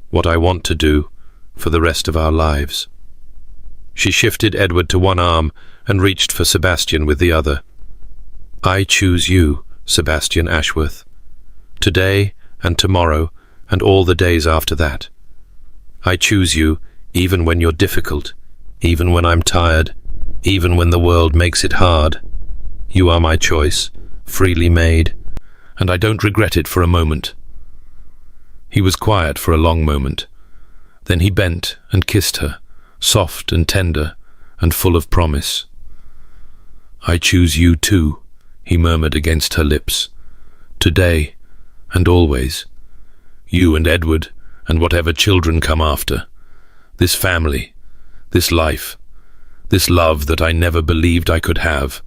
what I want to do, for the rest of our lives. She shifted Edward to one arm and reached for Sebastian with the other. I choose you, Sebastian Ashworth. Today and tomorrow and all the days after that. I choose you even when you're difficult, even when I'm tired, even when the world makes it hard. You are my choice, freely made, and I don't regret it for a moment. He was quiet for a long moment. Then he bent and kissed her, soft and tender and full of promise. I choose you too, he murmured against her lips. Today and always. You and Edward and whatever children come after. This family, this life, this love that I never believed I could have.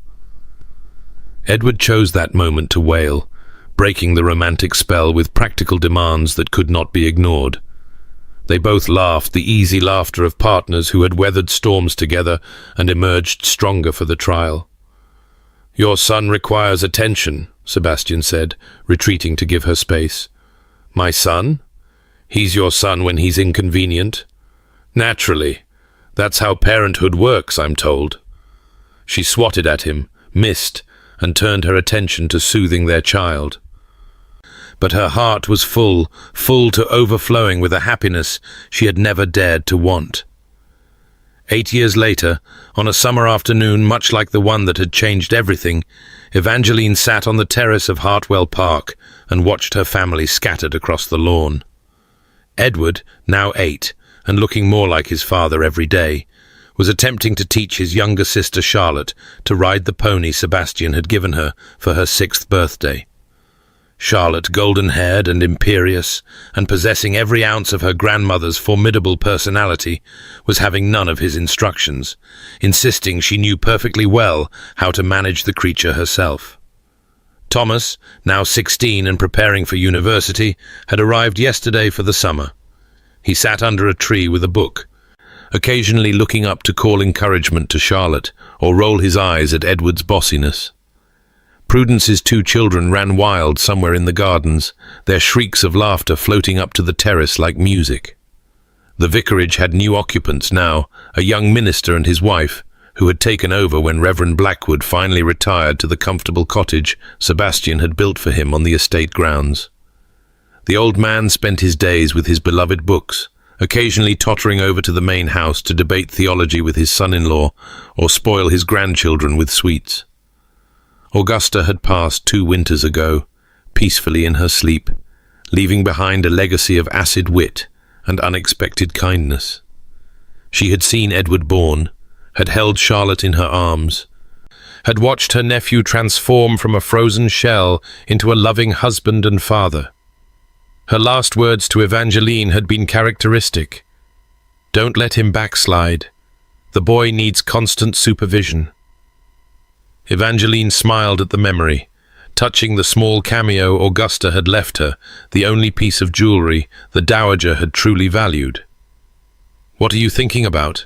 Edward chose that moment to wail, breaking the romantic spell with practical demands that could not be ignored. They both laughed, the easy laughter of partners who had weathered storms together and emerged stronger for the trial. Your son requires attention, Sebastian said, retreating to give her space. My son? He's your son when he's inconvenient? Naturally. That's how parenthood works, I'm told. She swatted at him, missed, and turned her attention to soothing their child. But her heart was full to overflowing with a happiness she had never dared to want. 8 years later, on a summer afternoon much like the one that had changed everything, Evangeline sat on the terrace of Hartwell Park and watched her family scattered across the lawn. Edward, now 8, and looking more like his father every day, was attempting to teach his younger sister Charlotte to ride the pony Sebastian had given her for her 6th birthday. Charlotte, golden-haired and imperious, and possessing every ounce of her grandmother's formidable personality, was having none of his instructions, insisting she knew perfectly well how to manage the creature herself. Thomas, now 16 and preparing for university, had arrived yesterday for the summer. He sat under a tree with a book, occasionally looking up to call encouragement to Charlotte or roll his eyes at Edward's bossiness. Prudence's 2 children ran wild somewhere in the gardens, their shrieks of laughter floating up to the terrace like music. The vicarage had new occupants now, a young minister and his wife, who had taken over when Reverend Blackwood finally retired to the comfortable cottage Sebastian had built for him on the estate grounds. The old man spent his days with his beloved books, occasionally tottering over to the main house to debate theology with his son-in-law or spoil his grandchildren with sweets. Augusta had passed 2 winters ago, peacefully in her sleep, leaving behind a legacy of acid wit and unexpected kindness. She had seen Edward born, had held Charlotte in her arms, had watched her nephew transform from a frozen shell into a loving husband and father. Her last words to Evangeline had been characteristic. Don't let him backslide. The boy needs constant supervision. Evangeline smiled at the memory, touching the small cameo Augusta had left her, the only piece of jewelry the dowager had truly valued. What are you thinking about?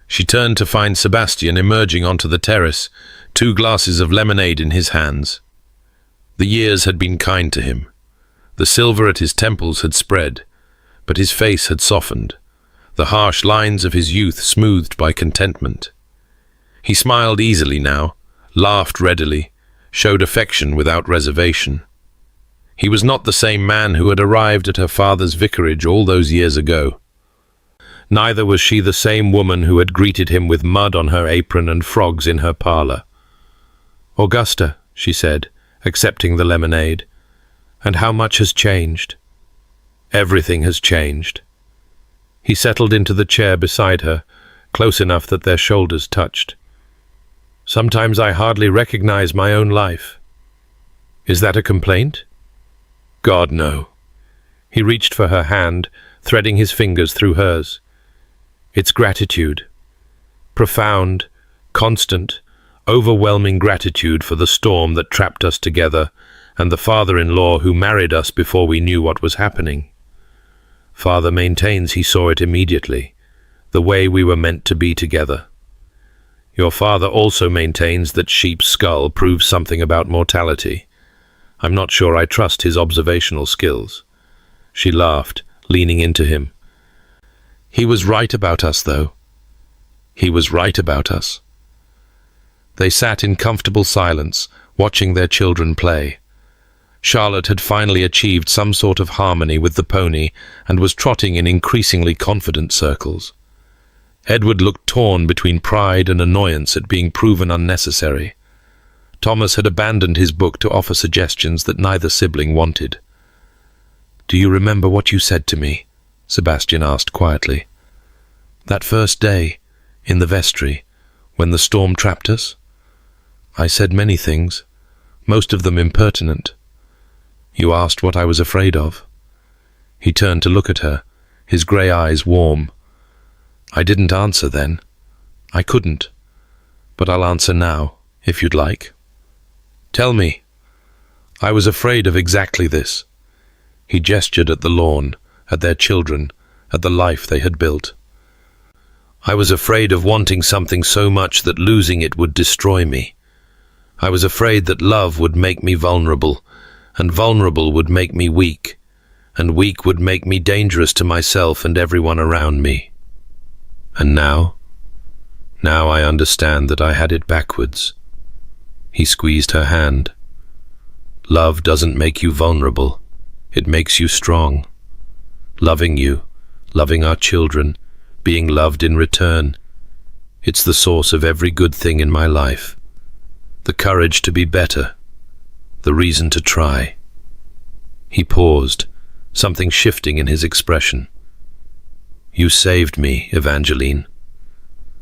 She turned to find Sebastian emerging onto the terrace, 2 glasses of lemonade in his hands. The years had been kind to him. The silver at his temples had spread, but his face had softened, the harsh lines of his youth smoothed by contentment. He smiled easily now, laughed readily, showed affection without reservation. He was not the same man who had arrived at her father's vicarage all those years ago. Neither was she the same woman who had greeted him with mud on her apron and frogs in her parlour. "Augusta," she said, accepting the lemonade, "and how much has changed?" "Everything has changed." He settled into the chair beside her, close enough that their shoulders touched. "Sometimes I hardly recognize my own life." "Is that a complaint?" "God, no." He reached for her hand, threading his fingers through hers. "It's gratitude. Profound, constant, overwhelming gratitude for the storm that trapped us together and the father-in-law who married us before we knew what was happening. Father maintains he saw it immediately, the way we were meant to be together. Your father also maintains that sheep's skull proves something about mortality. I'm not sure I trust his observational skills." She laughed, leaning into him. "He was right about us, though. He was right about us." They sat in comfortable silence, watching their children play. Charlotte had finally achieved some sort of harmony with the pony and was trotting in increasingly confident circles. Edward looked torn between pride and annoyance at being proven unnecessary. Thomas had abandoned his book to offer suggestions that neither sibling wanted. "Do you remember what you said to me?" Sebastian asked quietly. "That first day, in the vestry, when the storm trapped us? I said many things, most of them impertinent. You asked what I was afraid of." He turned to look at her, his grey eyes warm. "I didn't answer then. I couldn't. But I'll answer now, if you'd like." "Tell me." "I was afraid of exactly this." He gestured at the lawn, at their children, at the life they had built. "I was afraid of wanting something so much that losing it would destroy me. I was afraid that love would make me vulnerable, and vulnerable would make me weak, and weak would make me dangerous to myself and everyone around me. And now I understand that I had it backwards." He squeezed her hand. "Love doesn't make you vulnerable. It makes you strong. Loving you, loving our children, being loved in return. It's the source of every good thing in my life. The courage to be better. The reason to try." He paused, something shifting in his expression. "You saved me, Evangeline.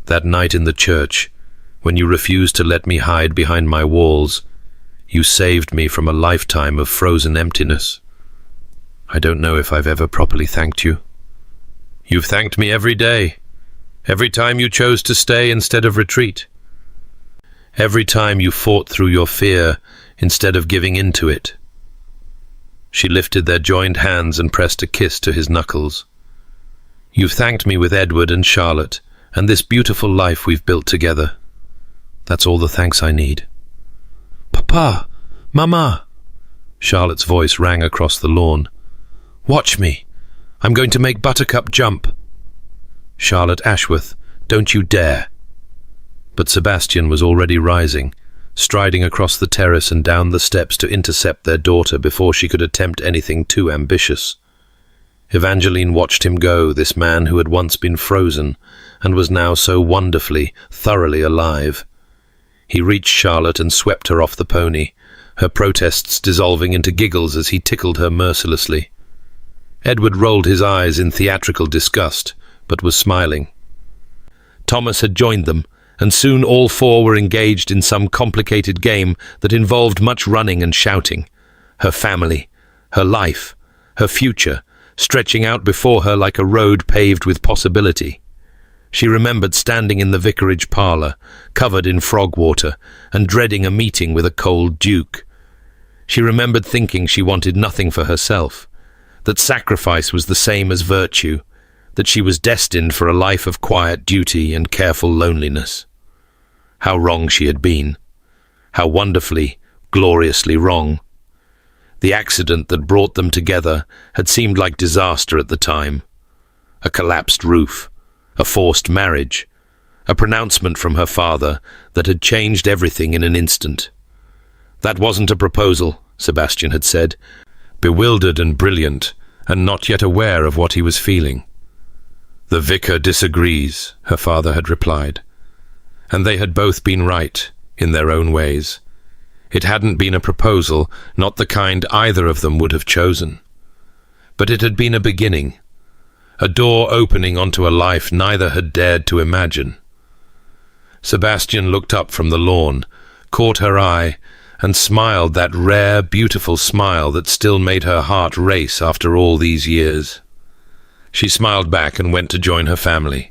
That night in the church, when you refused to let me hide behind my walls, you saved me from a lifetime of frozen emptiness. I don't know if I've ever properly thanked you. You've thanked me every day, every time you chose to stay instead of retreat. Every time you fought through your fear instead of giving in to it." She lifted their joined hands and pressed a kiss to his knuckles. "You've thanked me with Edward and Charlotte, and this beautiful life we've built together. That's all the thanks I need." "Papa! Mama!" Charlotte's voice rang across the lawn. "Watch me! I'm going to make Buttercup jump." "Charlotte Ashworth, don't you dare!" But Sebastian was already rising, striding across the terrace and down the steps to intercept their daughter before she could attempt anything too ambitious. Evangeline watched him go, this man who had once been frozen and was now so wonderfully, thoroughly alive. He reached Charlotte and swept her off the pony, her protests dissolving into giggles as he tickled her mercilessly. Edward rolled his eyes in theatrical disgust, but was smiling. Thomas had joined them, and soon all four were engaged in some complicated game that involved much running and shouting. Her family, her life, her future, stretching out before her like a road paved with possibility. She remembered standing in the vicarage parlour, covered in frog water, and dreading a meeting with a cold duke. She remembered thinking she wanted nothing for herself, that sacrifice was the same as virtue, that she was destined for a life of quiet duty and careful loneliness. How wrong she had been. How wonderfully, gloriously wrong. The accident that brought them together had seemed like disaster at the time. A collapsed roof, a forced marriage, a pronouncement from her father that had changed everything in an instant. That wasn't a proposal, Sebastian had said, bewildered and brilliant, and not yet aware of what he was feeling. "The vicar disagrees," her father had replied. And they had both been right, in their own ways. It hadn't been a proposal, not the kind either of them would have chosen. But it had been a beginning, a door opening onto a life neither had dared to imagine. Sebastian looked up from the lawn, caught her eye, and smiled that rare, beautiful smile that still made her heart race after all these years. She smiled back and went to join her family.